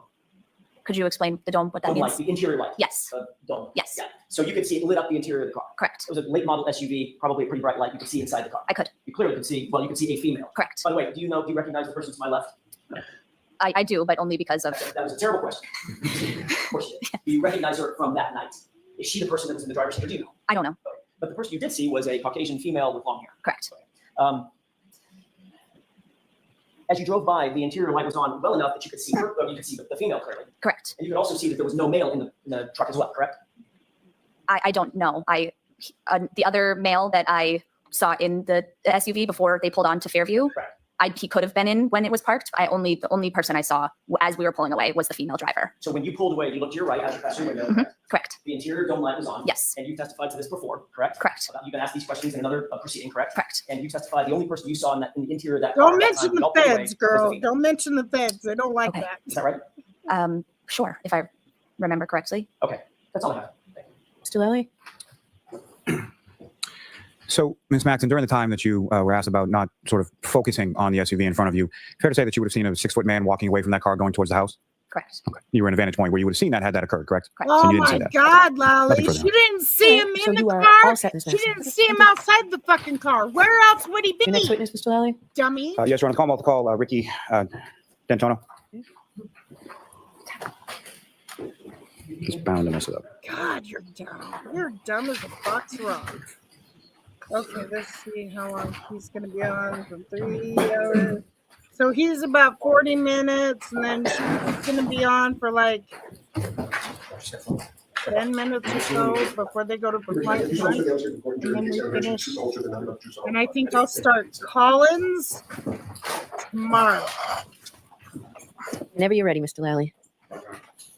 Could you explain the dome, what that Dome means? light, the interior light. Yes, Dome. Yes. Yeah. So you could see it lit up the interior of the car. correct. It was a late model SUV, probably a pretty bright light. You could see inside the car. I could, You clearly could see, well, you could see a female. correct. By the way, do you recognize the person to my left? I do, but only because of, That was a terrible question. Of course you did. Do you recognize her from that night? Is she the person that was in the driver's seat, or do you know? I don't know, But the person you did see was a Caucasian female with long hair. correct. As you drove by, the interior light was on well enough that you could see her, or you could see the female clearly. Correct. And you could also see that there was no male in the truck as well, correct? I don't know. The other male that I saw in the SUV before they pulled on to Fairview, Correct. he could have been in when it was parked. The only person I saw as we were pulling away was the female driver. So when you pulled away, you looked to your right out your passenger window. Mhm. Correct. The interior dome light was on. Yes. And you testified to this before, correct? Correct. You've been asked these questions in another proceeding, correct? Correct. And you testified the only person you saw in the interior of that car Don't at that mention time, the y'all pulled away, feds, was the girl. female. Don't mention the feds. They don't like Okay. that. Is that right? Sure, if I remember correctly. Okay, that's all I have. Thank you. Mr. Lally? So, Ms. Maxon, during the time that you were asked about not sort of focusing on the SUV in front of you, fair to say that you would have seen a 6-foot man walking away from that car going towards the house? Correct. Okay. You were in a vantage point where you would have seen that had that occurred, correct? Correct. Oh So you didn't see my that. God, Lolly. Nothing further. She didn't see him Alright, so in the you are car. all set, Ms. She Maxon. didn't see him outside the fucking car. Where else would he Your next be? witness, Mr. Lally? Dummy. Yes, Your Honor, call call Ricky Dentono. He's bound to mess it up. God, you're dumb. You're dumb as a box rock. Okay, let's see how long he's going to be on for 3 hours. So he's about 40 minutes, and then she's going to be on for like 10 minutes or so before they go to compliance. And then we finish. And I think I'll start Collins tomorrow Whenever you're ready, Mr. Lally.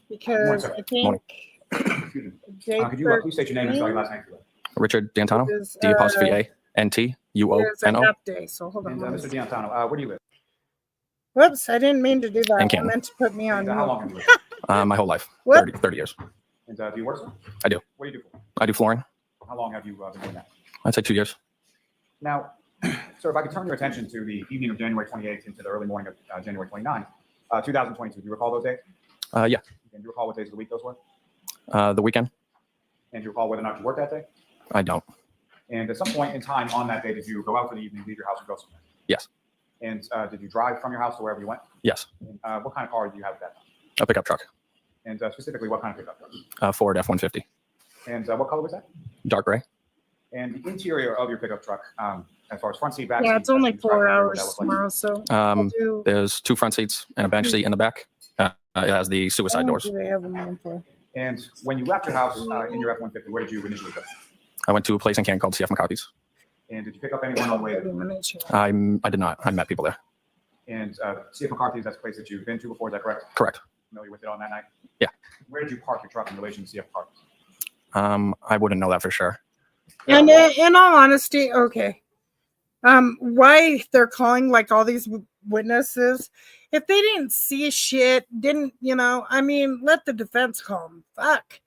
because I think day Could you please state your name and spell your last name? Richard D'Antano, is, D''A''N''T''U''O''N''O. is an update. So hold on. And let me Mr. see. D'Antano, where do you live? Whoops, I didn't mean to do that. I Canton. meant to put me on. And how mute. long have you lived? My whole life, What? 30 years. And do you work, sir? I do. What do you do for? I do flooring. How long have you been doing that? I'd say 2 years. Now, sir, if I could turn your attention to the evening of January 28th into the early morning of January 29th, 2022. Do you recall those days? Yeah. And do you recall what days of the week those were? The weekend, And do you recall whether or not you worked that day? I don't. And at some point in time on that day, did you go out for the evening, leave your house, and go somewhere? Yes. And did you drive from your house to wherever you went? Yes. And, what kind of car did you have at that time? A pickup truck, And specifically, what kind of pickup truck? Ford F-150, And what color was that? dark gray. And the interior of your pickup truck, as far as front seat, back seat. Yeah, it's only can you describe 4 what hours that looked like? tomorrow, so I'll do. There's 2 front seats and a bench seat in the back. It has the How suicide long doors. do they have them on for? And when you left your house in your F-150, where did you initially go? I went to a place in Canton called C.F. McCarthy's. And did you pick up anyone on the way 30 there? minutes. I did not. I met people there. And C.F. McCarthy's, that's a place that you've been to before, is that correct? Correct. Familiar with it on that night? Yeah. Where did you park your truck in relation to C.F. McCarthy's? I wouldn't know that for sure. And in all honesty, okay. Why they're calling like all these witnesses? If they didn't see shit, I mean, let the defense call them. Fuck.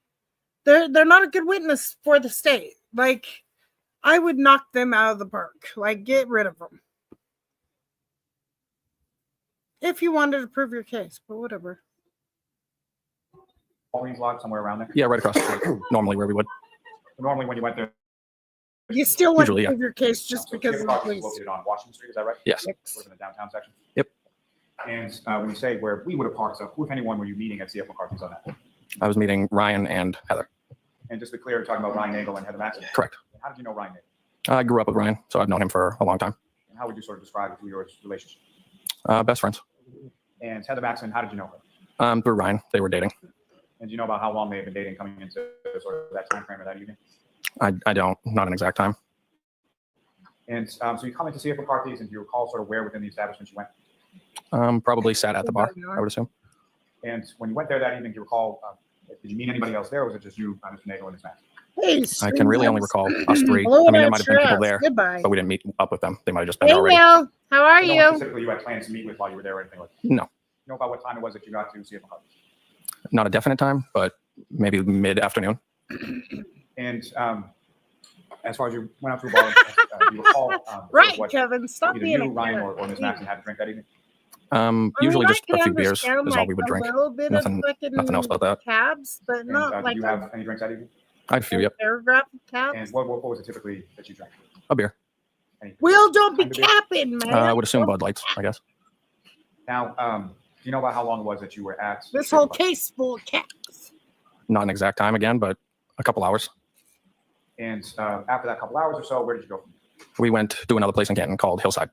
They're not a good witness for the state. Like, I would knock them out of the park. Like, get rid of them. If you wanted to prove your case, but whatever. Walgreens lot, somewhere around there? Yeah, right across the street. Normally where we would. Normally when you went there, You still want Usually, to yeah. prove your case just so because C.F. of the McCarthy's is police. located on Washington Street, is that right? Yes. Sort of in the downtown section? Yep. And when you say where we would have parked, so who, if anyone, were you meeting at C.F. McCarthy's on that? I was meeting Ryan and Heather. And just to be clear, you're talking about Ryan Nagel and Heather Maxon? Correct. How did you know Ryan Nagel? I grew up with Ryan, so I've known him for a long time. And how would you sort of describe your relationship? Best friends. And Heather Maxon, how did you know her? Through Ryan. They were dating. And do you know about how long they had been dating coming into sort of that time frame of that evening? I don't. Not an exact time. And so you come into C.F. McCarthy's, and do you recall sort of where within the establishment you went? Probably sat at the bar, I would assume. And when you went there that evening, do you recall, did you meet anybody else there, or was it just you, Mr. Nagel, and Ms. Maxon? Hey, I can really only recall us 3. Blow I mean, it there out might have been your people ass. there, Goodbye. but we didn't meet up with them. They might have just been Hey, there already. Will. How are I don't know you? specifically you had plans to meet with while you were there or anything like that. No, You know about what time it was that you got to C.F. McCarthy's? not a definite time, but maybe mid-afternoon. And as far as you went out to a bar, do you recall Right, what Kevin. Stop either being you, a Ryan, carrot. or Ms. Maxon had to drink that evening? Usually I just a can few beers is understand, all like, we would a drink. little bit of Nothing else about that. cabs, but And not did like you have any drinks that evening? I had a few, yep. paragraph of And cabs. what was it typically that you drank? A beer. Any- Will, don't be Kind of beer? capping, man. I would assume Bud Lights, I guess. Now, do you know about how long it was that you were at? This C.F. whole McCarthy's? case full of caps. Not an exact time again, but a couple hours. And after that couple hours or so, where did you go from there? We went to another place in Canton called Hillside.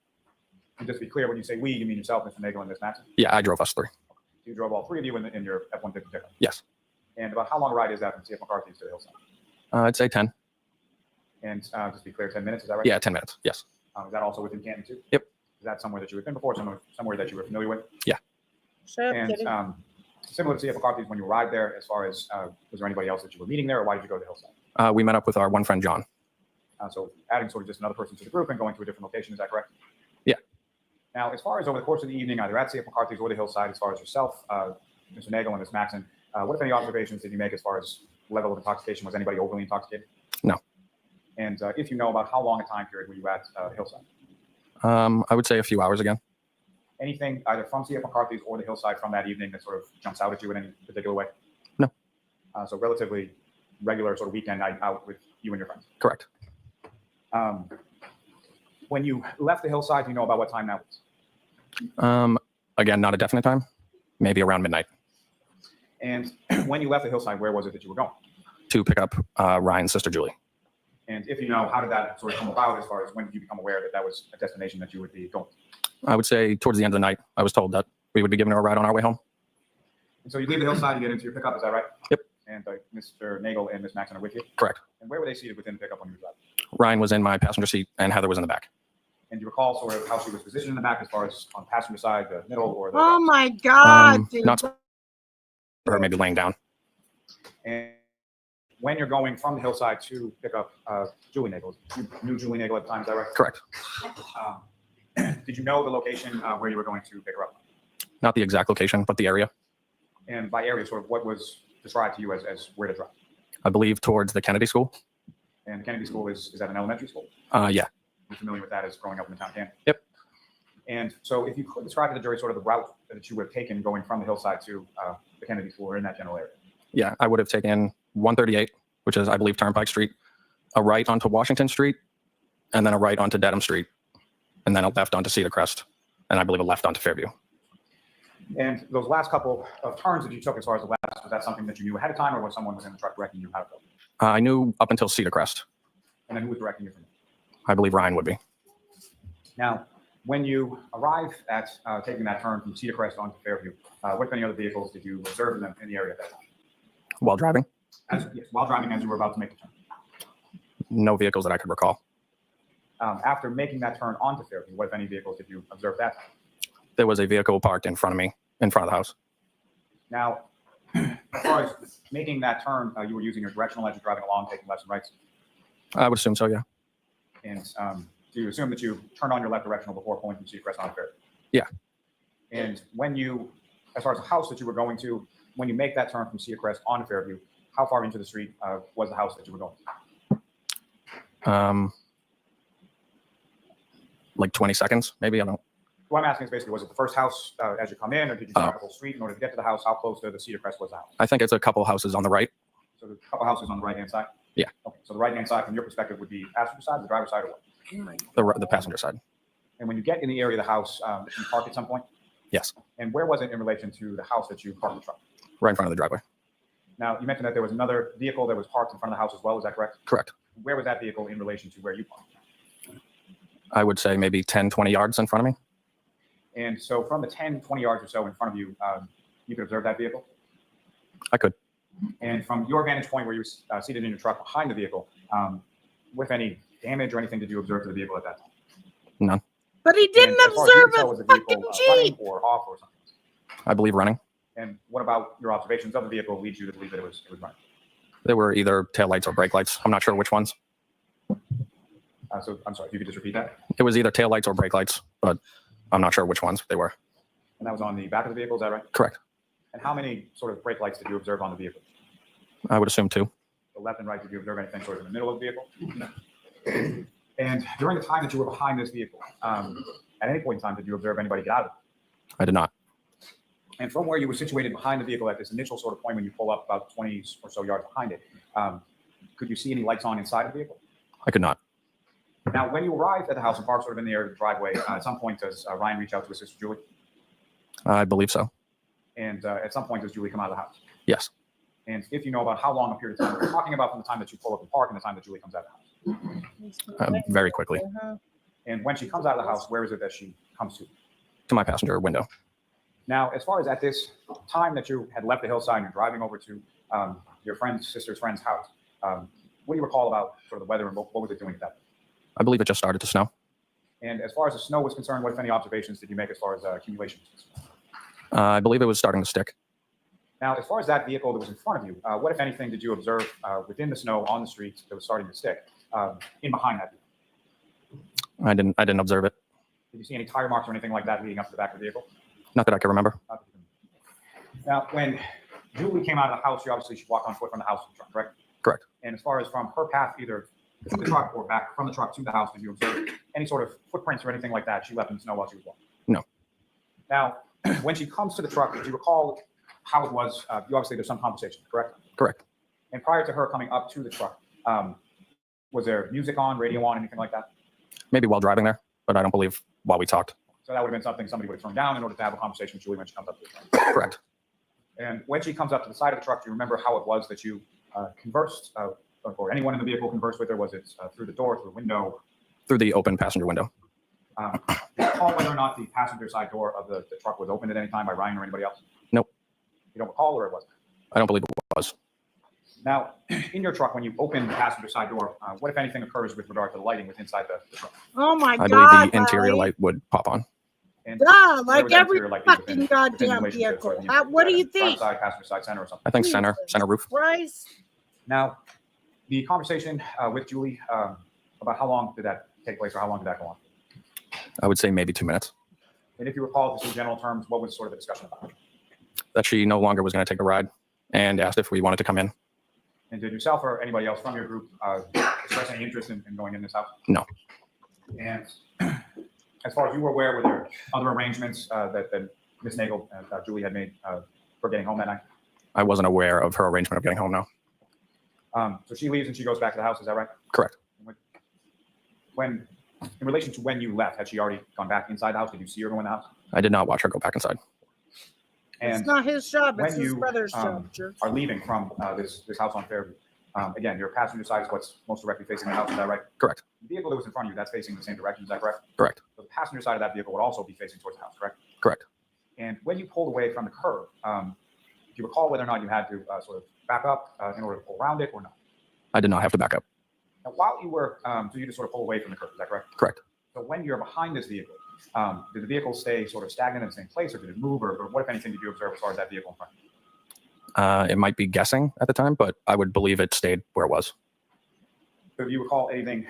And just to be clear, when you say we, you mean yourself, Mr. Nagel, and Ms. Maxon? Yeah, I drove us 3. You drove all 3 of you in your F-150 pickup. Yes. And about how long a ride is that from C.F. McCarthy's to the Hillside? I'd say 10. And just to be clear, 10 minutes, is that right? Yeah, 10 minutes. Yes. Is that also within Canton too? Yep. Is that somewhere that you had been before, somewhere that you were familiar with? Yeah. Shut up, And kidding. Similar to C.F. McCarthy's, when you arrived there, as far as was there anybody else that you were meeting there, or why did you go to Hillside? We met up with our one friend, John. So adding sort of just another person to the group and going to a different location, is that correct? Yeah. Now, as far as over the course of the evening, either at C.F. McCarthy's or the Hillside, as far as yourself, Mr. Nagel and Ms. Maxon, what, if any, observations did you make as far as level of intoxication? Was anybody overly intoxicated? No. And if you know, about how long a time period were you at Hillside? I would say a few hours again. Anything either from C.F. McCarthy's or the Hillside from that evening that sort of jumps out at you in any particular way? No. So relatively regular sort of weekend night out with you and your friends? Correct. When you left the Hillside, do you know about what time that was? Again, not a definite time. Maybe around midnight. And when you left the Hillside, where was it that you were going? To pick up Ryan's sister, Julie. And if you know, how did that sort of come about as far as when did you become aware that that was a destination that you would be going to? I would say towards the end of the night, I was told that we would be giving her a ride on our way home. And so you leave the Hillside, you get into your pickup, is that right? Yep. And Mr. Nagel and Ms. Maxon are with you? Correct. And where were they seated within the pickup when you were driving? Ryan was in my passenger seat and Heather was in the back. And do you recall sort of how she was positioned in the back as far as on the passenger side, the middle, or the Oh my God, dude. Not or maybe laying down. And when you're going from the Hillside to pick up Julie Nagel, you knew Julie Nagel at the time, is that right? Correct. Did you know the location where you were going to pick her up? Not the exact location, but the area. And by area, sort of what was described to you as where to drive? I believe towards the Kennedy School. And Kennedy School is that an elementary school? Yeah. You're familiar with that as growing up in the town of Canton? Yep. And so if you could describe to the jury sort of the route that you would have taken going from the Hillside to the Kennedy School or in that general area. Yeah, I would have taken 138, which is, I believe, Turnpike Street, a right onto Washington Street, and then a right onto Dedham Street, and then a left onto Cedar Crest, and I believe a left onto Fairview. And those last couple of turns that you took as far as the left, was that something that you knew ahead of time, or was someone in the truck directing you how to go? I knew up until Cedar Crest. And then who was directing you from there? I believe Ryan would be. Now, when you arrive at taking that turn from Cedar Crest onto Fairview, what, if any, other vehicles did you observe in the area at that time? While driving? Yes, while driving as you were about to make the turn. No vehicles that I could recall. After making that turn onto Fairview, what, if any, vehicles did you observe that time? There was a vehicle parked in front of me, in front of the house. Now, as far as making that turn, you were using your directional as you're driving along, taking lefts and rights? I would assume so, yeah. And do you assume that you turned on your left directional before pointing Cedar Crest on Fairview? Yeah. And when you, as far as the house that you were going to, when you make that turn from Cedar Crest on Fairview, how far into the street was the house that you were going to? Like 20 seconds, maybe, I don't know. What I'm asking is basically, was it the first house as you come in, or did you drive the whole street in order to get to the house? How close to the Cedar Crest was the house? I think it's a couple houses on the right. So there's a couple houses on the right-hand side? Yeah. Okay, so the right-hand side from your perspective would be passenger side, the driver's side, or what? The passenger side. And when you get in the area of the house, did you park at some point? Yes. And where was it in relation to the house that you parked the truck? Right in front of the driveway. Now, you mentioned that there was another vehicle that was parked in front of the house as well. Is that correct? Correct. Where was that vehicle in relation to where you parked? I would say maybe 10, 20 yards in front of me. And so from the 10, 20 yards or so in front of you, you could observe that vehicle? I could. And from your vantage point where you were seated in your truck behind the vehicle, with any damage or anything did you observe to the vehicle at that time? None. But he didn't observe a fucking Jeep. Or off or something? I believe running. And what about your observations of the vehicle leads you to believe that it was running? There were either taillights or brake lights. I'm not sure which ones. So I'm sorry, if you could just repeat that. It was either taillights or brake lights, but I'm not sure which ones they were. And that was on the back of the vehicle, is that right? Correct. And how many sort of brake lights did you observe on the vehicle? I would assume 2. The left and right, did you observe anything sort of in the middle of the vehicle? No. And during the time that you were behind this vehicle, at any point in time, did you observe anybody get out of it? I did not. And from where you were situated behind the vehicle at this initial sort of point when you pull up about 20 or so yards behind it, could you see any lights on inside the vehicle? I could not. Now, when you arrived at the house and parked sort of in the area of the driveway, at some point does Ryan reach out to his sister Julie? I believe so. And at some point does Julie come out of the house? Yes. And if you know about how long a period of time we're talking about from the time that you pull up and park and the time that Julie comes out of the house? Very quickly. And when she comes out of the house, where is it that she comes to? To my passenger window. Now, as far as at this time that you had left the hillside and you're driving over to your sister's friend's house, what do you recall about sort of the weather and what was it doing at that point? I believe it just started to snow. And as far as the snow was concerned, what, if any, observations did you make as far as accumulation? I believe it was starting to stick. Now, as far as that vehicle that was in front of you, what, if anything, did you observe within the snow on the streets that was starting to stick in behind that vehicle? I didn't observe it. Did you see any tire marks or anything like that leading up to the back of the vehicle? Not that I can remember. Now, when Julie came out of the house, she walked on foot from the house to the truck, correct? Correct. And as far as from her path, either to the truck or back from the truck to the house, did you observe any sort of footprints or anything like that she left in the snow while she was walking? No. Now, when she comes to the truck, did you recall how it was? You obviously, there's some conversation, correct? Correct. And prior to her coming up to the truck, was there music on, radio on, anything like that? Maybe while driving there, but I don't believe while we talked. So that would have been something somebody would have turned down in order to have a conversation with Julie when she comes up to the truck. Correct. And when she comes up to the side of the truck, do you remember how it was that you conversed, or anyone in the vehicle conversed with her? Was it through the door, through the window? Through the open passenger window. Do you recall whether or not the passenger side door of the truck was opened at any time by Ryan or anybody else? Nope. You don't recall, or it wasn't? I don't believe it was. Now, in your truck, when you open the passenger side door, what, if anything, occurs with regard to the lighting within inside the truck? Oh my I God. believe the interior Larry. light would pop on. And Yeah, there like was every interior light fucking within goddamn relationship to vehicle. the What do you front think? side, passenger side, center, or something? I think center roof. Christ. Now, the conversation with Julie about how long did that take place, or how long did that go on? I would say maybe 2 minutes. And if you recall, just in general terms, what was sort of the discussion about? That she no longer was going to take a ride and asked if we wanted to come in. And did yourself or anybody else from your group express any interest in going in this house? No. And as far as you were aware, were there other arrangements that Ms. Nagel and Julie had made for getting home that night? I wasn't aware of her arrangement of getting home now. So she leaves and she goes back to the house, is that right? Correct. When, in relation to when you left, had she already gone back inside the house? Did you see her go in the house? I did not watch her go back inside. It's And not his job. It's when his you brother's job. Jerk. are leaving from this house on Fairview, again, your passenger side is what's most directly facing the house, is that right? Correct. The vehicle that was in front of you, that's facing the same direction, is that correct? Correct. So the passenger side of that vehicle would also be facing towards the house, correct? Correct. And when you pulled away from the curb, do you recall whether or not you had to sort of back up in order to pull around it or not? I did not have to back up. Now, while you were, so you just sort of pull away from the curb, is that correct? Correct. So when you're behind this vehicle, did the vehicle stay sort of stagnant in the same place, or did it move, or what, if anything, did you observe as far as that vehicle in front? It might be guessing at the time, but I would believe it stayed where it was. So do you recall anything,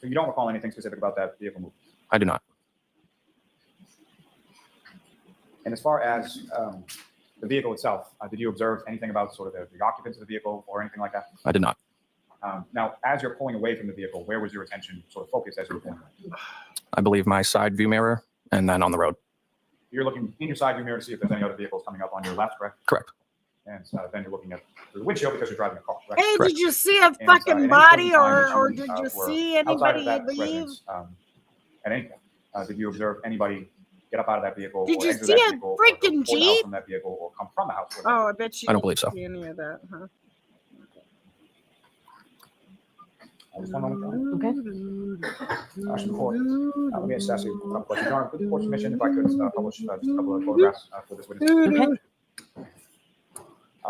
so you don't recall anything specific about that vehicle moving? I do not. And as far as the vehicle itself, did you observe anything about sort of the occupants of the vehicle or anything like that? I did not. Now, as you're pulling away from the vehicle, where was your attention sort of focused as you were pulling away? I believe my side view mirror and then on the road. You're looking in your side view mirror to see if there's any other vehicles coming up on your left, correct? Correct. And then you're looking at the windshield because you're driving a car, correct? Hey, Correct. did you see a And, at fucking any body, point in time or that did you, you were see outside of anybody that leave? residence, at any point, did you observe anybody get up out of that vehicle? Did or you enter see that a vehicle, or freaking go toward the house Jeep? from that vehicle, or come from the house? toward that Oh, I bet you I don't didn't believe so. see any of that, huh? Just one moment, John. Okay. Action report. Let me just ask you a couple questions. John, with the court's permission, if I could publish just a couple of photographs for this witness. Okay.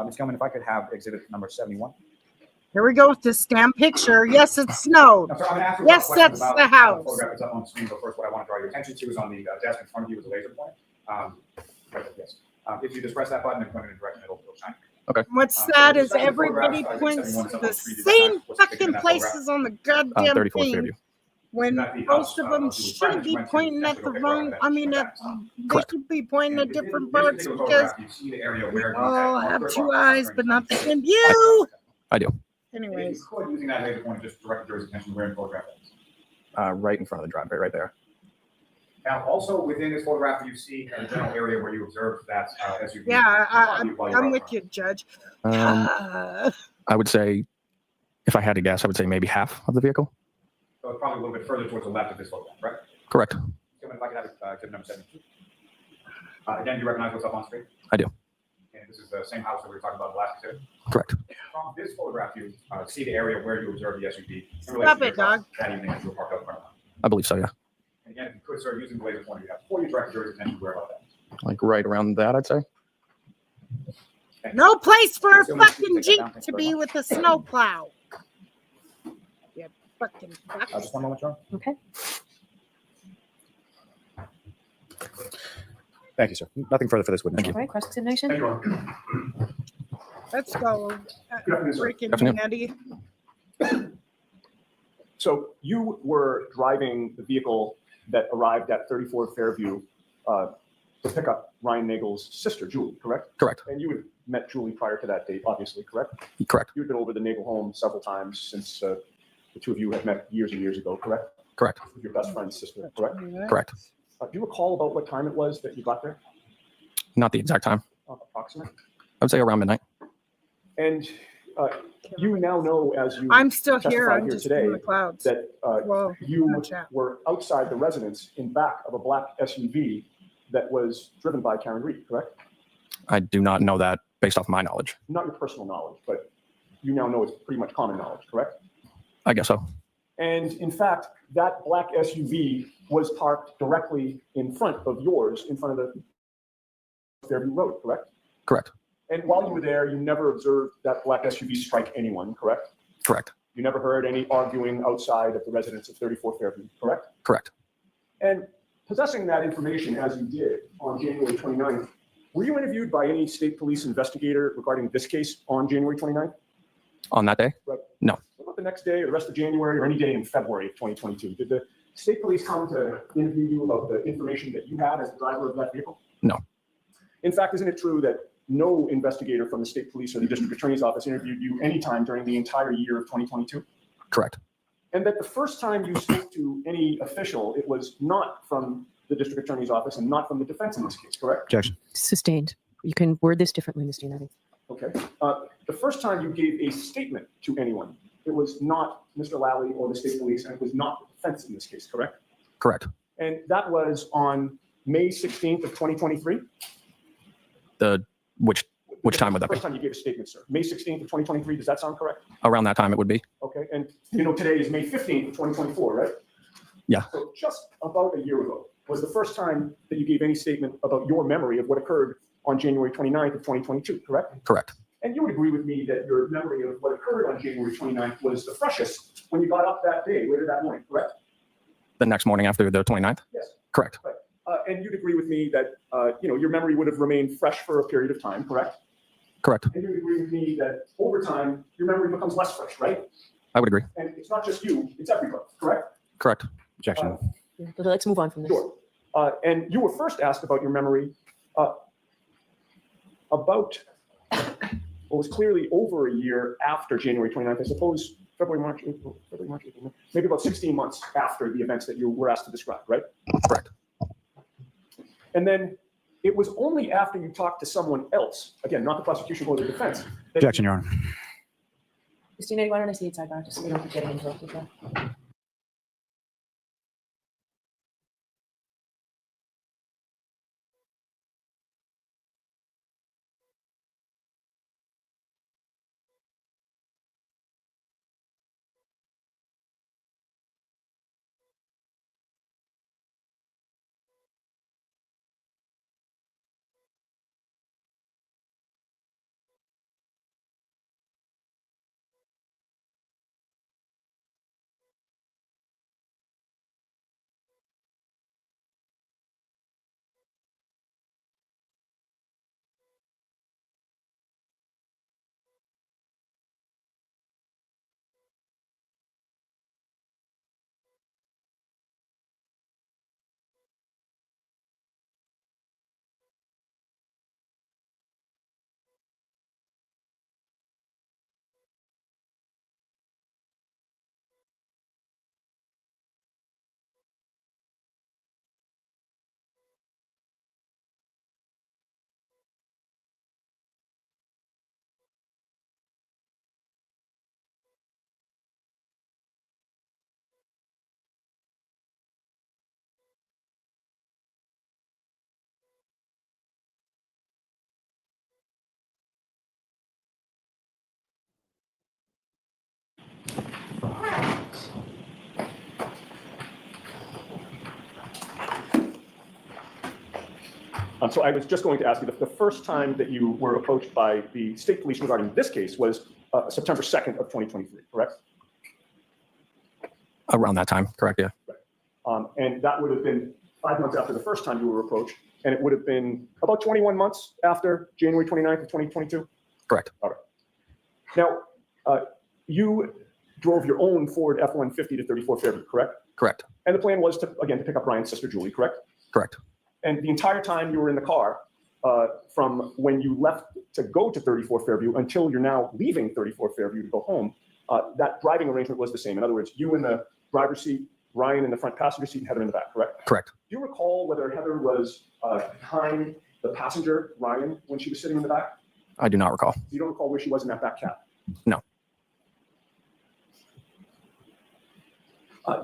Ms. Gilman, if I could have exhibit number 71. Here we go with this damn picture. Yes, it snowed. I'm sorry, I'm gonna ask you a Yes, couple questions that's about the house. photograph that's up on the screen, but first, what I want to draw your attention to is on the desk in front of you with a laser pointer. Right, yes. If you just press that button and point it in a direction, it'll shine. What's So sad this is second everybody photograph, points 71 to is up the on screen. Does that same match what's depicted in fucking that photograph? places on the goddamn 34th thing. Fairview. When Is that the most house, of them of Julie's friend should that be you went to pointing at to the go pick her up wrong. and I then mean, she they got back? Correct. should be pointing at And different this parts particular because photograph, you see the area we where all you have had two marked eyes, her but in not the front. same view. I do. If you Anyways, could, using that laser pointer, just direct your attention where in the photograph it is. Right in front of the driveway, right there. Now, also within this photograph, you see the general area where you observed that SUV. yeah, while you were I'm out with front. you, Judge. I would say, if I had to guess, I would say maybe half of the vehicle. So it's probably a little bit further towards the left of this photograph, right? Correct. So if I could have exhibit number 72. Again, do you recognize what's up on screen? I do. And this is the same house that we were talking about the last exhibit. Correct. From this photograph, you see the area where you observed the SUV. in relation Stop to it, your car dog. That evening as you were parked out in front of the house. I believe so, yeah. And again, if you could start using the laser pointer you have before you direct your attention where about that. Like right around that, I'd say. No place for a Still need to fucking take that Jeep down. Thanks to very be much. with a snowplow. You fucking fuck. Just one moment, John. Okay. Thank you, sir. Nothing further for this witness. All right, cross-examination. Thank you, Your Honor. Let's go. Good afternoon, sir. Freaking Afternoon. Nettie. So you were driving the vehicle that arrived at 34 Fairview to pick up Ryan Nagel's sister, Julie, correct? Correct. And you had met Julie prior to that date, obviously, correct? Correct. You had been over the Nagel home several times since the two of you had met years and years ago, correct? Correct. With your best friend's sister, correct? Correct. Do you recall about what time it was that you got there, Not the exact time. approximate? I would say around midnight. And you now know, as you I'm still here. testified I'm just today, in the clouds. that Well, you no chat. were outside the residence in back of a black SUV that was driven by Karen Read, correct? I do not know that based off my knowledge. Not your personal knowledge, but you now know it's pretty much common knowledge, correct? I guess so. And in fact, that black SUV was parked directly in front of yours, in front of the Fairview Road, correct? Correct. And while you were there, you never observed that black SUV strike anyone, correct? Correct. You never heard any arguing outside of the residence of 34 Fairview, correct? Correct. And possessing that information as you did on January 29th, were you interviewed by any state police investigator regarding this case on January 29th? On that day? Right. No. What about the next day or the rest of January or any day in February of 2022? Did the state police come to interview you about the information that you had as the driver of that vehicle? No. In fact, isn't it true that no investigator from the state police or the district attorney's office interviewed you anytime during the entire year of 2022? Correct. And that the first time you spoke to any official, it was not from the district attorney's office and not from the defense in this case, correct? Objection. Sustained. You can word this differently, Mr. Nettie. Okay. The first time you gave a statement to anyone, it was not Mr. Lally or the state police, and it was not the defense in this case, correct? Correct. And that was on May 16th of 2023? Which time would that be? First time you gave a statement, sir. May 16th of 2023, does that sound correct? Around that time it would be. Okay, and you know today is May 15th of 2024, right? Yeah. So just about a year ago was the first time that you gave any statement about your memory of what occurred on January 29th of 2022, correct? Correct. And you would agree with me that your memory of what occurred on January 29th was the freshest when you got up that day, later that morning, correct? The next morning after the 29th? Yes. Correct. Right. And you'd agree with me that your memory would have remained fresh for a period of time, correct? Correct. And you'd agree with me that over time, your memory becomes less fresh, right? I would agree. And it's not just you, it's everybody, correct? Correct. Objection. Let's move on from this. Sure. And you were first asked about your memory about what was clearly over a year after January 29th, I suppose, February, March, April, maybe about 16 months after the events that you were asked to describe, right? Correct. And then it was only after you talked to someone else, again, not the prosecution or the defense. that Objection, Your Honor. Mr. Nettie, why don't I see it sidebar, just so we don't keep getting interrupted there. So I was just going to ask you, the first time that you were approached by the state police regarding this case was September 2nd of 2023, correct? Around that time, correct, yeah. And that would have been 5 months after the first time you were approached, and it would have been about 21 months after January 29th of 2022? Correct. All right. Now, you drove your own Ford F-150 to 34 Fairview, correct? Correct. And the plan was to, again, to pick up Ryan's sister, Julie, correct? Correct. And the entire time you were in the car, from when you left to go to 34 Fairview until you're now leaving 34 Fairview to go home, that driving arrangement was the same. In other words, you in the driver's seat, Ryan in the front passenger seat, and Heather in the back, correct? Correct. Do you recall whether Heather was behind the passenger, Ryan, when she was sitting in the back? I do not recall. You don't recall where she was in that back cab? No.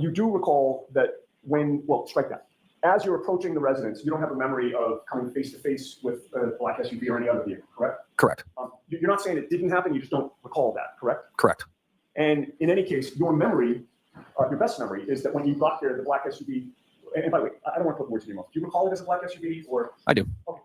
You do recall that well, strike that. As you're approaching the residence, you don't have a memory of coming face to face with a black SUV or any other vehicle, correct? Correct. You're not saying it didn't happen, you just don't recall that, correct? Correct. And in any case, your memory, your best memory, is that when you got there, the black SUV, and by the way, I don't want to put words in your mouth. Do you recall it as a black SUV or? I do. Okay.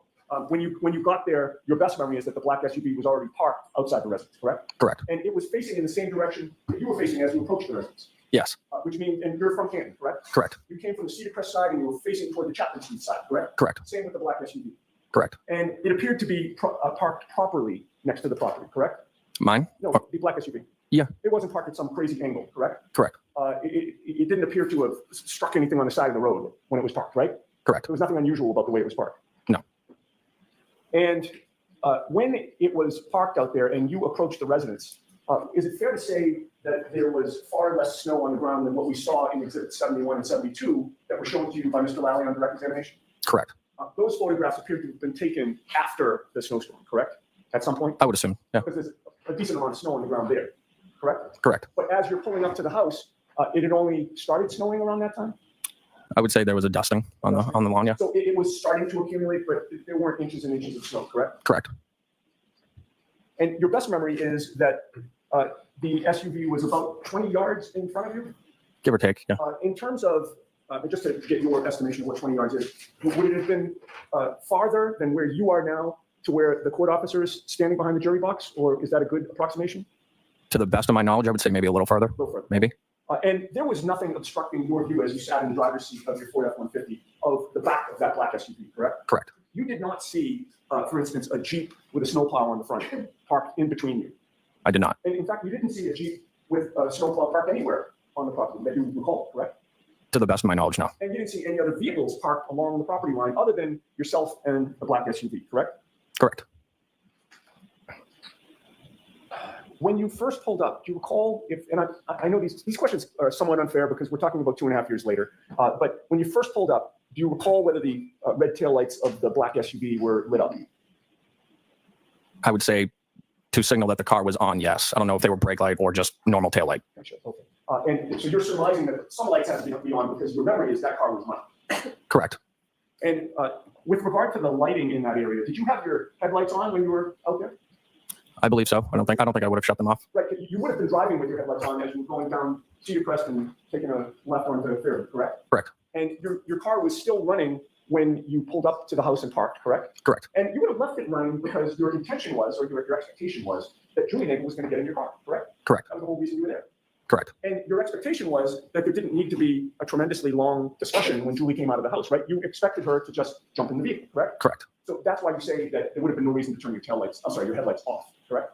When you got there, your best memory is that the black SUV was already parked outside the residence, correct? Correct. And it was facing in the same direction that you were facing as you approached the residence. Yes. Which means, and you're from Canton, correct? Correct. You came from the Cedar Crest side and you were facing toward the Chapman Street side, correct? Correct. Same with the black SUV. Correct. And it appeared to be parked properly next to the property, correct? Mine? No, the black SUV. Yeah. It wasn't parked at some crazy angle, correct? Correct. It didn't appear to have struck anything on the side of the road when it was parked, right? Correct. There was nothing unusual about the way it was parked. No. And when it was parked out there and you approached the residence, is it fair to say that there was far less snow on the ground than what we saw in Exhibits 71 and 72 that were shown to you by Mr. Lally on direct examination? Correct. Those photographs appear to have been taken after the snowstorm, correct? At some point? I would assume, yeah. Because there's a decent amount of snow on the ground there, correct? Correct. But as you're pulling up to the house, it had only started snowing around that time? I would say there was a dusting on the lawn, yeah. So it was starting to accumulate, but there weren't inches and inches of snow, correct? Correct. And your best memory is that the SUV was about 20 yards in front of you? Give or take, yeah. In terms of, just to get your estimation of what 20 yards is, would it have been farther than where you are now to where the court officer is standing behind the jury box, or is that a good approximation? To the best of my knowledge, I would say maybe a little further. A little further. Maybe. And there was nothing obstructing your view as you sat in the driver's seat of your Ford F-150 of the back of that black SUV, correct? Correct. You did not see, for instance, a Jeep with a snowplow on the front parked in between you. I did not. And in fact, you didn't see a Jeep with a snowplow parked anywhere on the property that you recall, correct? To the best of my knowledge, no. And you didn't see any other vehicles parked along the property line other than yourself and the black SUV, correct? Correct. When you first pulled up, do you recall if, and I know these questions are somewhat unfair because we're talking about 2.5 years later, but when you first pulled up, do you recall whether the red taillights of the black SUV were lit up? I would say to signal that the car was on, yes. I don't know if they were brake light or just normal tail light. Gotcha. Okay. And so you're surmising that some lights have to be on because your memory is that car was on. Correct. And with regard to the lighting in that area, did you have your headlights on when you were out there? I believe so. I don't think I would have shut them off. Right. You would have been driving with your headlights on as you were going down Cedar Crest and taking a left onto Fairview, correct? Correct. And your car was still running when you pulled up to the house and parked, correct? Correct. And you would have left it running because your intention was, or your expectation was, that Julie Nagel was going to get in your car, correct? Correct. That was the whole reason you were there. Correct. And your expectation was that there didn't need to be a tremendously long discussion when Julie came out of the house, right? You expected her to just jump in the vehicle, correct? Correct. So that's why you say that there would have been no reason to turn your your headlights off, correct?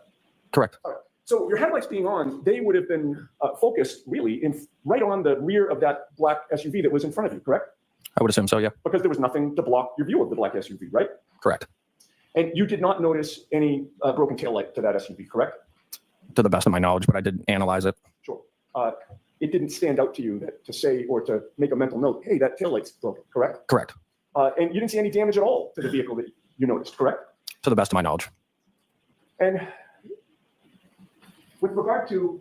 Correct. All right. So your headlights being on, they would have been focused really right on the rear of that black SUV that was in front of you, correct? I would assume so, yeah. Because there was nothing to block your view of the black SUV, right? Correct. And you did not notice any broken taillight to that SUV, correct? To the best of my knowledge, but I did analyze it. Sure. It didn't stand out to you to say or to make a mental note, hey, that taillight's broken, correct? Correct. And you didn't see any damage at all to the vehicle that you noticed, correct? To the best of my knowledge. And with regard to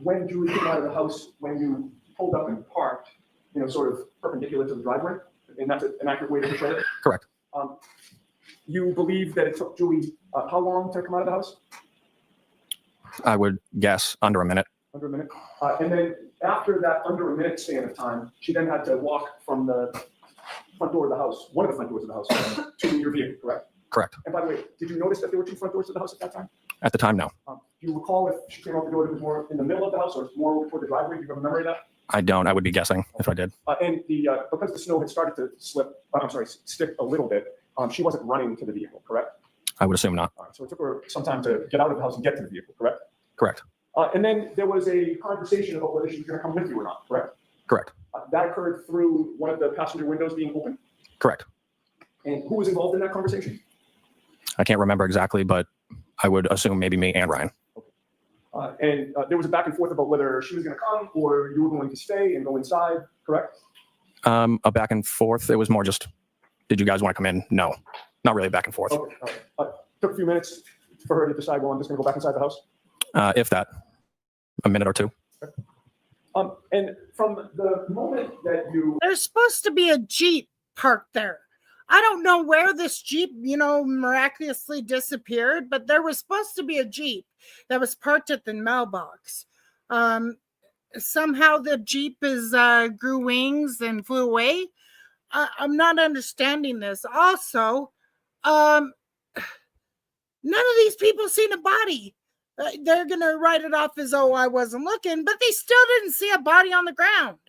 when Julie came out of the house, when you pulled up and parked, sort of perpendicular to the driveway, and that's an accurate way to portray it? Correct. You believe that it took Julie how long to come out of the house? I would guess under a minute. Under a minute. And then after that under a minute span of time, she then had to walk from the front door of the house, one of the front doors of the house, to your vehicle, correct? Correct. And by the way, did you notice that there were two front doors to the house at that time? At the time, no. Do you recall if she came out the door that was more in the middle of the house or more toward the driveway? Do you have a memory of that? I don't. I would be guessing if I did. And because the snow had started to stick a little bit, she wasn't running to the vehicle, correct? I would assume not. So it took her some time to get out of the house and get to the vehicle, correct? Correct. And then there was a conversation about whether she was going to come with you or not, correct? Correct. That occurred through one of the passenger windows being open. Correct. And who was involved in that conversation? I can't remember exactly, but I would assume maybe me and Ryan. And there was a back and forth about whether she was going to come or you were going to stay and go inside, correct? A back and forth. It was more just, did you guys want to come in? No, not really back and forth. Okay. Took a few minutes for her to decide, well, I'm just going to go back inside the house. If that, a minute or two. And from the moment that you... There's supposed to be a Jeep parked there. I don't know where this Jeep, miraculously disappeared, but there was supposed to be a Jeep that was parked at the mailbox. Somehow the Jeep grew wings and flew away. I'm not understanding this. Also, none of these people seen a body. They're going to write it off as, oh, I wasn't looking, but they still didn't see a body on the ground.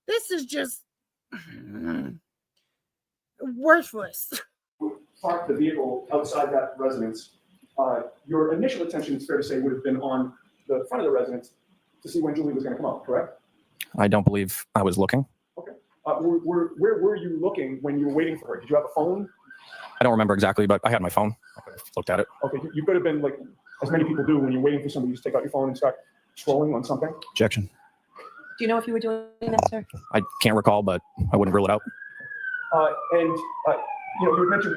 This is just worthless. Parked the vehicle outside that residence. Your initial attention, it's fair to say, would have been on the front of the residence to see when Julie was going to come out, correct? I don't believe I was looking. Okay. Where were you looking when you were waiting for her? Did you have a phone? I don't remember exactly, but I had my phone. I could have looked at it. Okay, you could have been like, as many people do when you're waiting for somebody, you just take out your phone and start scrolling on something. Objection. Do you know if you were doing that, sir? I can't recall, but I wouldn't rule it out. You had mentioned.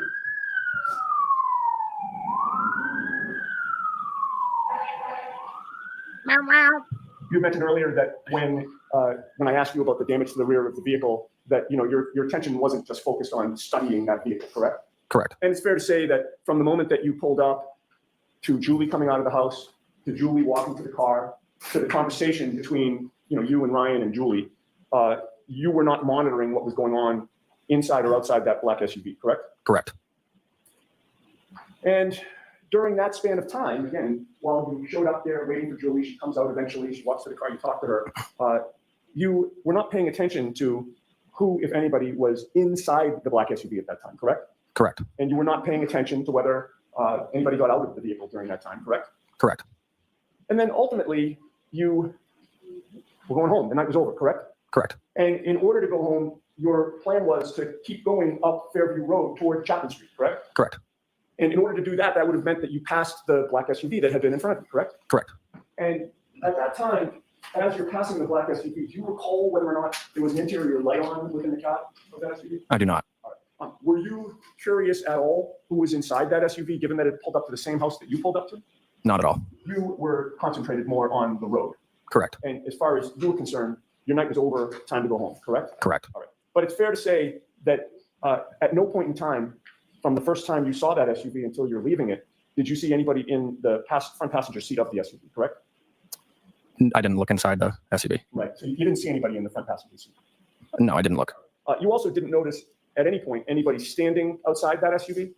You mentioned earlier that when I asked you about the damage to the rear of the vehicle, that your attention wasn't just focused on studying that vehicle, correct? Correct. And it's fair to say that from the moment that you pulled up to Julie coming out of the house, to Julie walking to the car, to the conversation between you and Ryan and Julie, you were not monitoring what was going on inside or outside that black SUV, correct? Correct. And during that span of time, again, while you showed up there waiting for Julie, she comes out eventually, she walks to the car, you talk to her, you were not paying attention to who, if anybody, was inside the black SUV at that time, correct? Correct. And you were not paying attention to whether anybody got out of the vehicle during that time, correct? Correct. And then ultimately, you were going home. The night was over, correct? Correct. And in order to go home, your plan was to keep going up Fairview Road toward Chapman Street, correct? Correct. And in order to do that, that would have meant that you passed the black SUV that had been in front of you, correct? Correct. And at that time, as you're passing the black SUV, do you recall whether or not there was an interior light on within the cab of that SUV? I do not. Were you curious at all who was inside that SUV, given that it pulled up to the same house that you pulled up to? Not at all. You were concentrated more on the road. Correct. And as far as you were concerned, your night was over, time to go home, correct? Correct. All right. But it's fair to say that at no point in time, from the first time you saw that SUV until you're leaving it, did you see anybody in the front passenger seat of the SUV, correct? I didn't look inside the SUV. Right. So you didn't see anybody in the front passenger seat. No, I didn't look. You also didn't notice at any point anybody standing outside that SUV?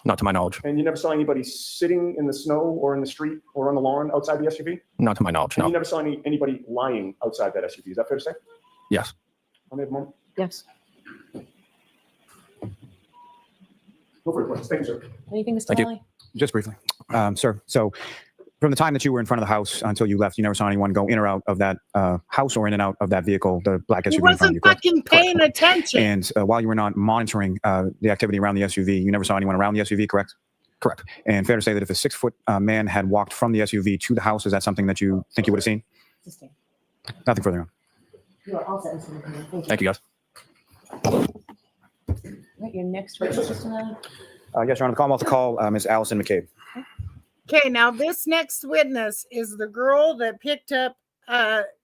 Not to my knowledge. And you never saw anybody sitting in the snow or in the street or on the lawn outside the SUV? Not to my knowledge, And no. you never saw anybody lying outside that SUV. Is that fair to say? Yes. Let me have a moment. Yes. Go for it, please. Thank you, sir. Anything, Mr. Thank you. Lally? Just briefly, sir. So from the time that you were in front of the house until you left, you never saw anyone go in or out of that house or in and out of that vehicle, the black SUV He in front of wasn't you, correct? fucking paying attention. And while you were not monitoring the activity around the SUV, you never saw anyone around the SUV, correct? Correct. And fair to say that if a 6-foot man had walked from the SUV to the house, is that something that you think you would have seen? Nothing further on. You are all set, Mr. McKinney. Thank you, guys. Right, your next witness, Mr. Lally? Yes, Your Honor, the Commonwealth to call Ms. Allison McCabe. Okay, now this next witness is the girl that picked up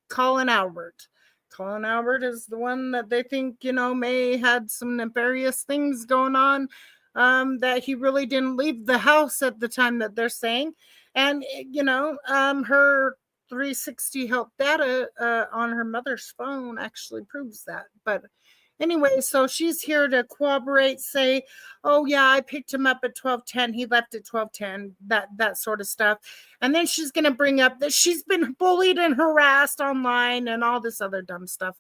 Colin Albert. Colin Albert is the one that they think, may had some nefarious things going on, that he really didn't leave the house at the time that they're saying. And, her 360 help data on her mother's phone actually proves that. But Anyway, so she's here to corroborate, say, oh yeah, I picked him up at 12:10. He left at 12:10, that sort of stuff. And then she's going to bring up that she's been bullied and harassed online and all this other dumb stuff.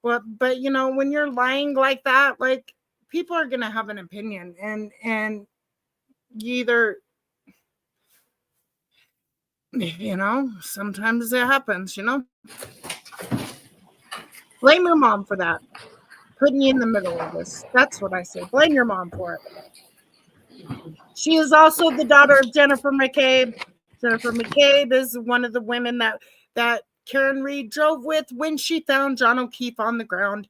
But you know, when you're lying like that, like, people are going to have an opinion, and you either, you know, sometimes it happens, you know. Blame your mom for that. Putting you in the middle of this. That's what I say. Blame your mom for it. She is also the daughter of Jennifer McCabe. Jennifer McCabe is one of the women that Karen Read drove with when she found John O'Keefe on the ground,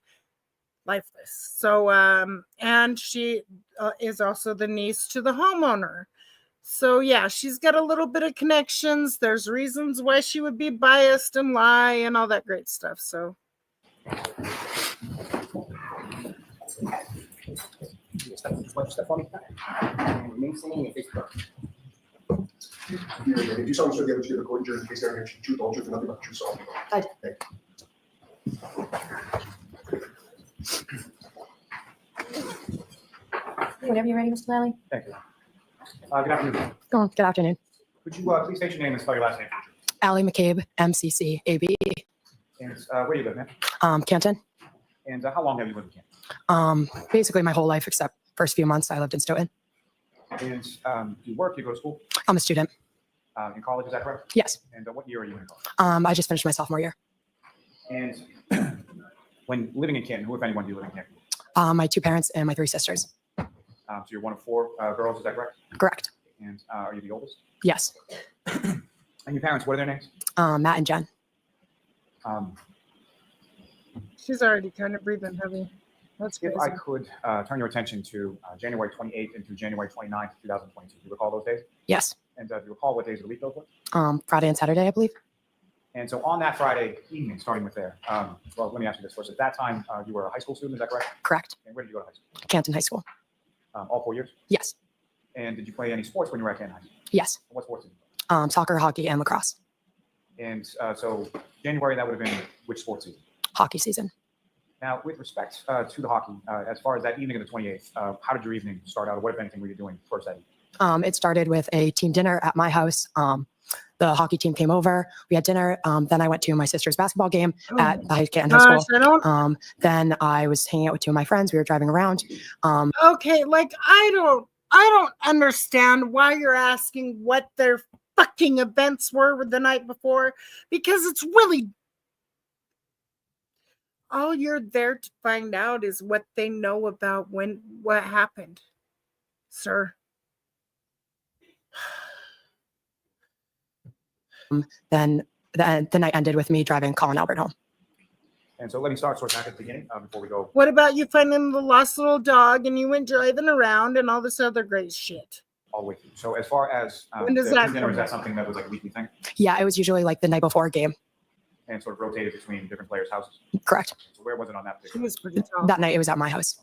lifeless. So, and she is also the niece to the homeowner. So, yeah, she's got a little bit of connections. There's reasons why she would be biased and lie and all that great stuff. So, Do you solemnly swear the evidence you give before the jury in the case there against the truth, the whole truth, and nothing but the truth, so help you God? I do. Whenever you're ready, Mr. Lally. Thank you. Good afternoon. Good afternoon. Could you please state your name and spell your last name? Allie McCabe, MCCABE. And where do you live, ma'am? Canton. And how long have you lived in Canton? Basically my whole life, except first few months I lived in Stoughton. And do you work? Do you go to school? I'm a student. In college, is that correct? Yes. And what year are you in college? I just finished my sophomore year. And when living in Canton, who, if anyone, do you live in Canton? My two parents and my three sisters. So you're one of four girls, is that correct? Correct. And are you the oldest? Yes. And your parents, what are their names? Matt and Jen. she's already kind of breathing heavy. That's crazy. If I could turn your attention to January 28th and through January 29th, 2022. Do you recall those days? Yes. And do you recall what days of the week those were? Friday and Saturday, I believe. And so on that Friday evening, starting with there, well, let me ask you this first. At that time, you were a high school student, is that correct? Correct. And where did you go to high school? Canton High School. All 4 years? Yes. And did you play any sports when you were at Canton High School? Yes. What sports did you play? Soccer, hockey, and lacrosse. And so January, that would have been which sports season? Hockey season. Now, with respect to the hockey, as far as that evening of the 28th, how did your evening start out? What, if anything, were you doing first that evening? It started with a team dinner at my house. The hockey team came over. We had dinner. Then I went to my sister's basketball game at Canton High School. Then I was hanging out with two of my friends. We were driving around. Okay, like I don't understand why you're asking what their fucking events were the night before, because it's really all you're there to find out is what they know about what happened, sir. Then the night ended with me driving Colin Albert home. And so let me start sort of back at the beginning before we go. What about you finding the lost little dog and you went driving around and all this other great shit? All with you. So as far as When does the that dinner, come is that up? something that was like a weekly thing Yeah, it was usually like the night before a game. and sort of rotated between different players' houses? Correct. So where was it on that She particular? was pretty tall. That night it was at my house.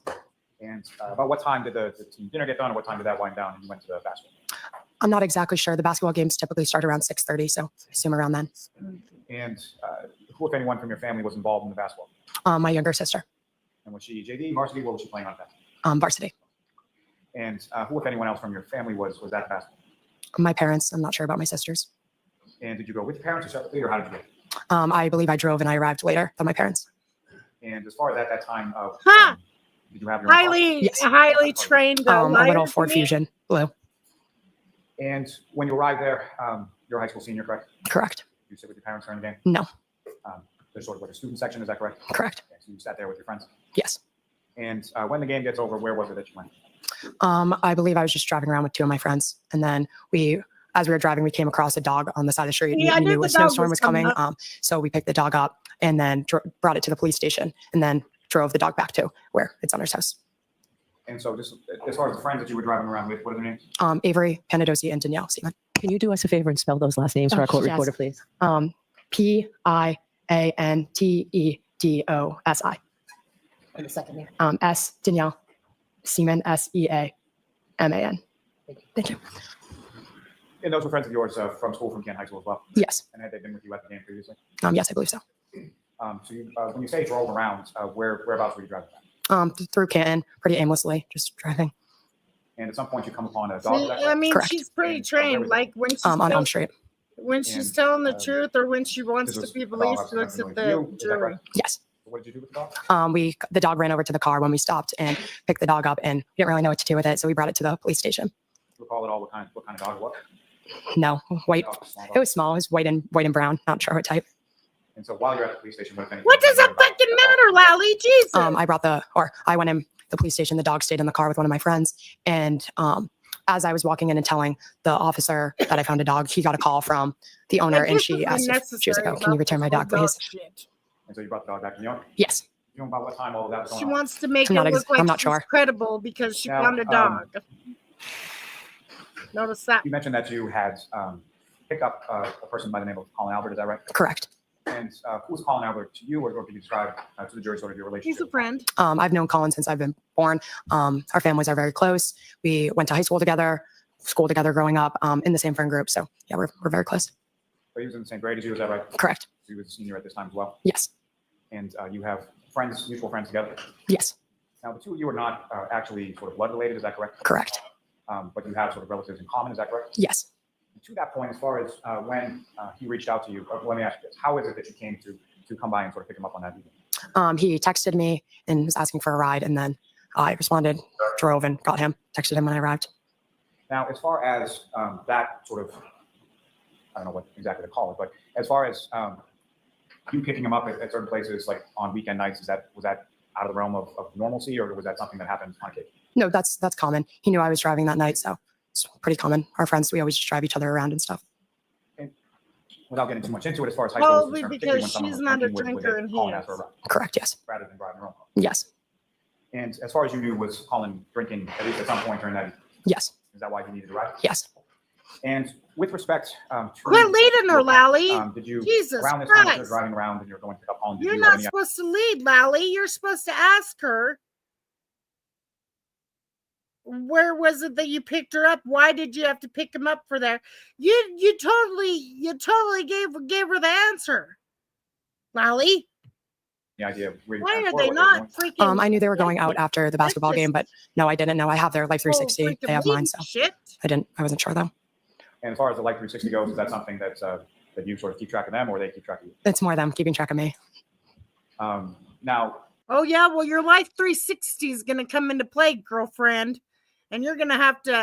And about what time did the team dinner get done, and what time did that wind down, and you went to the basketball? I'm not exactly sure. The basketball games typically start around 6:30, so I assume around then. And who, if anyone, from your family was involved in the basketball? My younger sister, And was she JV, varsity? What was she playing on that? varsity. And who, if anyone else from your family, was at the basketball? My parents, I'm not sure about my sisters. And did you go with your parents or separately, or how did you get? I believe I drove and I arrived later than my parents. And as far as at that time, Ha! did you have your own car? Highly trained. A liar little to Ford me. Fusion, blue. And when you arrived there, you're a high school senior, correct? Correct. You sit with your parents during the game? No. There's sort of like a student section, is that correct? Correct. Okay, so you sat there with your friends? Yes. And when the game gets over, where was it that you went? I believe I was just driving around with two of my friends, and then as we were driving, we came across a dog on the side of the street. Yeah, I we knew knew the a dog snowstorm was was coming, coming so we picked the dog up and then brought it to the police station, and then drove the dog back to where its owner's house. And so just as far as the friends that you were driving around with, what are their names? Avery Panadosi and Danielle Seaman. Can you do us a favor and spell those last names for our court Yes. reporter, please? Piantedosi. And the second name. S Danielle Seaman, Seaman. Thank you. And those were friends of yours from school, from Canton High School as well? Yes. And had they been with you at the game previously? Yes, I believe so. So you, when you say drove around, whereabouts were you driving? Through Canton, pretty aimlessly, just driving. And at some point, you come upon a dog. See, I mean, Correct. she's pretty And, where trained. was it? Like when she's On Elm Street. when she's And, telling the truth or when she wants this to was be the dog believed, obviously looks at unfamiliar the with you, is that jury. correct? Yes. What did you do with the dog? The dog ran over to the car when we stopped and picked the dog up, and we didn't really know what to do with it, so we brought it to the police station. Do you recall at all what kind of dog it was? No, white. Dog, small It dog. was small. It was white and brown. Not sure what type. And so while you're at the police station, what if anything? What does it about fucking the dog? matter, Lally? Jesus. I went in the police station. The dog stayed in the car with one of my friends, and as I was walking in and telling the officer that I found a dog, he got a call from the owner, Like, and this she is asked if she was like, unnecessary "Oh, can you about return my this dog, whole please?" shit. And so you brought the dog back to the owner? Yes. You know about what time all of that was going She on? wants to make I'm it not look like I'm not she's sure. credible because she Now, found a dog. Notice that. You mentioned that you had picked up a person by the name of Colin Albert, is that right? Correct. And who was Colin Albert to you, or can you describe to the jury sort of your relationship? He's a friend. I've known Colin since I've been born. Our families are very close. We went to high school together, school together growing up, in the same friend group. So yeah, we're very close. So he was in the same grade as you, is that right? Correct. So he was a senior at this time as well? Yes. And you have friends, mutual friends together? Yes. Now, the two of you are not actually sort of blood related, is that correct? Correct. But you have sort of relatives in common, is that correct? Yes. And to that point, as far as when he reached out to you, let me ask you this. How is it that you came to come by and sort of pick him up on that evening? He texted me and was asking for a ride, and then I responded, drove, and got him. Texted him when I arrived. Now, as far as that sort of, I don't know what exactly to call it, but as far as you picking him up at certain places, like on weekend nights, was that out of the realm of normalcy, or was that something that happened on occasion? No, that's common. He knew I was driving that night, so it's pretty common. Our friends, we always just drive each other around and stuff. And without getting too much into it, as far as high school is Probably concerned, particularly when because someone she's was not a drinking, would drinker they and call he and ask for a is. ride Correct. Yes. rather than driving their own car? Yes. And as far as you knew, was Colin drinking at least at some point during that evening? Yes. Is that why he needed a ride? Yes. And with respect to Quit leading her, your- Lally. did you Jesus around this time that you're Christ. driving around and you're going to pick up Colin? Did You're you not have any, supposed to lead, Lally. You're supposed to ask her. Where was it that you picked her up? Why did you have to pick him up for there? You totally gave her the answer, Lally. any idea of where you Why guys are were, they what not doing? freaking? I knew they were going out after the basketball game, but no, I didn't know. I have their Life 360. They have mine, so Shit. I wasn't sure though. And as far as the Life 360 goes, is that something that you sort of keep track of them, or they keep track of you? It's more them keeping track of me. Now, Oh yeah, well your Life 360 is gonna come into play, girlfriend, and you're gonna have to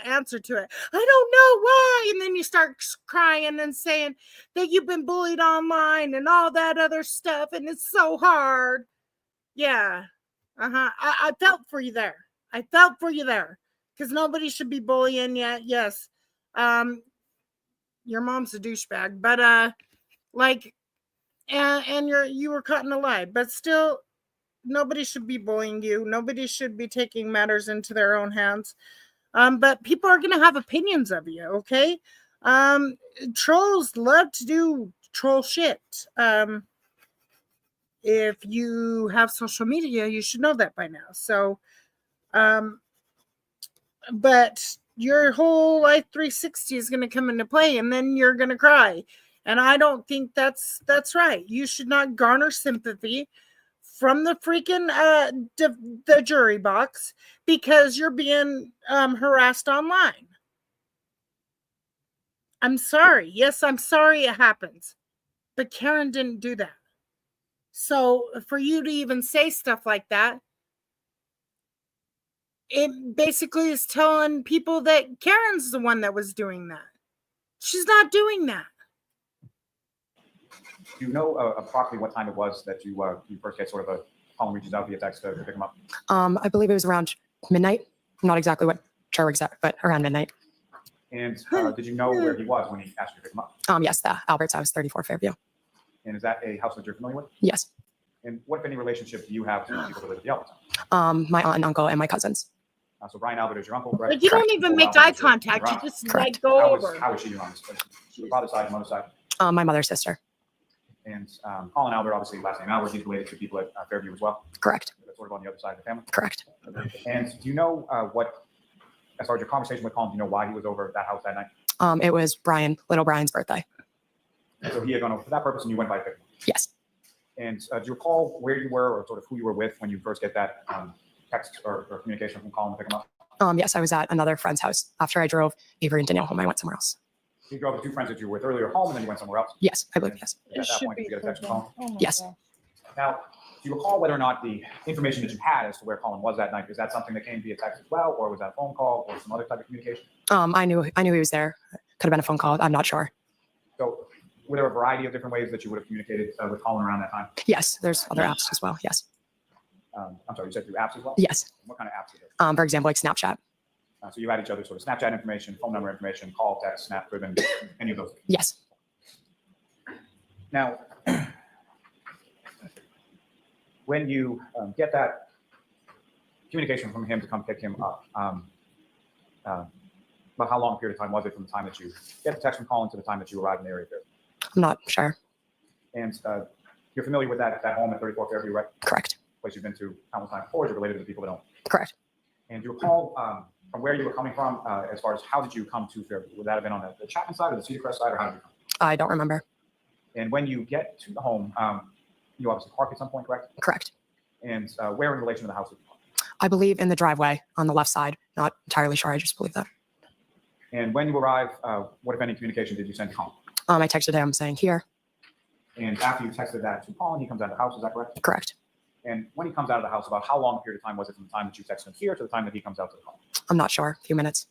answer to it. I don't know why, and then you start crying and saying that you've been bullied online and all that other stuff, and it's so hard. Yeah, I felt for you there. I felt for you there because nobody should be bullying yet. Yes, your mom's a douchebag, but like, and you were caught in a lie, but still. Nobody should be bullying you. Nobody should be taking matters into their own hands. But people are going to have opinions of you, okay? Trolls love to do troll shit. If you have social media, you should know that by now. So, but your whole Life 360 is going to come into play, and then you're going to cry. And I don't think that's right. You should not garner sympathy from the freaking the jury box because you're being harassed online. I'm sorry. Yes, I'm sorry it happens. But Karen didn't do that. So for you to even say stuff like that, it basically is telling people that Karen's the one that was doing that. She's not doing that. do you know approximately what time it was that you first get sort of a Colin reaches out via text to pick him up? I believe it was around midnight. Not exactly what sure exact, but around midnight. And did you know where he was when he asked you to pick him up? Yes, the Albert's house, 34 Fairview. And is that a house that you're familiar with? Yes. And what, if any, relationship do you have to the people that live at the Albert's? My aunt and uncle and my cousins. So Brian Albert is your uncle, correct? Like you don't even make eye contact. You just like go over. How is she your aunt? Your father's side, mother's side? My mother's sister. And Colin Albert, obviously last name Albert, he's related to people at Fairview as well? Correct. That's sort of on the other side of the family? Correct. And do you know what, as far as your conversation with Colin, do you know why he was over at that house that night? It was little Brian's birthday. So he had gone over for that purpose and you went by pick him up? Yes. And do you recall where you were or sort of who you were with when you first get that text or communication from Colin to pick him up? Yes, I was at another friend's house. After I drove Avery and Danielle home, I went somewhere else. You drove the two friends that you were with earlier home, and then you went somewhere else? Yes, I believe, yes. At that point, did you get a text from Colin? Yes. Now, do you recall whether or not the information that you had as to where Colin was that night, is that something that came via text as well, or was that a phone call or some other type of communication? I knew he was there. Could have been a phone call. I'm not sure. So were there a variety of different ways that you would have communicated with Colin around that time? Yes, there's other apps as well. Yes. I'm sorry, you said through apps as well? Yes. What kind of apps are there? For example, like Snapchat. So you had each other sort of Snapchat information, phone number information, call, text, snap, ribbon, any of those? Yes. Now, when you get that communication from him to come pick him up, about how long a period of time was it from the time that you get the text from Colin to the time that you arrived in the area there? I'm not sure. And you're familiar with that home at 34 Fairview, right? Correct. Place you've been to countless times before, you're related to the people that own it. Correct. And do you recall from where you were coming from as far as how did you come to Fairview? Would that have been on the Chapman side or the Cedar Crest side, or how did you come? I don't remember. And when you get to the home, you obviously park at some point, correct? Correct. And where in relation to the house did you park? I believe in the driveway on the left side. Not entirely sure. I just believe that. And when you arrive, what, if any, communication did you send to Colin? I texted him saying here. And after you texted that to Colin, he comes out of the house, is that correct? Correct. And when he comes out of the house, about how long a period of time was it from the time that you texted him here to the time that he comes out to the home? I'm not sure. A few minutes.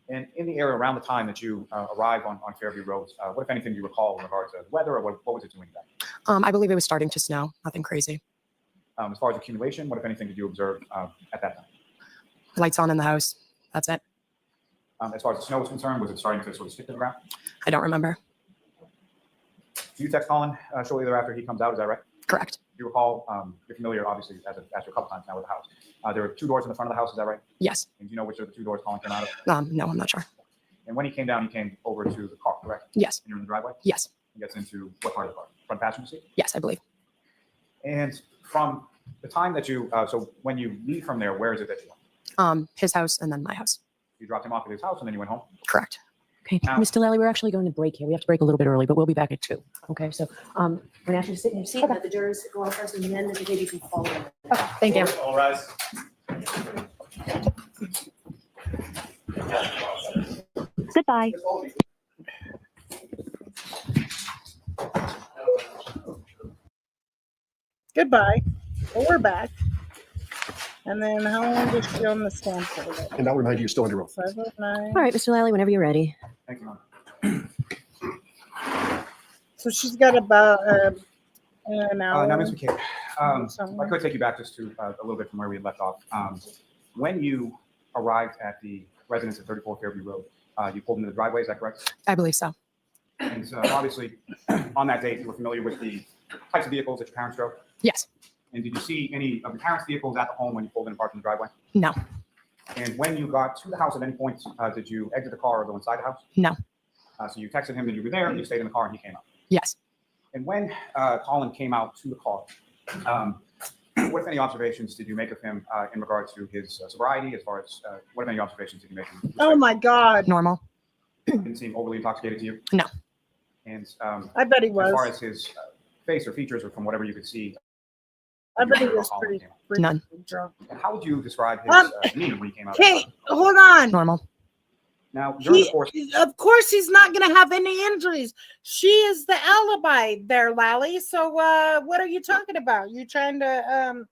And in the area around the time that you arrive on Fairview Road, what, if anything, do you recall in regards to the weather, or what was it doing then? I believe it was starting to snow. Nothing crazy. As far as accumulation, what, if anything, did you observe at that time? Lights on in the house. That's it. As far as the snow was concerned, was it starting to sort of stick to the ground? I don't remember. Do you text Colin shortly thereafter he comes out, is that right? Correct. Do you recall, you're familiar, obviously, as after a couple times now with the house. There were two doors in the front of the house, is that right? Yes. And do you know which of the two doors Colin came out of? No, I'm not sure. And when he came down, he came over to the car, correct? Yes. And you're in the driveway? Yes. He gets into what part of the car? Front passenger seat? Yes, I believe. And from the time that you, so when you leave from there, where is it that you went? His house and then my house. You dropped him off at his house and then you went home? Correct. Okay, Now- Mr. Lally, we're actually going to break here. We have to break a little bit early, but we'll be back at 2. Okay, so I'm going to ask you to sit in your seat and let the jurors go on first, and then maybe you can follow them. Thank you. All rise. Goodbye. Goodbye. Well, we're back. And then how long does she on the stand for? And I'll remind you, you're still under oath. 5:09. All right, Mr. Lally, whenever you're ready. Thank you, Mom. So she's got about an hour. Now, Ms. McCabe, if somewhere. I could take you back just to a little bit from where we had left off. When you arrived at the residence at 34 Fairview Road, you pulled into the driveway, is that correct? I believe so. And obviously, on that date, you were familiar with the types of vehicles that your parents drove? Yes. And did you see any of your parents' vehicles at the home when you pulled in and parked in the driveway? No. And when you got to the house at any point, did you exit the car or go inside the house? No. So you texted him that you were there, you stayed in the car, and he came out. Yes. And when Colin came out to the car, what, if any, observations did you make of him in regard to his sobriety? As far as what, if any, observations did you make? Oh my God. Normal. Didn't seem overly intoxicated to you? No. And I bet he as far was. as his face or features, or from whatever you could see, I bet he was Colin pretty came out. None. drunk. And how would you describe his demeanor when he came out? Okay, hold on. Normal. Now, during the course, Of course, he's not going to have any injuries. She is the alibi there, Lally. So, what are you talking about? You trying to,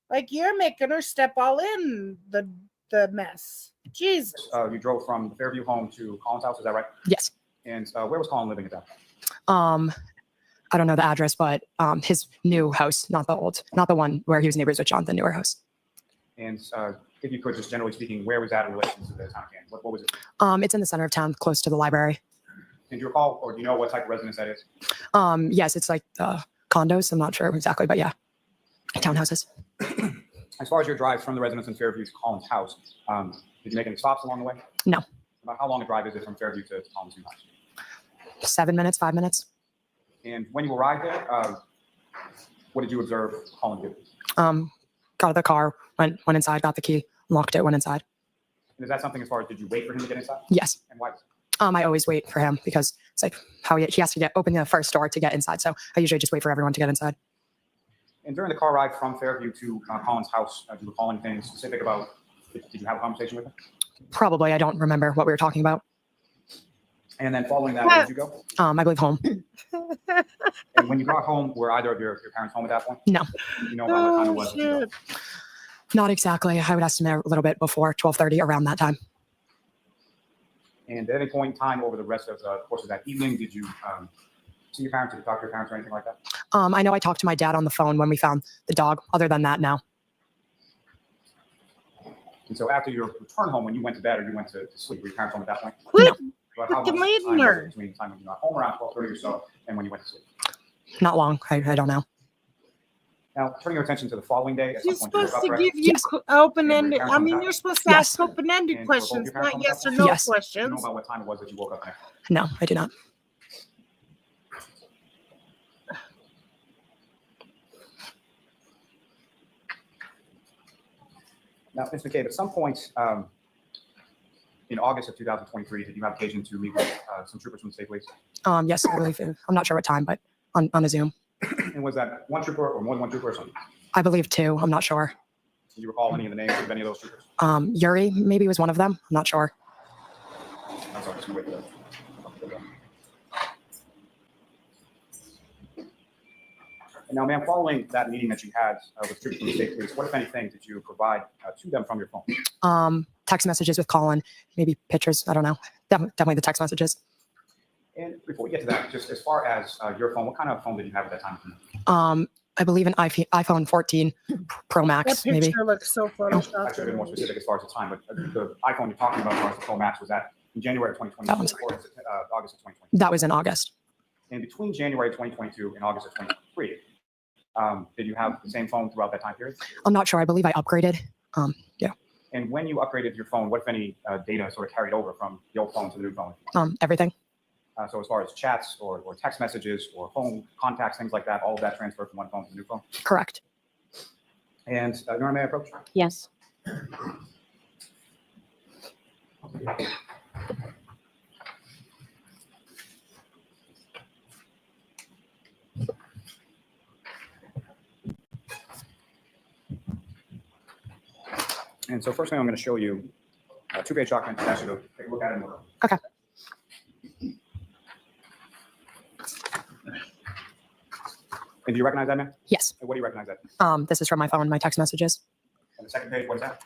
like, you're making her step all in the mess. Jesus. you drove from the Fairview home to Colin's house, is that right? Yes. And where was Colin living at that point? I don't know the address, but his new house, not the one where he was neighbors with John, the newer house. And if you could, just generally speaking, where was that in relation to the town of Canton? What was it? It's in the center of town, close to the library. And do you recall, or do you know what type of residence that is? Yes, it's like condos. I'm not sure exactly, but yeah, townhouses. As far as your drive from the residence in Fairview to Colin's house, did you make any stops along the way? No. About how long a drive is it from Fairview to Colin's new house? 7 minutes, 5 minutes. And when you arrived there, what did you observe Colin do? Got out of the car, went inside, got the key, locked it, went inside. And is that something as far as did you wait for him to get inside? Yes. And why? I always wait for him because it's like how he has to open the first door to get inside. So I usually just wait for everyone to get inside. And during the car ride from Fairview to Colin's house, do you recall anything specific about, did you have a conversation with him? Probably. I don't remember what we were talking about. And then following that, where did you go? I believe home. And when you got home, were either of your parents home at that point? No. You know about what time it was? When you go? Not exactly. I would estimate a little bit before 12:30, around that time. And at any point in time over the rest of the course of that evening, did you see your parents? Did you talk to your parents or anything like that? I know I talked to my dad on the phone when we found the dog. Other than that, no. And so after your return home, when you went to bed or you went to sleep, were your parents home at that point? Quit But how much fucking time leaving was her. it between the time when you got home around 12:30 or so and when you went to sleep? Not long. I don't know. Now, turning your attention to the following day, at some She's point, you woke supposed up, to right? give you open-ended. And I mean, you're supposed to ask Yes. open-ended And were both questions, your parents not home yes at or that no point? Yes. Do you know questions. about what time it was that you woke up next? No, I do not. Now, Ms. McCabe, at some point in August of 2023, did you have occasion to meet with some troopers from the state police? Yes, I believe. I'm not sure what time, but on a Zoom. And was that one trooper or more than one trooper or something? I believe 2. I'm not sure. Do you recall any of the names of any of those troopers? Yuri maybe was one of them. I'm not sure. I'm sorry, just wait for that. And now, ma'am, following that meeting that you had with troopers from the state police, what, if anything, did you provide to them from your phone? Text messages with Colin, maybe pictures. I don't know. Definitely the text messages. And before we get to that, just as far as your phone, what kind of phone did you have at that time? I believe an iPhone 14 Pro That Max, picture maybe. looks so I photoshopped. should have been more specific as far as the time, but the iPhone you're talking about as far as the Pro Max, was that in January of 2022 Oh, I'm sorry. or is it, August of 2022? That was in August. And between January 2022 and August of 2023, did you have the same phone throughout that time period? I'm not sure. I believe I upgraded. Yeah. And when you upgraded your phone, what, if any, data sort of carried over from the old phone to the new phone? Everything. So as far as chats or text messages or phone contacts, things like that, all of that transferred from one phone to the new phone? Correct. And Nora, may I approach? Yes. And so first thing I'm going to show you a 2-page document to ask you to take a look at it. Okay. And do you recognize that, man? Yes. And what do you recognize that? This is from my phone, my text messages. And the second page, what is that?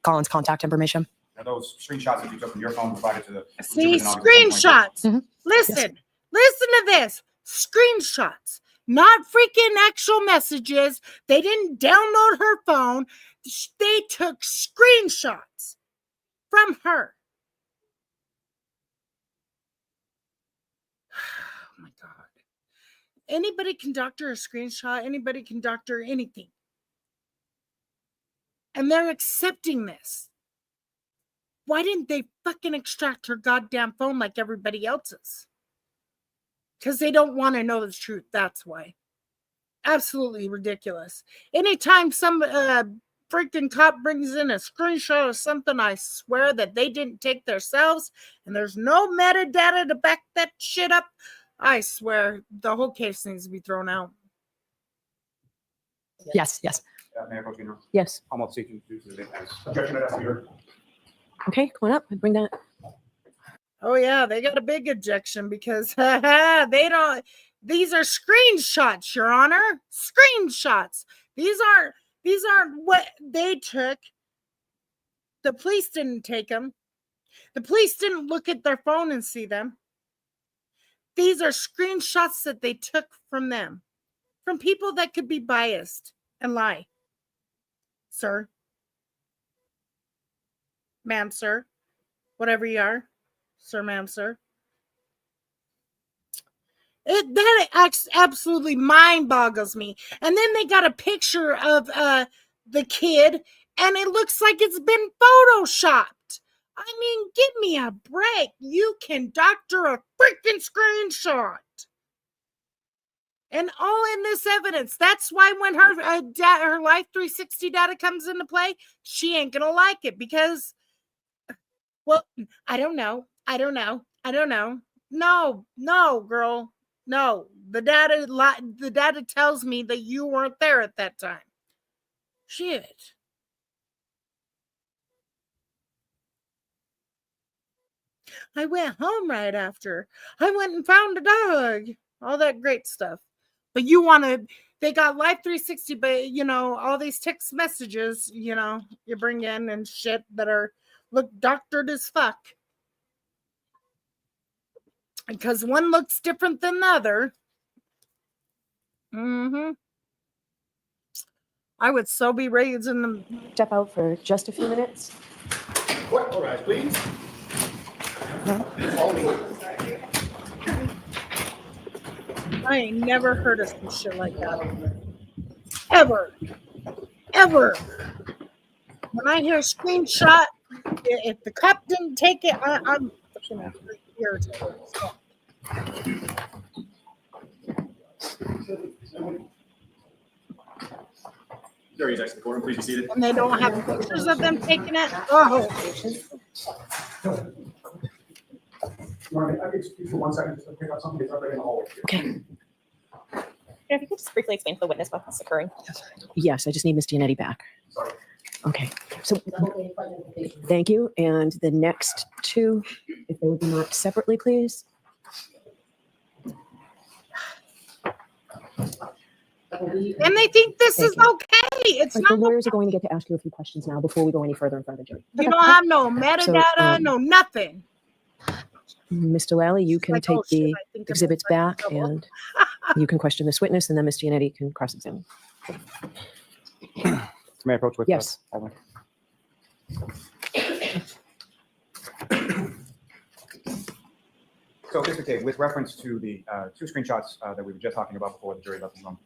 Colin's contact information. Are those screenshots that you took from your phone provided to the See, troopers in August of 2022? screenshots. Mhm. Listen, listen to this. Screenshots, not freaking actual messages. They didn't download her phone. They took screenshots from her. Oh my God. Anybody can doctor a screenshot. Anybody can doctor anything. And they're accepting this. Why didn't they fucking extract her goddamn phone like everybody else's? Because they don't want to know the truth. That's why. Absolutely ridiculous. Anytime some freaking cop brings in a screenshot of something, I swear that they didn't take themselves and there's no metadata to back that shit up, I swear the whole case needs to be thrown out. Yes, yes. Mayor Coach General, Yes. I'm also seeking to do this as objection to your Okay, come on up. Bring that. Oh yeah, they got a big objection because they don't. These are screenshots, Your Honor. Screenshots. These aren't what they took. The police didn't take them. The police didn't look at their phone and see them. These are screenshots that they took from them, from people that could be biased and lie. Sir, ma'am, sir, whatever you are. Sir, ma'am, sir. That absolutely mind boggles me. And then they got a picture of the kid, and it looks like it's been photoshopped. I mean, give me a break. You can doctor a freaking screenshot. And all in this evidence. That's why when her her Life 360 data comes into play, she ain't gonna like it because, well, I don't know. I don't know. No, girl. No. The data tells me that you weren't there at that time. Shit. I went home right after. I went and found a dog. All that great stuff. But they got Live 360, but all these text messages, you bring in and shit that look doctored as fuck. Because one looks different than the other. I would so be raising them. Step out for just a few minutes. What? All right, please. I ain't never heard of some shit like that. Ever. When I hear a screenshot, if the cop didn't take it, I'm irritated. Jury's exit the courtroom. Please be seated. And they don't have pictures of them taking it. Oh. Marvin, I could speak for 1 second just to pick up something that's up right in the hallway. Okay. If you could just briefly explain to the witness what's occurring. Yes, I just need Ms. Giannetti back. Sorry. Okay. So, thank you. And the next two, if they would be marked separately, please. And they think this is okay. It's Like, not. the lawyers are going to get to ask you a few questions now before we go any further in front of the jury. You don't have no metadata, no nothing. Mr. Lally, you can Like, take oh, shit, the I think I'm exhibits in back trouble. and you can question this witness, and then Ms. Giannetti can cross-examine. May I approach with? Yes. So, Mr. Cave, with reference to the two screenshots that we were just talking about before the jury left the room,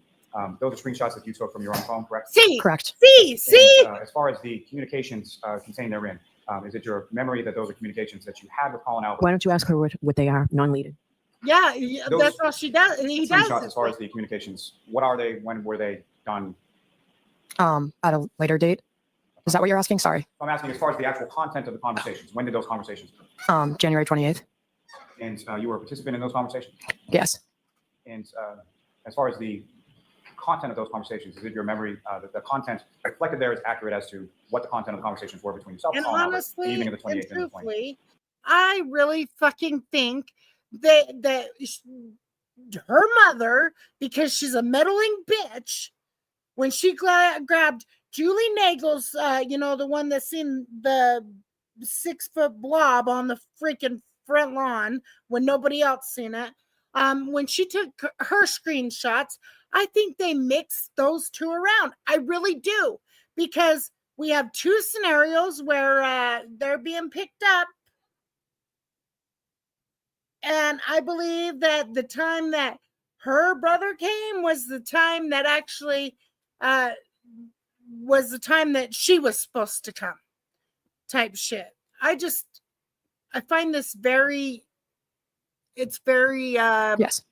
those are screenshots that you took from your own phone, correct? Correct. See. And, as far as the communications contained therein, is it your memory that those are communications that you had with Colin Albert? Why don't you ask her what they are, non-leaded? Yeah, Those that's all she does. He Screenshots, does. as far as the communications, what are they? When were they done? At a later date. Is that what you're asking? Sorry. I'm asking as far as the actual content of the conversations. When did those conversations occur? January 28th. And you were a participant in those conversations? Yes. And as far as the content of those conversations, is it your memory that the content reflected there is accurate as to what the content of the conversations were between yourself And Colin Albert, honestly, the evening of the 28th and and the 29th? truthfully, I really fucking think that her mother, because she's a meddling bitch, when she grabbed Julie Nagel's, the one that's seen the 6-foot blob on the freaking front lawn when nobody else seen it, when she took her screenshots, I think they mixed those two around. I really do, because we have two scenarios where they're being picked up. And I believe that the time that her brother came was the time that actually was the time that she was supposed to come, type shit. I find this very Yes.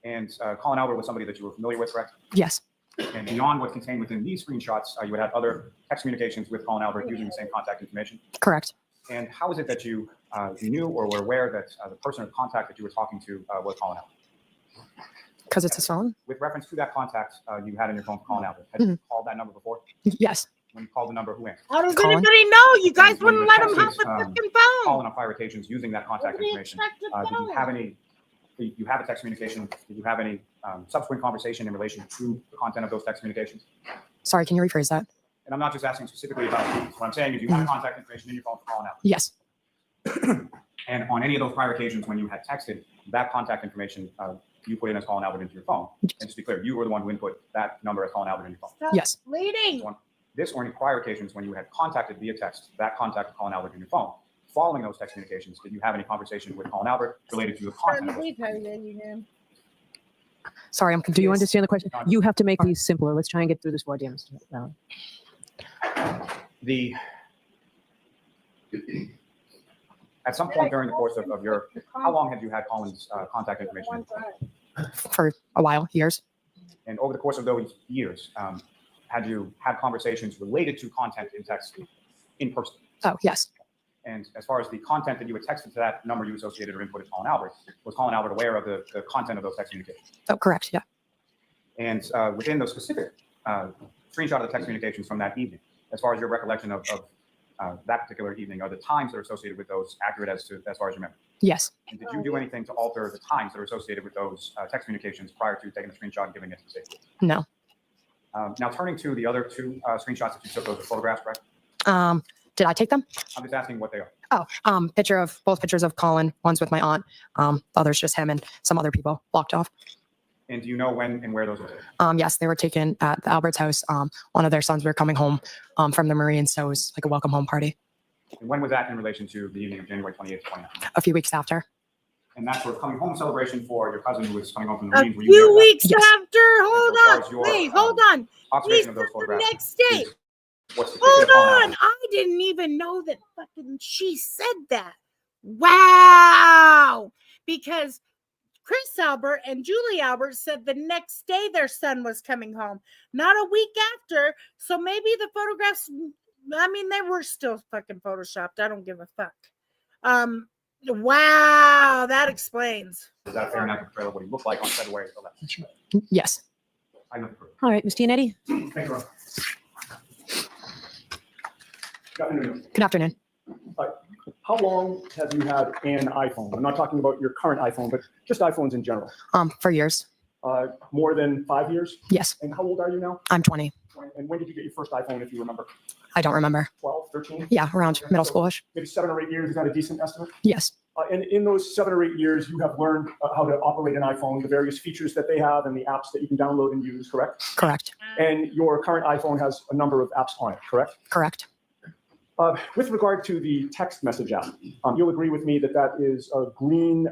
And Colin Albert was somebody that you were familiar with, correct? Yes. And beyond what's contained within these screenshots, you would have other text communications with Colin Albert using the same contact information. Correct. And how is it that you knew or were aware that the person of contact that you were talking to was Colin Albert? Because it's his phone. With reference to that contact you had in your phone for Colin Albert, had you called that number before? Yes. When you called the number, who answered? How does Colin? anybody know? You guys When you wouldn't let him have texted, the fucking phone. Colin on prior occasions using that contact Nobody information. expected Did you phone. have any? Did you have a text communication? Did you have any subsequent conversation in relation to the content of those text communications? Sorry, can you rephrase that? And I'm not just asking specifically about these. What I'm saying is you have contact information in your phone for Colin Albert. Yes. And on any of those prior occasions when you had texted, that contact information you put in as Colin Albert into your phone. And just to be clear, you were the one who input that number as Colin Albert in your phone. Stop Yes. bleeding. This or any prior occasions when you had contacted via text, that contact Colin Albert in your phone. Following those text communications, did you have any conversation with Colin Albert related to the content of those? Sorry, I'm Do confused. you understand the question? You have to make these simpler. Let's try and get through this more, dear Mr. Lally. At some point during the course of your, how long had you had Colin's contact information? For a while, years. And over the course of those years, had you had conversations related to content in text in person? Oh, yes. And as far as the content that you had texted to that number you associated or inputted Colin Albert, was Colin Albert aware of the content of those text communications? Oh, correct. Yeah. And within those specific screenshot of the text communications from that evening, as far as your recollection of that particular evening, are the times that are associated with those accurate as far as you remember? Yes. And did you do anything to alter the times that are associated with those text communications prior to taking the screenshot and giving it to the state? No. Now turning to the other two screenshots that you took, those are photographs, correct? Did I take them? I'm just asking what they are. Oh, both pictures of Colin. One's with my aunt. The other's just him and some other people blocked off. And do you know when and where those were taken? Yes, they were taken at the Albert's house. One of their sons were coming home from the Marines, so it was like a welcome home party. And when was that in relation to the evening of January 28th, 2019? A few weeks after. And that sort of coming home celebration for your cousin who was coming home from the A Marines. Were you there few for that? weeks Yes. after. Hold as far as on. your, Wait, hold on. Observation of He those said the photographs. next day. is what's Hold depicted upon on. that. I didn't even know that fucking she said that. Wow. Because Chris Albert and Julie Albert said the next day their son was coming home, not a week after. So maybe the photographs, I mean, they were still fucking photoshopped. I don't give a fuck. Wow, that explains. Is that a fair enough portrayal of what he looked like on February 11th? Yes. I know. All right, Ms. Giannetti. Thank you, Ron. Good afternoon. Good afternoon. How long have you had an iPhone? I'm not talking about your current iPhone, but just iPhones in general. For years. More than 5 years? Yes. And how old are you now? I'm 20. And when did you get your first iPhone, if you remember? I don't remember. 12, 13? Yeah, around middle schoolish. Maybe 7 or 8 years. Is that a decent estimate? Yes. And in those 7 or 8 years, you have learned how to operate an iPhone, the various features that they have and the apps that you can download and use, correct? Correct. And your current iPhone has a number of apps on it, correct? Correct. With regard to the text message app, you'll agree with me that that is a green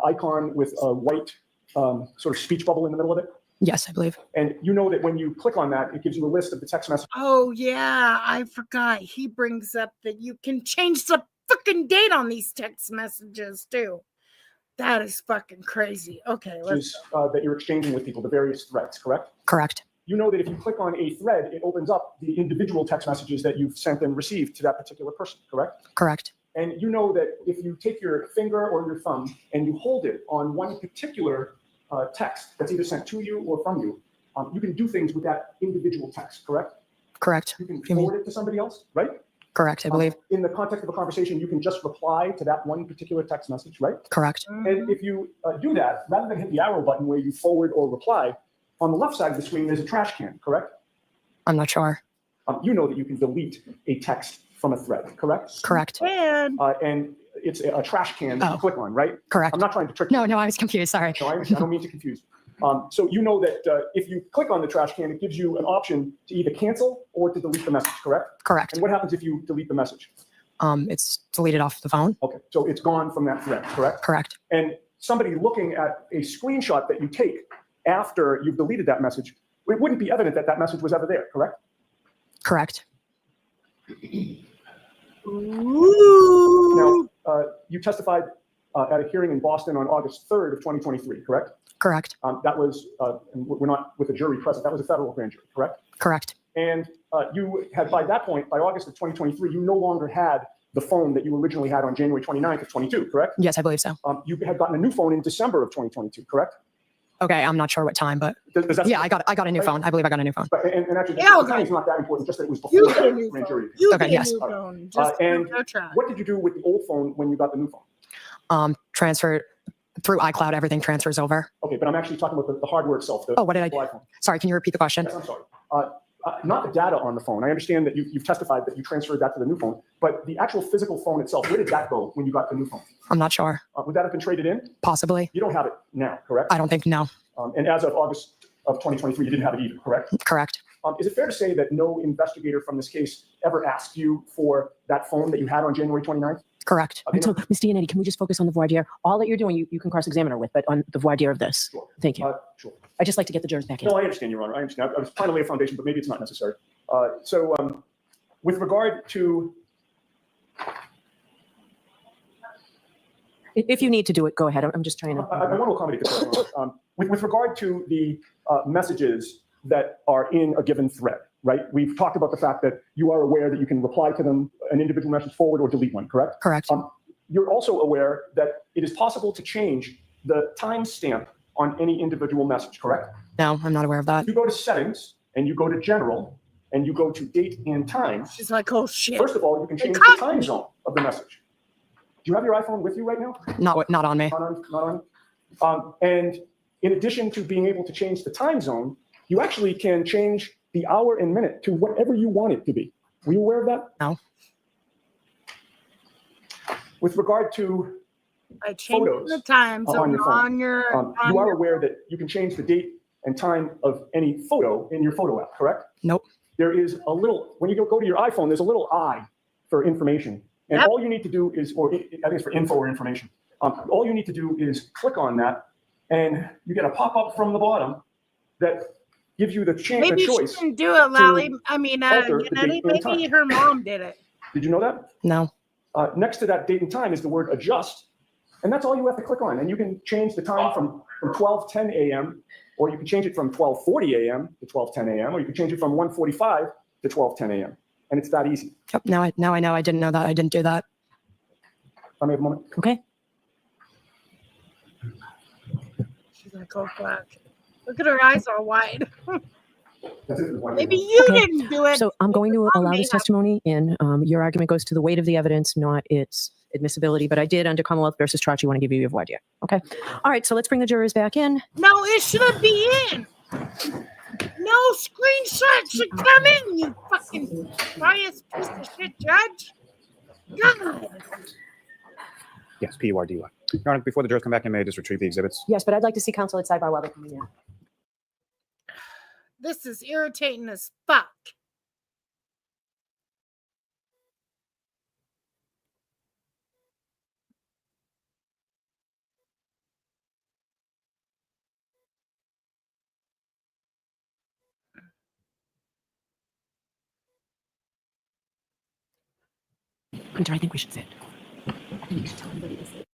icon with a white sort of speech bubble in the middle of it? Yes, I believe. And you know that when you click on that, it gives you a list of the text messages. Oh, yeah, I forgot. He brings up that you can change the fucking date on these text messages, too. That is fucking crazy. Okay, let's go. That you're exchanging with people, the various threads, correct? Correct. You know that if you click on a thread, it opens up the individual text messages that you've sent and received to that particular person, correct? Correct. And you know that if you take your finger or your thumb and you hold it on one particular text that's either sent to you or from you, you can do things with that individual text, correct? Correct. You can forward it to somebody else, right? Correct, I believe. In the context of a conversation, you can just reply to that one particular text message, right? Correct. And if you do that, rather than hit the arrow button where you forward or reply, on the left side of the screen, there's a trash can, correct? I'm not sure. You know that you can delete a text from a thread, correct? Correct. And it's a trash can that you click on, right? Correct. I'm not trying to trick you. No, I was confused. Sorry. No, I don't mean to confuse. So you know that if you click on the trash can, it gives you an option to either cancel or to delete the message, correct? Correct. And what happens if you delete the message? It's deleted off the phone. Okay, so it's gone from that thread, correct? Correct. And somebody looking at a screenshot that you take after you've deleted that message, it wouldn't be evident that that message was ever there, correct? Correct. Now, you testified at a hearing in Boston on August 3rd of 2023, correct? Correct. That was, and we're not with a jury present, that was a federal grand jury, correct? Correct. And you had, by that point, by August of 2023, you no longer had the phone that you originally had on January 29th of 22, correct? Yes, I believe so. You had gotten a new phone in December of 2022, correct? Okay, I'm not sure what time, but Does that yeah, I got a new phone. I believe I got a new phone. But, and actually, Yeah, the okay. timing's not that important, just that it was You before get a that new grand phone. jury. You Okay, get yes. a new phone. Just And no try. what did you do with the old phone when you got the new phone? Transfer through iCloud, everything transfers over. Okay, but I'm actually talking about the hardware itself. Oh, what did I do? iPhone. Sorry, can you repeat the question? Yes, I'm sorry. Not the data on the phone. I understand that you've testified that you transferred that to the new phone, but the actual physical phone itself, where did that go when you got the new phone? I'm not sure. Would that have been traded in? Possibly. You don't have it now, correct? I don't think, no. And as of August of 2023, you didn't have it either, correct? Correct. Is it fair to say that no investigator from this case ever asked you for that phone that you had on January 29th? Correct. And so, Ms. Giannetti, can we just focus on the voir dire? All that you're doing, you can cross-examine her with, but on the voir dire of this. Sure. Thank you. Sure. I'd just like to get the jurors back in. No, I understand, Your Honor. I understand. I was trying to lay a foundation, but maybe it's not necessary. So with regard to... If you need to do it, go ahead. I'm just trying to. I want to accommodate the question. With regard to the messages that are in a given thread, right? We've talked about the fact that you are aware that you can reply to them, an individual message forward or delete one, correct? Correct. You're also aware that it is possible to change the timestamp on any individual message, correct? No, I'm not aware of that. You go to settings and you go to general and you go to date and time. She's like, oh shit. First of all, you can change the time zone of the message. Do you have your iPhone with you right now? Not on me. Not on. And in addition to being able to change the time zone, you actually can change the hour and minute to whatever you want it to be. Were you aware of that? No. With regard to I changed photos the time zone on your you are aware that you can change the date and time of any photo in your photo app, correct? Nope. There is a little, when you go to your iPhone, there's a little I for information. And all you need to do is, or I think it's for info or information. All you need to do is click on that and you get a pop-up from the bottom that gives you the choice. Maybe she didn't do it, Lally. I mean, alter the date and time. maybe her mom did it. Did you know that? No. Next to that date and time is the word adjust. And that's all you have to click on. And you can change the time from 12:10 a.m. or you can change it from 12:40 a.m. to 12:10 a.m. or you can change it from 1:45 to 12:10 a.m. And it's that easy. Yep. Now I know. I didn't know that. I didn't do that. Let me have a moment. Okay. She's like, oh fuck. Look at her eyes all wide. Maybe you didn't do it. So I'm going to allow this testimony in. Your argument goes to the weight of the evidence, not its admissibility. But I did, under Commonwealth versus Trotch, want to give you your voir dire. Okay. All right. So let's bring the jurors back in. No, it shouldn't be in. No screenshot should come in, you fucking biased piece of shit judge. God. Yes, P-U-R-D-Y. Your Honor, before the jurors come back in, may I just retrieve the exhibits? Yes, but I'd like to see counsel at sidebar while they're coming in. This is irritating as fuck. Hunter, I think we should sit. I think you should tell everybody to sit.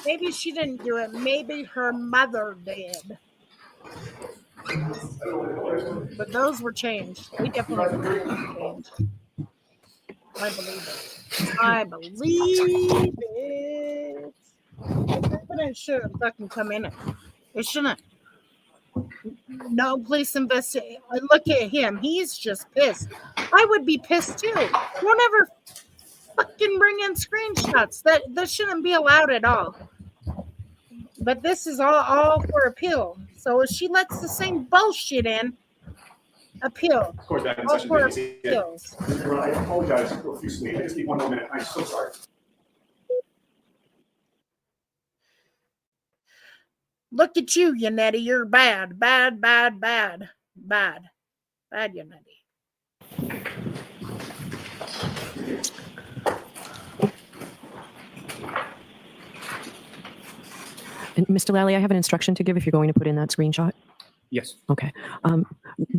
Maybe she didn't do it. Maybe her mother did. But those were changed. They definitely were changed. I believe it. I believe it. The evidence shouldn't fucking come in it. It shouldn't. No police investigate. Look at him. He's just pissed. I would be pissed too. Don't ever fucking bring in screenshots. That shouldn't be allowed at all. But this is all for appeal. So if she lets the same bullshit in, appeal. Of course, back in all session, for baby. appeals. I apologize profusely. I just need one more minute. I'm so sorry. Look at you, Yannetti. You're bad, bad, bad, bad, bad, bad, Yannetti. And Mr. Lally, I have an instruction to give if you're going to put in that screenshot. Yes. Okay.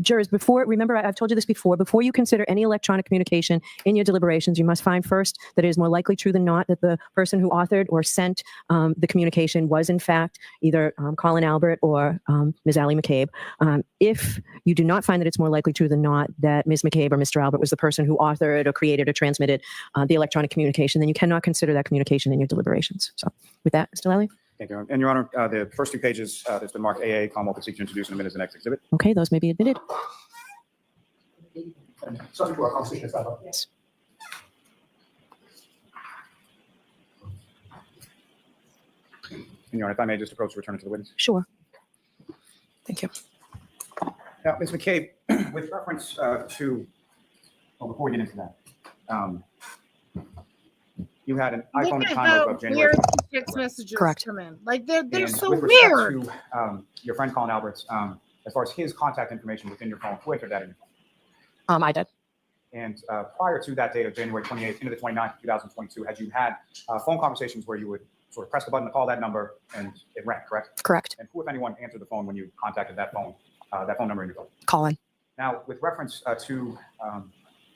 Jurors, remember, I've told you this before you consider any electronic communication in your deliberations, you must find first that it is more likely true than not that the person who authored or sent the communication was in fact either Colin Albert or Ms. Allie McCabe. If you do not find that it's more likely true than not that Ms. McCabe or Mr. Albert was the person who authored or created or transmitted the electronic communication, then you cannot consider that communication in your deliberations. So with that, Mr. Lally. Thank you. And Your Honor, the first two pages that's been marked AA, Commonwealth would seek to introduce in a minute as the next exhibit. Okay, those may be admitted. Subject to our conversation. Yes. And Your Honor, if I may just approach to return it to the witness. Sure. Thank you. Now, Ms. McCabe, with reference to, well, before we get into that, you had an iPhone at the time of January. Weird text messages come in. Like they're And so with respect weird. To, your friend Colin Alberts, as far as his contact information within your phone, who entered that in your phone? I did. And prior to that date of January 28th into the 29th of 2022, had you had phone conversations where you would sort of press the button to call that number and it rang, correct? Correct. And who, if anyone, answered the phone when you contacted that phone number in your phone? Colin. Now, with reference to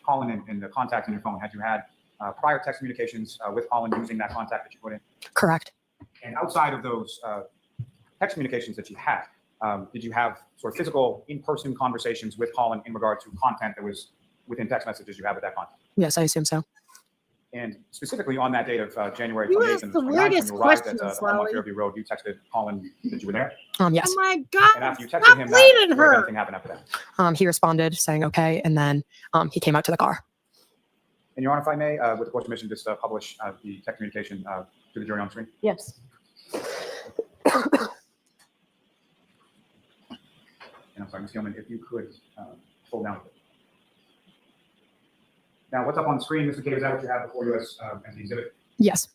Colin and the contact in your phone, had you had prior text communications with Colin using that contact that you put in? Correct. And outside of those text communications that you had, did you have sort of physical in-person conversations with Colin in regard to content that was within text messages you have with that content? Yes, I assume so. And specifically on that date of January You 28th asked and the 29th, when weirdest you arrived at questions, the home on Lally. Fairview Road, you texted Colin that you were there. Yes. Oh my God. And after you texted Stop him bleeding that, her. anything happened after that? He responded saying okay, and then he came out to the car. And Your Honor, if I may, with the court's permission, just publish the text communication to the jury on screen. Yes. And I'm sorry, Ms. Gilman, if you could scroll down a bit. Now, what's up on the screen, Mr. Cave, is that what you have before you as the exhibit? Yes.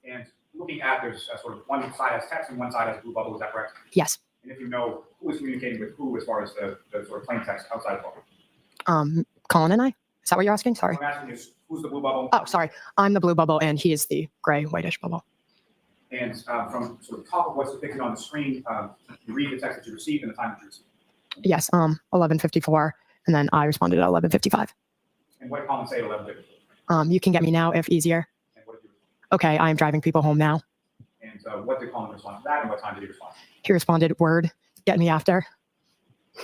And looking at, there's sort of one side has text and one side has a blue bubble, is that correct? Yes. And if you know who is communicating with who as far as the sort of plain text outside of the bubble? Colin and I? Is that what you're asking? Sorry. What I'm asking is, who's the blue bubble? Oh, sorry. I'm the blue bubble, and he is the gray, whitish bubble. And from sort of top of what's depicted on the screen, you read the text that you received and the time that you received. Yes. 11:54, and then I responded at 11:55. And what did Colin say at 11:50? You can get me now if easier. And what did you Okay, I am driving people home now. And what did Colin respond to that, and what time did he respond? He responded, word, get me after.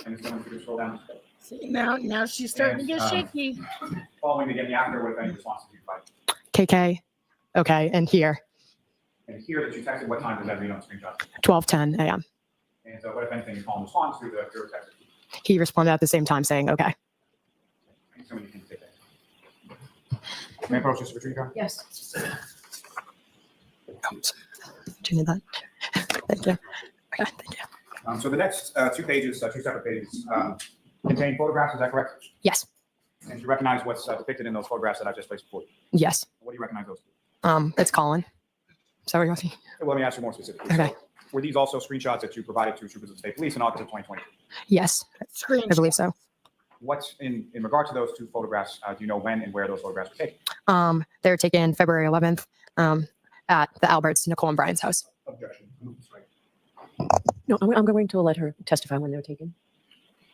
And if someone could scroll down. See, now she's starting to get shaky. Following the get me after, what if any response did you provide? KK, okay, and here, And here that you texted, what time does that read on the screenshot? 12:10 a.m. And what if anything, Colin responds to the your text? He responded at the same time saying, okay. And so you can take that. May I approach this retriever? Yes. Do you need that? Thank you. Okay, thank you. So the next two pages, two separate pages, contain photographs, is that correct? Yes. And you recognize what's depicted in those photographs that I just placed before you? Yes. What do you recognize those? It's Colin. Is that what you're asking? Well, let me ask you more specifically. Okay. So, were these also screenshots that you provided to troopers of the state police in August of 2020? Yes. I believe so. What's in regard to those two photographs, do you know when and where those photographs were taken? They were taken February 11th at the Alberts, Nicole and Brian's house. Objection. No, I'm going to let her testify when they're taken.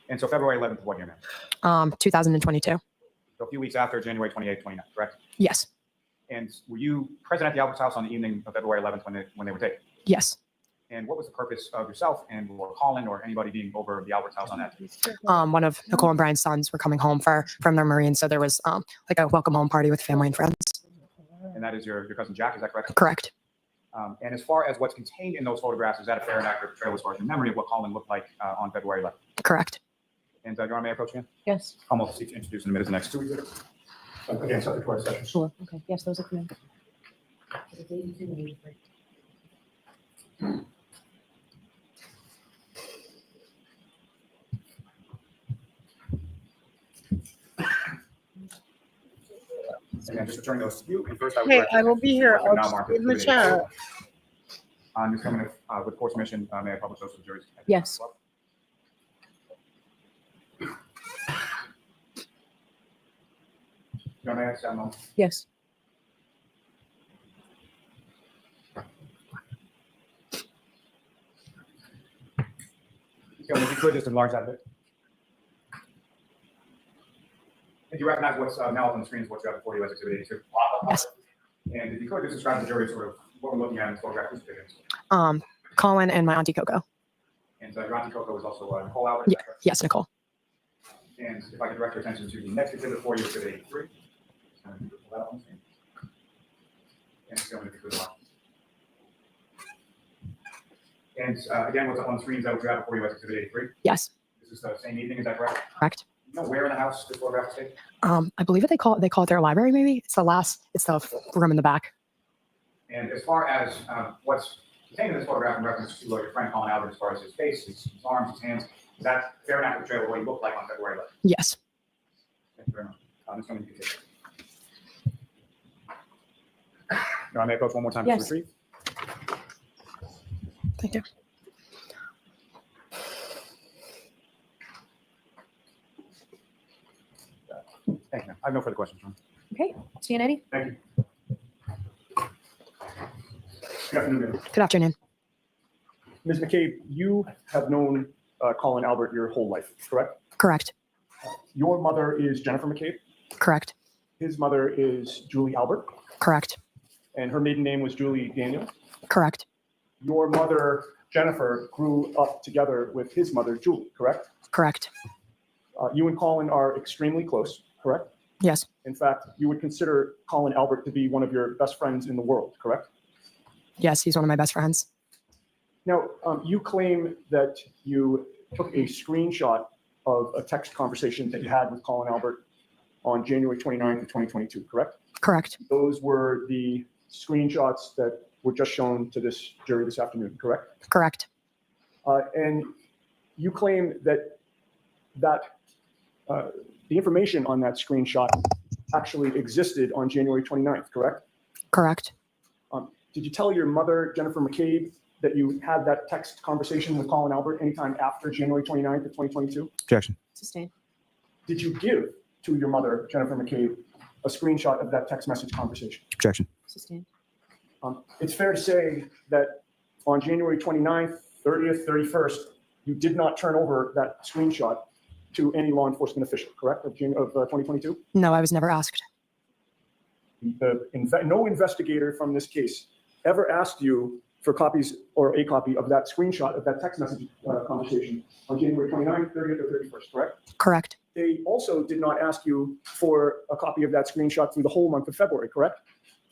And so February 11th of what year now? 2022. So a few weeks after January 28th, 29th, correct? Yes. And were you present at the Alberts house on the evening of February 11th when they were taken? Yes. And what was the purpose of yourself and or Colin or anybody being over the Alberts house on that day? One of Nicole and Brian's sons were coming home from their Marine, so there was like a welcome home party with family and friends. And that is your cousin Jack, is that correct? Correct. And as far as what's contained in those photographs, is that a fair and accurate portrayal as far as your memory of what Colin looked like on February 11th? Correct. And Your Honor, may I approach again? Yes. Almost seek to introduce in a minute the next two exhibits. Again, subject to our session. Sure. Okay. Yes, those are coming. Again, just returning those to you. And first, I would Hey, direct I will be here. you to I'll now just mark in the exhibit chat. 82. Ms. Gilman, with court's permission, may I publish those to the jury's? Yes. Your Honor, may I ask that moment? Yes. Ms. Gilman, if you could just enlarge that a bit. Did you recognize what's now up on the screen is what you have before you as exhibit 82? Yes. And if you could just describe to the jury sort of what we're looking at in this photograph. Who's the victim? Colin and my auntie Coco. And your auntie Coco is also Nicole Albert. Yeah. Yes, Nicole. And if I could direct your attention to the next exhibit for you, exhibit 83. And it's going to be good. And again, what's up on the screen is that what you have before you as exhibit 83? Yes. This is the same evening, is that correct? Correct. You know where in the house this photograph is taken? I believe they call it their library. Maybe it's the room in the back. And as far as what's contained in this photograph in reference to your friend Colin Albert, as far as his face, his arms, his hands, is that fair and accurate portrayal of what he looked like on February 11th? Yes. Thank you very much. Ms. Gilman, you can take it. Your Honor, may I approach one more time to Yes. retrieve? Thank you. Thank you. I have no further questions, Your Honor. Okay. See you, Eddie. Thank you. Good afternoon, ma'am. Good afternoon. Ms. McCabe, you have known Colin Albert your whole life, correct? Correct. Your mother is Jennifer McCabe? Correct. His mother is Julie Albert, Correct. and her maiden name was Julie Daniel. Correct. Your mother, Jennifer, grew up together with his mother, Julie, correct? Correct. You and Colin are extremely close, correct? Yes. In fact, you would consider Colin Albert to be one of your best friends in the world, correct? Yes, he's one of my best friends. Now, you claim that you took a screenshot of a text conversation that you had with Colin Albert on January 29th of 2022, correct? Correct. Those were the screenshots that were just shown to this jury this afternoon, correct? Correct. And you claim that the information on that screenshot actually existed on January 29th, correct? Correct. Did you tell your mother, Jennifer McCabe, that you had that text conversation with Colin Albert anytime after January 29th of 2022? Objection. Sustained. Did you give to your mother, Jennifer McCabe, a screenshot of that text message conversation? Objection. Sustained. It's fair to say that on January 29th, 30th, 31st, you did not turn over that screenshot to any law enforcement official, correct, of 2022? No, I was never asked. No investigator from this case ever asked you for copies or a copy of that screenshot of that text message conversation on January 29th, 30th, or 31st, correct? Correct. They also did not ask you for a copy of that screenshot through the whole month of February, correct?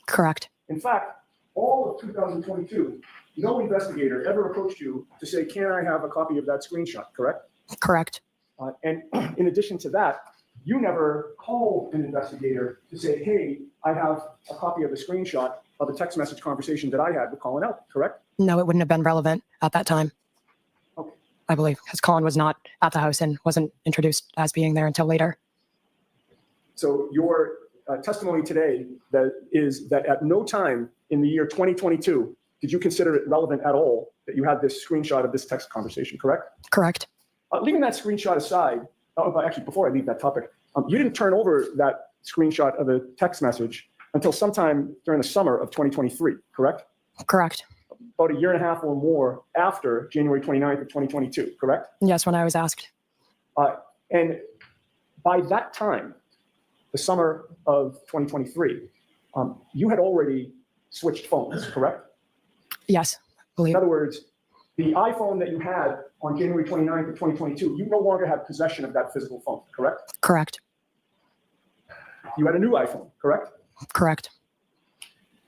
Correct. In fact, all of 2022, no investigator ever approached you to say, can I have a copy of that screenshot, correct? Correct. And in addition to that, you never called an investigator to say, hey, I have a copy of a screenshot of a text message conversation that I had with Colin Albert, correct? No, it wouldn't have been relevant at that time. Okay. I believe, because Colin was not at the house and wasn't introduced as being there until later. So your testimony today is that at no time in the year 2022 did you consider it relevant at all that you had this screenshot of this text conversation, correct? Correct. Leaving that screenshot aside, actually, before I leave that topic, you didn't turn over that screenshot of a text message until sometime during the summer of 2023, correct? Correct. About a year and a half or more after January 29th of 2022, correct? Yes, when I was asked. And by that time, the summer of 2023, you had already switched phones, correct? Yes, I believe. In other words, the iPhone that you had on January 29th of 2022, you no longer have possession of that physical phone, correct? Correct. You had a new iPhone, correct? Correct.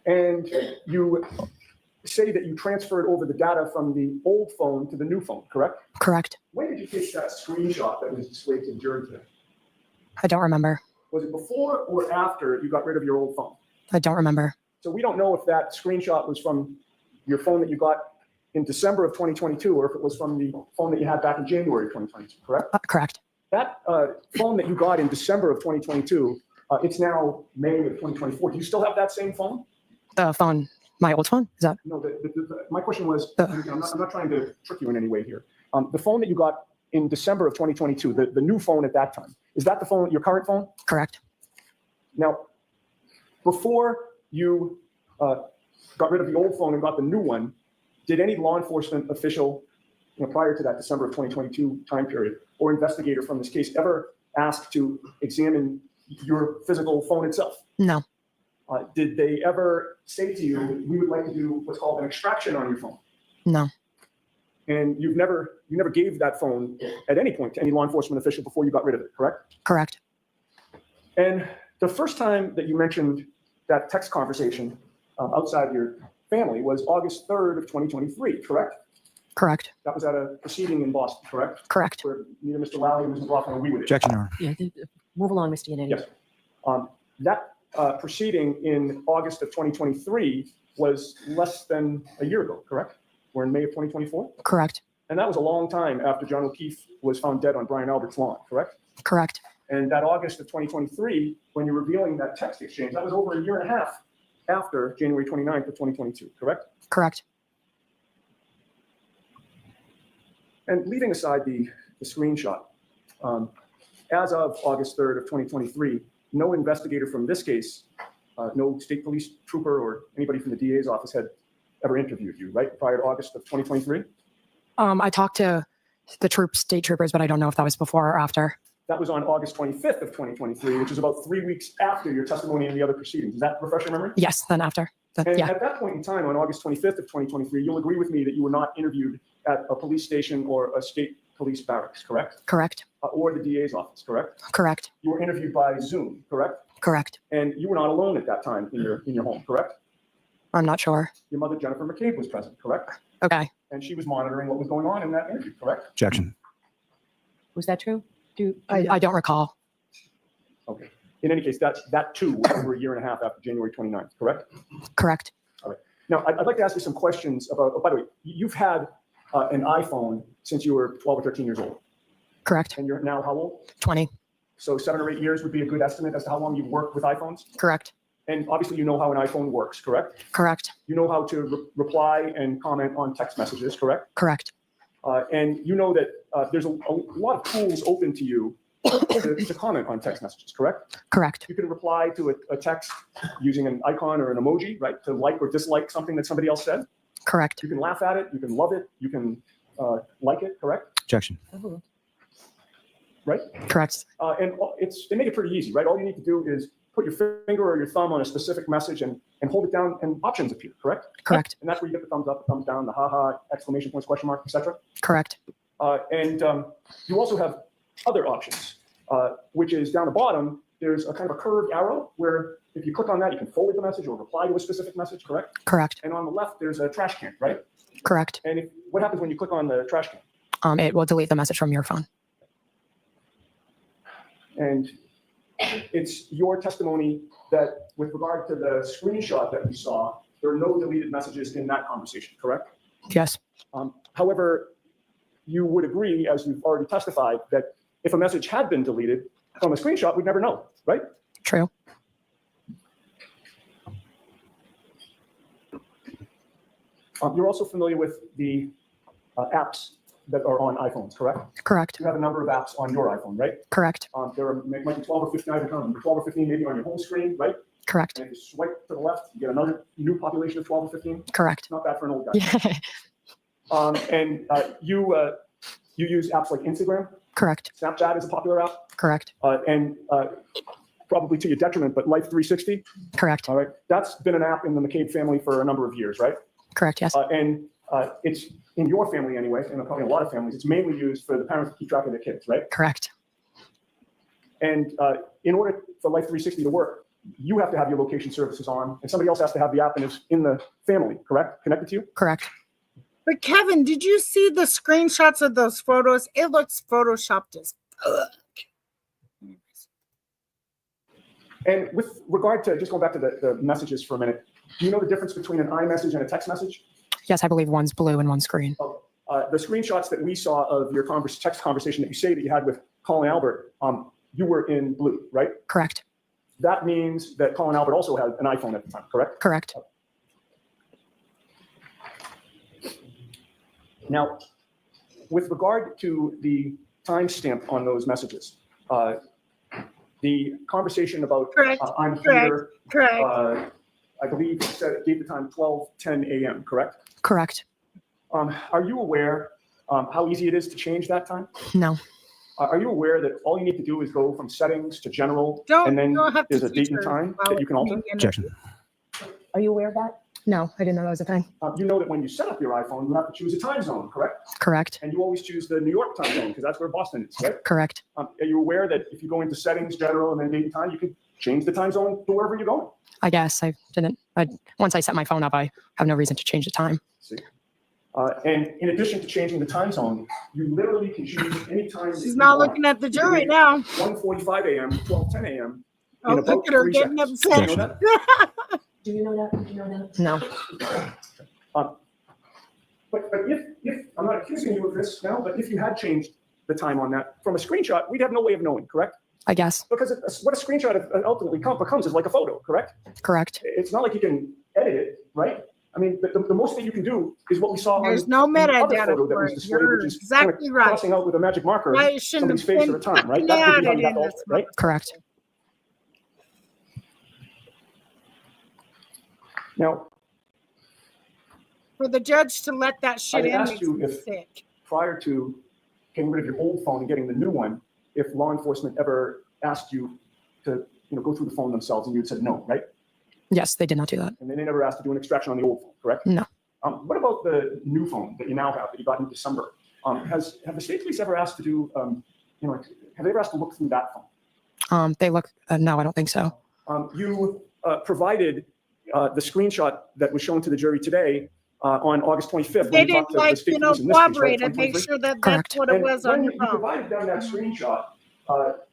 And you say that you transferred over the data from the old phone to the new phone, correct? Correct. When did you take that screenshot that was displayed to the jury today? I don't remember. Was it before or after you got rid of your old phone? I don't remember. So we don't know if that screenshot was from your phone that you got in December of 2022 or if it was from the phone that you had back in January 2022, correct? Correct. That phone that you got in December of 2022, it's now May of 2024. Do you still have that same phone? The phone, my old phone? Is that? No, my question was, I'm not trying to trick you in any way here. The phone that you got in December of 2022, the new phone at that time, is that the phone, your current phone? Correct. Now, before you got rid of the old phone and got the new one, did any law enforcement official, prior to that December of 2022 time period, or investigator from this case ever ask to examine your physical phone itself? No. Did they ever say to you, we would like to do what's called an extraction on your phone? No. And you never gave that phone at any point to any law enforcement official before you got rid of it, correct? Correct. And the first time that you mentioned that text conversation outside your family was August 3rd of 2023, correct? Correct. That was at a proceeding in Boston, correct? Correct. Where neither Mr. Lally or Mr. McLaughlin agreed with it. Objection, Your Honor. Yeah, move along, Mr. Yannetti. Yes. That proceeding in August of 2023 was less than a year ago, correct? We're in May of 2024? Correct. And that was a long time after John O'Keefe was found dead on Brian Albert's lawn, correct? Correct. And that August of 2023, when you're revealing that text exchange, that was over a year and a half after January 29th of 2022, correct? Correct. And leaving aside the screenshot, as of August 3rd of 2023, no investigator from this case, no state police trooper or anybody from the DA's office had ever interviewed you, right, prior to August of 2023? I talked to the state troopers, but I don't know if that was before or after. That was on August 25th of 2023, which is about 3 weeks after your testimony in the other proceedings. Does that refresh your memory? Yes, then after. And Yeah, at that point in time, on August 25th of 2023, you'll agree with me that you were not interviewed at a police station or a state police barracks, correct? correct, Or the DA's office, correct? correct, You were interviewed by Zoom, correct? correct. And you were not alone at that time in your home, correct? I'm not sure. Your mother, Jennifer McCabe, was present, correct? Okay. And she was monitoring what was going on in that interview, correct? Objection. Was that true? I don't recall. Okay. In any case, that too was over a year and a half after January 29th, correct? Correct. All right. Now, I'd like to ask you some questions about, oh, by the way, you've had an iPhone since you were 12 or 13 years old. Correct. And you're now how old? 20. So 7 or 8 years would be a good estimate as to how long you've worked with iPhones? Correct. And obviously you know how an iPhone works, correct? Correct. You know how to reply and comment on text messages, correct? Correct. And you know that there's a lot of tools open to you to comment on text messages, correct? Correct. You can reply to a text using an icon or an emoji, right? To like or dislike something that somebody else said. Correct. You can laugh at it. You can love it. You can like it, correct? Objection. Right? Correct. And they make it pretty easy, right? All you need to do is put your finger or your thumb on a specific message and hold it down, and options appear, correct? Correct. And that's where you get the thumbs up, thumbs down, the haha, exclamation points, question mark, etc. Correct. And you also have other options, which is down the bottom, there's a kind of a curved arrow where if you click on that, you can forward the message or reply to a specific message, correct? Correct. And on the left, there's a trash can, right? Correct. And what happens when you click on the trash can? It will delete the message from your phone. And it's your testimony that with regard to the screenshot that we saw, there are no deleted messages in that conversation, correct? Yes. However, you would agree, as you've already testified, that if a message had been deleted from a screenshot, we'd never know, right? True. You're also familiar with the apps that are on iPhones, correct? Correct. You have a number of apps on your iPhone, right? Correct. There might be 12 or 15, I don't know, 12 or 15 maybe on your home screen, right? Correct. And if you swipe to the left, you get another new population of 12 or 15. Correct. Not bad for an old guy. You use apps like Instagram. Correct. Snapchat is a popular app. Correct. And probably to your detriment, but Life 360. Correct. All right. That's been an app in the McCabe family for a number of years, right? Correct. Yes. And it's in your family anyway, and probably a lot of families, it's mainly used for the parents to keep track of their kids, right? Correct. And in order for Life 360 to work, you have to have your location services on, and somebody else has to have the app and it's in the family, correct? Connected to you? Correct. But Kevin, did you see the screenshots of those photos? It looks photoshopped as fuck. And with regard to, just going back to the messages for a minute, do you know the difference between an iMessage and a text message? Yes, I believe one's blue and one's green. The screenshots that we saw of your text conversation that you say that you had with Colin Albert, you were in blue, right? Correct. That means that Colin Albert also had an iPhone at the time, correct? Correct. Now, with regard to the timestamp on those messages, the conversation about I'm here, I believe it gave the time 12:10 a.m., correct? Correct. Are you aware how easy it is to change that time? No. Are you aware that all you need to do is go from settings to general, and then there's a date and time that you can alter? Objection. Are you aware of that? No, I didn't know that was a thing. You know that when you set up your iPhone, you have to choose a time zone, correct? Correct. And you always choose the New York time zone because that's where Boston is, right? Correct. Are you aware that if you go into settings, general, and then date and time, you can change the time zone to wherever you're going? I guess I didn't. Once I set my phone up, I have no reason to change the time. See? And in addition to changing the time zone, you literally can choose any time. She's not looking at the jury now. 1:45 a.m., 12:10 a.m. Oh, look at her getting upset. You know that? Do you know that? Did you know that? No. But if I'm not accusing you of this now, but if you had changed the time on that from a screenshot, we'd have no way of knowing, correct? I guess. Because what a screenshot ultimately becomes is like a photo, correct? Correct. It's not like you can edit it, right? I mean, the most that you can do is what we saw. There's no metadata photo that for was it. displayed, You're which is exactly right. crossing out with a magic marker Why it shouldn't somebody's have face been at a time, right? fucking That would be how added you got in the this alter, right? Correct. Now, For the judge to let that shit I in asked makes you me if sick. prior to getting rid of your old phone and getting the new one, if law enforcement ever asked you to, go through the phone themselves, and you had said no, right? Yes, they did not do that. And they never asked to do an extraction on the old phone, correct? No. What about the new phone that you now have that you got in December? Have the state police ever asked to do, have they ever asked to look through that phone? They look, no, I don't think so. You provided the screenshot that was shown to the jury today on August 25th. They when you talked didn't to the state police in this case, right, cooperate and make 2023? sure that Correct. that's what it And was on when your you phone. provided them that screenshot,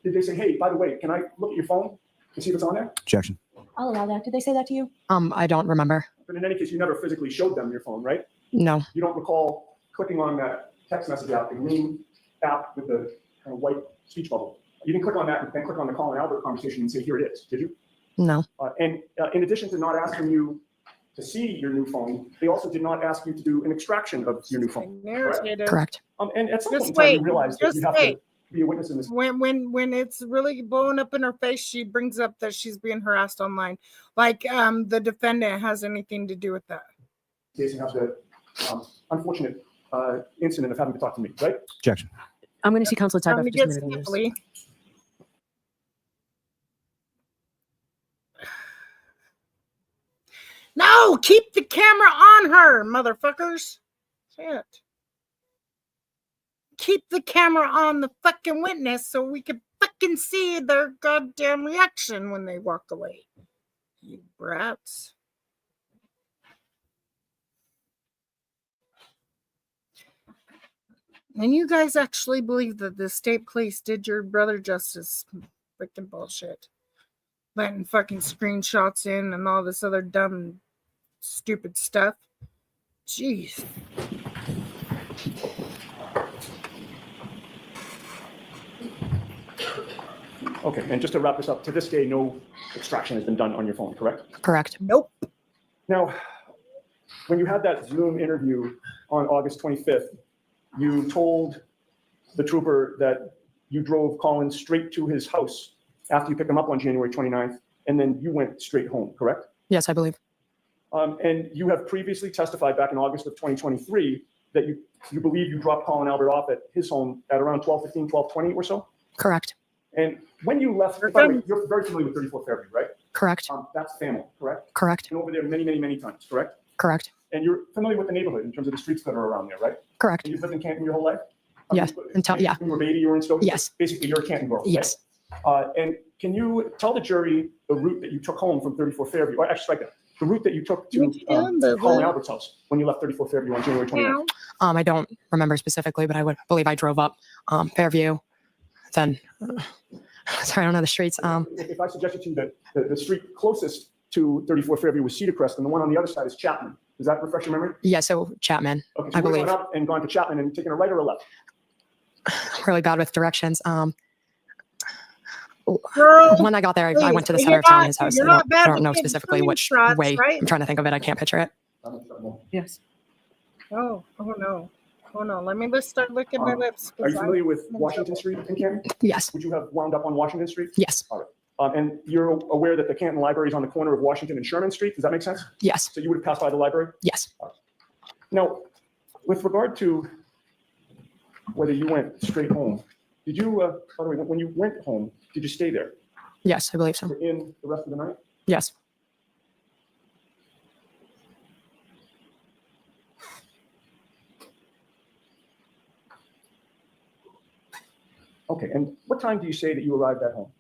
did they say, hey, by the way, can I look at your phone to see if it's on there? Objection. I'll allow that. Did they say that to you? I don't remember. But in any case, you never physically showed them your phone, right? No. You don't recall clicking on that text message app, the green app with the kind of white speech bubble. You didn't click on that and then click on the Colin Albert conversation and say, here it is, did you? No. And in addition to not asking you to see your new phone, they also did not ask you to do an extraction of your new phone. Correct? Correct. And at some point Just in time, you wait. realize that Just you have wait. to be a witness in this. When it's really blowing up in her face, she brings up that she's being harassed online. Like the defendant has anything to do with that. Case, you have the unfortunate incident of having to talk to me, right? Objection. I'm going to see counsel at Time to just a get minute on this. stiffly. No, keep the camera on her, motherfuckers. Shit. Keep the camera on the fucking witness so we can fucking see their goddamn reaction when they walk away. You brats. And you guys actually believe that the state police did your brother justice? Freaking bullshit. Letting fucking screenshots in and all this other dumb, stupid stuff. Jeez. Okay, and just to wrap this up, to this day, no extraction has been done on your phone, correct? Correct. Nope. Now, when you had that Zoom interview on August 25th, you told the trooper that you drove Colin straight to his house after you picked him up on January 29th, and then you went straight home, correct? Yes, I believe. And you have previously testified back in August of 2023 that you believe you dropped Colin Albert off at his home at around 12:15, 12:20 or so? Correct. And when you left, by the way, you're very familiar with 34 Fairview, right? Correct. That's family, correct? Correct. Been over there many, many, many times, correct? Correct. And you're familiar with the neighborhood in terms of the streets that are around there, right? Correct. And you've lived in Canton your whole life? Yes. Yeah. When you were a baby, you were in Stoughton? Yes. Basically, you're a Canton girl. Okay? Yes. And can you tell the jury the route that you took home from 34 Fairview, or actually, strike that, the route that you took to Colin Albert's house when you left 34 Fairview on January 29th? I don't remember specifically, but I would believe I drove up Fairview, then sorry, I don't know the streets. If I suggested to you that the street closest to 34 Fairview was Cedar Crest, and the one on the other side is Chapman, does that refresh your memory? Yeah, so Chapman, Okay, so I you believe. went up and gone to Chapman and taken a right or a left? Really bad with directions. Girl, when I got there, I went to the you're center of town, not- his house. you're I not bad don't with know getting specifically which screenshots, way. right? I'm trying to think of it. I can't picture it. Yes. Oh no. Oh no. Let me just start licking my lips. Are you familiar with Washington Street in Canton? Yes. Would you have wound up on Washington Street? Yes. All right. And you're aware that the Canton Library is on the corner of Washington and Sherman Street? Does that make sense? Yes. So you would have passed by the library? Yes. Now, with regard to whether you went straight home, did you, by the way, when you went home, did you stay there Yes, I believe so. for in the rest of the night? Yes. Okay, and what time do you say that you arrived at home?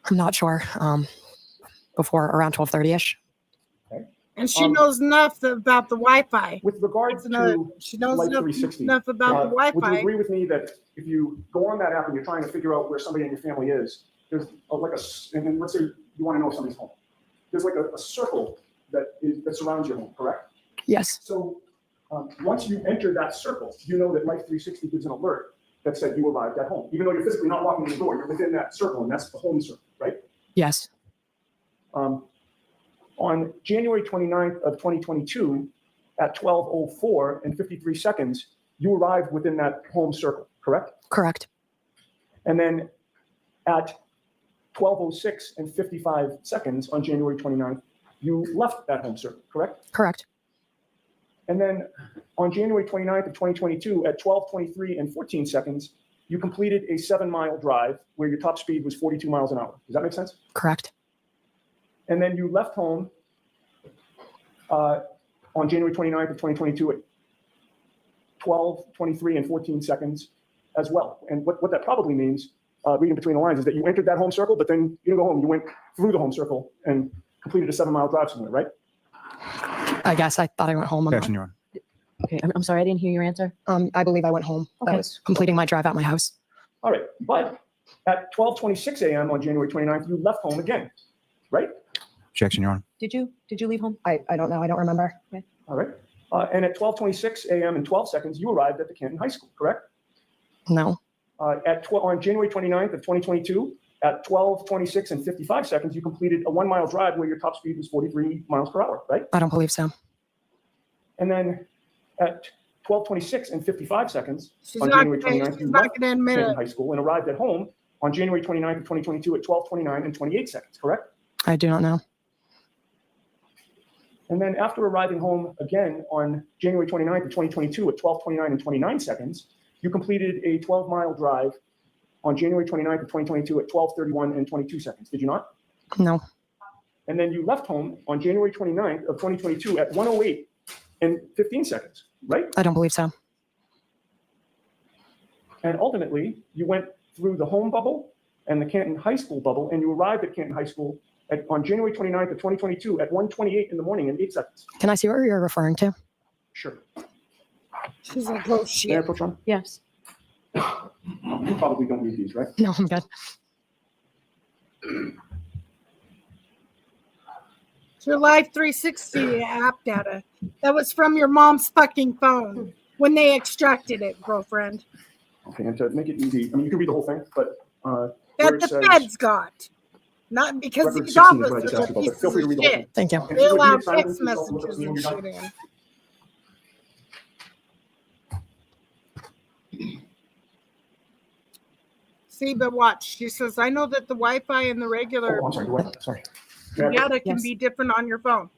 I'm not sure. Before around 12:30ish. And she knows enough about the Wi-Fi. With regard to she knows Life enough, 360, enough about the would you Wi-Fi. agree with me that if you go on that app and you're trying to figure out where somebody in your family is, there's and then let's say you want to know if somebody's home. There's like a circle that surrounds your home, correct? Yes. So once you enter that circle, you know that Life 360 gives an alert that said you arrived at home. Even though you're physically not walking in the door, you're within that circle, and that's the home circle, right? Yes. On January 29th of 2022, at 12:04 and 53 seconds, you arrived within that home circle, correct? Correct. And then at 12:06 and 55 seconds on January 29th, you left that home circle, correct? Correct. And then on January 29th of 2022, at 12:23 and 14 seconds, you completed a 7-mile drive where your top speed was 42 miles an hour. Does that make sense? Correct. And then you left home on January 29th of 2022 at 12:23 and 14 seconds as well. And what that probably means, reading between the lines, is that you entered that home circle, but then you didn't go home. You went through the home circle and completed a 7-mile drive somewhere, right? I guess I thought I went home. Objection, Your Honor. Okay, I'm sorry, I didn't hear your answer. I believe I went home. Okay. I was completing my drive at my house. All right. But at 12:26 a.m. on January 29th, you left home again, right? Objection, Your Honor. Did you leave home? I don't know. I don't remember. All right. And at 12:26 a.m. and 12 seconds, you arrived at the Canton High School, correct? No. On January 29th of 2022, at 12:26 and 55 seconds, you completed a 1-mile drive where your top speed was 43 miles per hour, right? I don't believe so. And then at 12:26 and 55 seconds She's on not January gonna- 29th, she's you not left gonna admit Canton it. High School and arrived at home on January 29th of 2022 at 12:29 and 28 seconds, correct? I do not know. And then after arriving home again on January 29th of 2022 at 12:29 and 29 seconds, you completed a 12-mile drive on January 29th of 2022 at 12:31 and 22 seconds. Did you not? No. And then you left home on January 29th of 2022 at 1:08 and 15 seconds, right? I don't believe so. And ultimately, you went through the home bubble and the Canton High School bubble, and you arrived at Canton High School on January 29th of 2022 at 1:28 in the morning and 8 seconds. Can I see what you're referring to? Sure. She's like, oh May I shit. approach on? Yes. You probably don't need these, right? No, I'm good. It's your Life 360 app data. That was from your mom's fucking phone when they extracted it, girlfriend. Okay, and to make it easy, I mean, you can read the whole thing, but where That it the says- feds got. Not because Record these 16 is what I officers just are asked about, but pieces feel free to of read the whole shit. thing. Thank you. And They if you allow need silence, text you can also look at messages me when and you're shit done. in. See, but watch. She says, I know that the Wi-Fi and the regular Oh, I'm sorry. Sorry. May I- data can Yes. be different on your phone.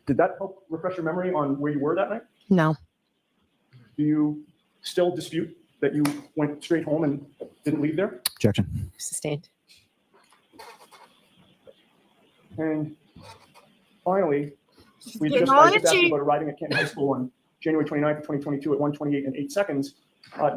Did that help refresh your memory on where you were that night? No. Do you still dispute that you went straight home and didn't leave there? Objection. Sustained. And finally, we getting just, all I just asked itchy. you about arriving at Canton High School on January 29th of 2022 at 1:28 and 8 seconds.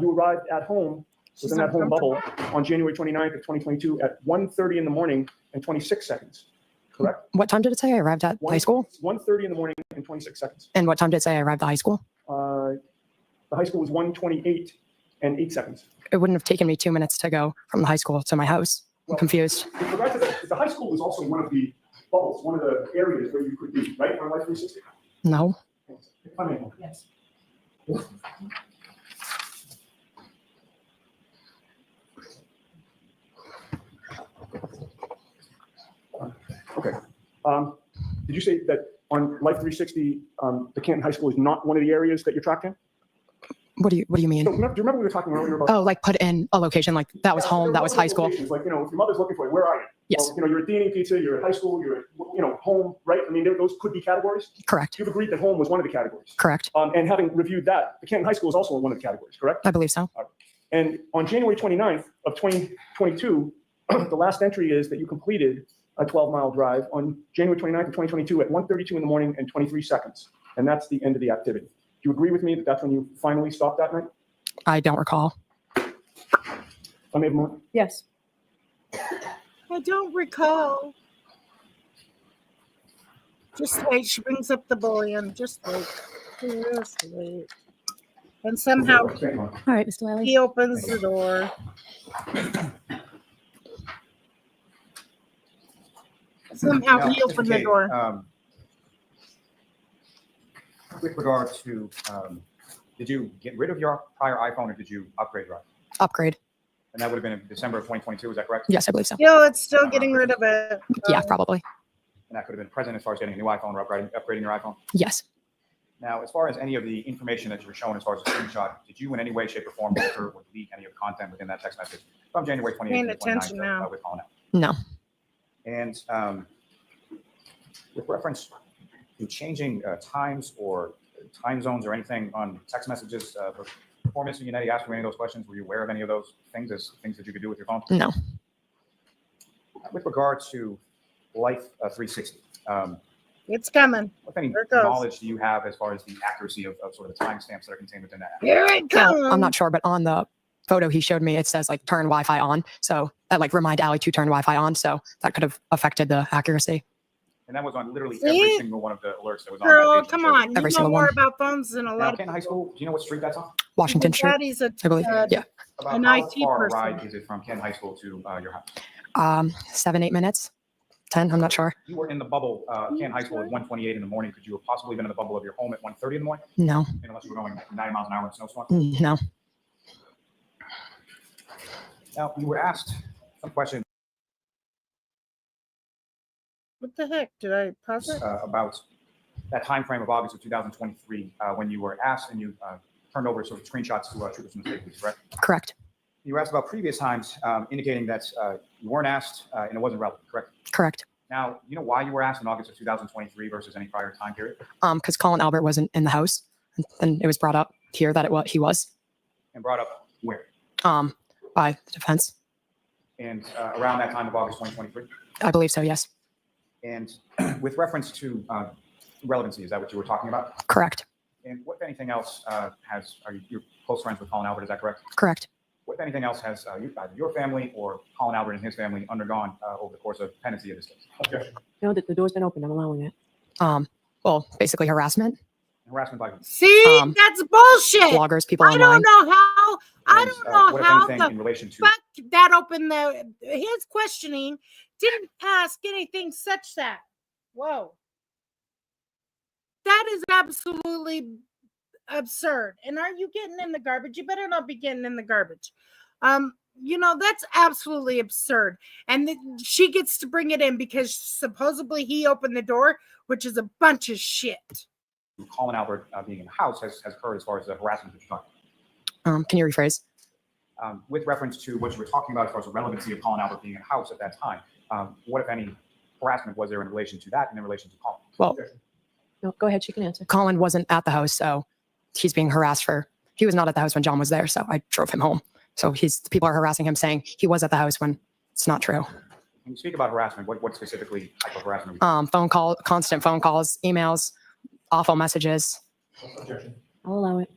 You arrived at home within that home bubble on January 29th of 2022 at 1:30 in the morning and 26 seconds, correct? What time did it say I arrived at high school? 1:30 in the morning and 26 seconds. And what time did it say I arrived at high school? The high school was 1:28 and 8 seconds. It wouldn't have taken me 2 minutes to go from the high school to my house. I'm confused. With regard to the high school was also one of the bubbles, one of the areas where you could be, right, on Life 360? No. If I may. Yes. Okay. Did you say that on Life 360, the Canton High School is not one of the areas that you're tracked in? What do you mean? So, do you remember we were talking earlier about? Oh, like put in a location, like that was home, that was high school. Locations, like, if your mother's looking for you, where are you? Yes. Well, you're at D&E Pizza, you're at high school, you're at, home, right? I mean, those could be categories. Correct. You've agreed that home was one of the categories. Correct. And having reviewed that, the Canton High School is also one of the categories, correct? I believe so. And on January 29th of 2022, the last entry is that you completed a 12-mile drive on January 29th of 2022 at 1:32 in the morning and 23 seconds. And that's the end of the activity. Do you agree with me that that's when you finally stopped that night? I don't recall. I may have more. Yes. I don't recall. Just wait. She brings up the bullion. Just wait. Just wait. And somehow All right, Mr. Wiley. he opens the door. Somehow Now, he Mr. opened the Cade, door. With regard to, did you get rid of your prior iPhone or did you upgrade your iPhone? Upgrade. And that would have been in December of 2022, is that correct? Yes, I believe so. Yo, it's still getting rid of it. Yeah, probably. And that could have been present as far as getting a new iPhone or upgrading your iPhone? Yes. Now, as far as any of the information that you were shown as far as the screenshot, did you in any way, shape, or form alter or delete any of the content within that text message from January 28th Paying to the 29th attention now. with calling out? No. And with reference to changing times or time zones or anything on text messages Before Mr. Yannetti asked you any of those questions, were you aware of any of those things as things that you could do with your phone? No. With regard to Life 360, It's coming. what any Here it goes. knowledge do you have as far as the accuracy of sort of the timestamps that are contained within that app? Here it comes. Well, I'm not sure, but on the photo he showed me, it says like turn Wi-Fi on. So that like remind Allie to turn Wi-Fi on. So that could have affected the accuracy. And that was on literally See? every single one of the alerts that was on Girl, that page. come on. You Every know single more one. about phones than a Now, lot of Canton High School, do you know what street that's on? Washington Street, Daddy's a, I believe. Yeah. About An how IT far a person. ride is it from Canton High School to your house? 7-8 minutes, 10. I'm not sure. You were in the bubble, Canton High School at 1:28 in the morning. Could you have possibly been in the bubble of your home at 1:30 in the morning? No. Unless you were going 90 miles an hour in a snowstorm? No. Now, you were asked some questions what the heck? Did I pause it? about that time frame of August of 2023 when you were asked and you turned over sort of screenshots to troopers from the state police, correct? Correct. You were asked about previous times, indicating that you weren't asked and it wasn't relevant, correct? Correct. Now, you know why you were asked in August of 2023 versus any prior time period? Because Colin Albert wasn't in the house, and it was brought up here that he was. And brought up where? By the defense. And around that time of August 2023? I believe so. Yes. And with reference to relevancy, is that what you were talking about? Correct. And what, if anything else, are you close friends with Colin Albert? Is that correct? Correct. What, if anything else, has either your family or Colin Albert and his family undergone over the course of pendency of this case? Okay. No, the door's been open. I'm allowing it. Well, basically harassment. Harassment by See, that's bullshit. Bloggers, people I online. don't know how. I And, don't know what, if how anything, in the relation to fuck that opened the. His questioning didn't ask anything such that. Whoa. That is absolutely absurd. And are you getting in the garbage? You better not be getting in the garbage. That's absolutely absurd. And she gets to bring it in because supposedly he opened the door, which is a bunch of shit. Colin Albert being in the house has occurred as far as the harassment that you're talking about. Can you rephrase? With reference to what you were talking about as far as the relevancy of Colin Albert being in the house at that time, what, if any, harassment was there in relation to that and in relation to Colin? Well, No, go ahead. She can answer. Colin wasn't at the house, so he's being harassed he was not at the house when John was there, so I drove him home. So people are harassing him saying he was at the house when it's not true. When you speak about harassment, what specifically type of harassment? Are we Constant phone calls, emails, awful messages. I'll allow it.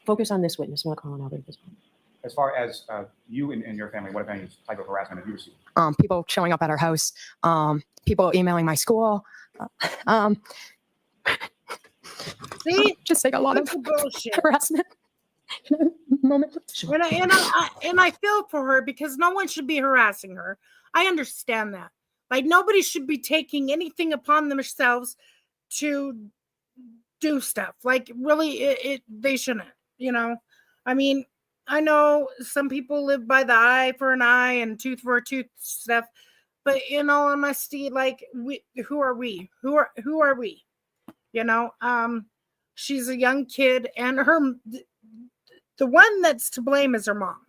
Focus on this witness, not Colin Albert at this point. As far as you and your family, what, if any, type of harassment have you received? People showing up at our house, people emailing my school. See, just like a lot of bullshit. harassment. Moment. And I feel for her because no one should be harassing her. I understand that. Like nobody should be taking anything upon themselves to do stuff. Like really, they shouldn't. I mean, I know some people live by the eye for an eye and tooth for a tooth stuff, but in all honesty, like who are we? Who are we? She's a young kid, and the one that's to blame is her mom.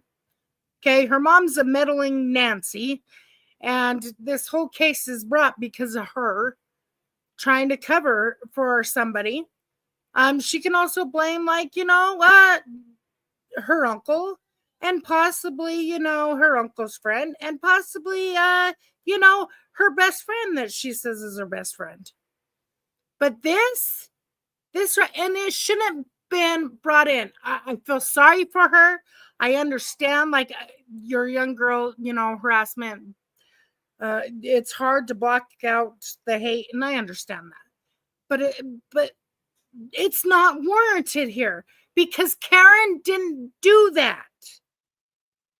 Okay, her mom's a meddling Nancy, and this whole case is brought because of her trying to cover for somebody. She can also blame, her uncle, and possibly, her uncle's friend, and possibly, her best friend that she says is her best friend. But this, and it shouldn't have been brought in. I feel sorry for her. I understand, your young girl, harassment. It's hard to block out the hate, and I understand that. But it's not warranted here because Karen didn't do that.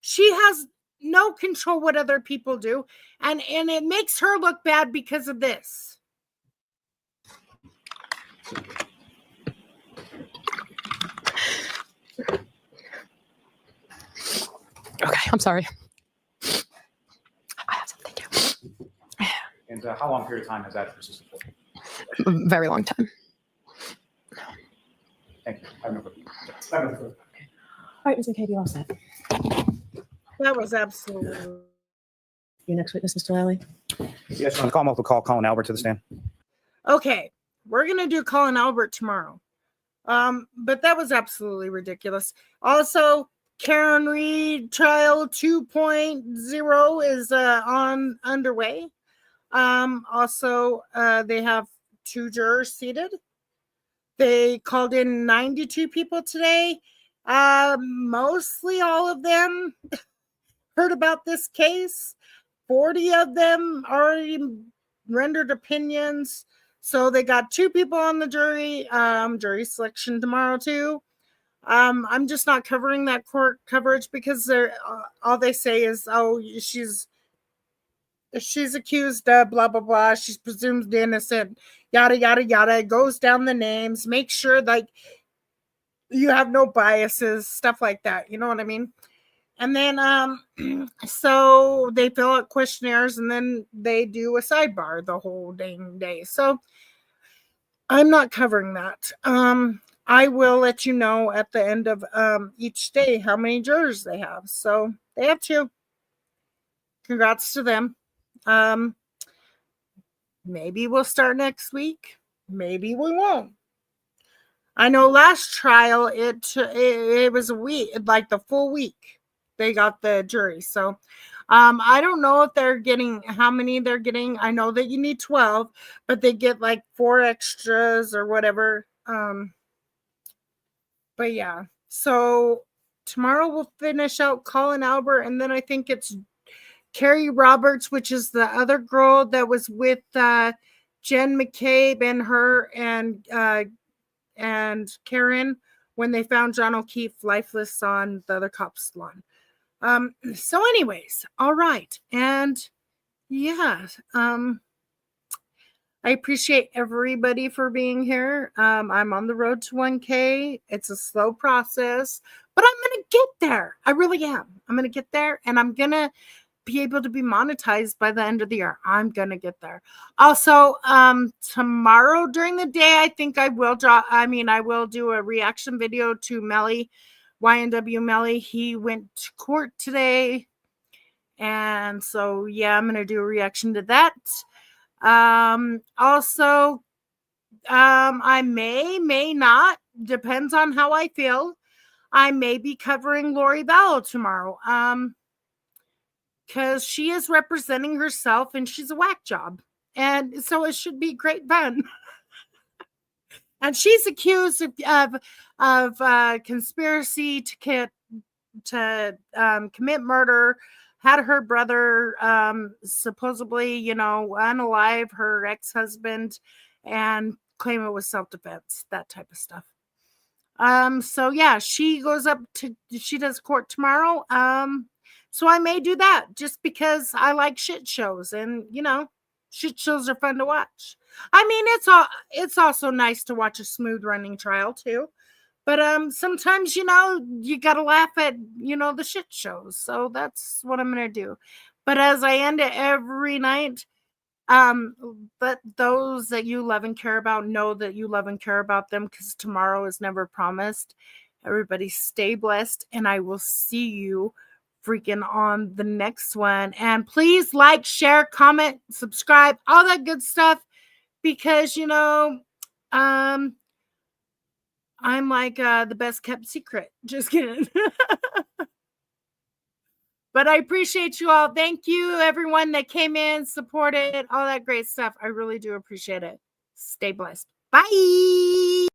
She has no control what other people do, and it makes her look bad because of this. Okay, I'm sorry. I have something too. And how long period of time has that persisted for? Very long time. Thank you. I have no further. All right, Ms. McCabe, you all set. That was absolutely. Your next witness, Mr. Lally. Yes, on call, we'll call Colin Albert to the stand. Okay, we're gonna do Colin Albert tomorrow. But that was absolutely ridiculous. Also, Karen trial 2.0 is underway. Also, they have 2 jurors seated. They called in 92 people today. Mostly all of them heard about this case. 40 of them already rendered opinions. So they got 2 people on the jury. Jury selection tomorrow too. I'm just not covering that court coverage because they're all they say is, oh, she's accused of blah blah blah, she's presumed innocent, yada yada yada. It goes down the names, make sure like you have no biases, stuff like that, you know what I mean? And then so they fill out questionnaires and then they do a sidebar the whole dang day. So I'm not covering that. I will let you know at the end of each day how many jurors they have. So they have 2. Congrats to them. Maybe we'll start next week. Maybe we won't. I know last trial it was a week, like the full week. They got the jury. So I don't know if they're getting how many they're getting. I know that you need 12, but they get like 4 extras or whatever. But yeah. So tomorrow we'll finish out Colin Albert, and then I think it's Carrie Roberts, which is the other girl that was with Jen McCabe and her and Karen when they found John O'Keefe lifeless on the other cop's lawn. So anyways, all right. And yeah, I appreciate everybody for being here. I'm on the road to 1K. It's a slow process, but I'm going to get there. I really am. I'm going to get there, and I'm going to be able to be monetized by the end of the year. I'm going to get there. Also, tomorrow during the day, I think I will do a reaction video to Melly, YNW Melly. He went to court today. And so, yeah, I'm going to do a reaction to that. Also, I may not, depends on how I feel. I may be covering Lori Vallow tomorrow. Because she is representing herself and she's a whack job. And so it should be great fun. And she's accused of conspiracy to commit murder, had her brother supposedly, unalive her ex-husband and claim it was self-defense, that type of stuff. So yeah, she does court tomorrow. So I may do that just because I like shit shows, and shit shows are fun to watch. I mean, it's also nice to watch a smooth running trial too. But sometimes, you got to laugh at, the shit shows. So that's what I'm going to do. But as I end it every night, but those that you love and care about know that you love and care about them, because tomorrow is never promised. Everybody stay blessed, and I will see you freaking on the next one. And please like, share, comment, subscribe, all that good stuff, because I'm like the best kept secret. Just kidding. But I appreciate you all. Thank you, everyone that came in, supported, all that great stuff. I really do appreciate it. Stay blessed. Bye.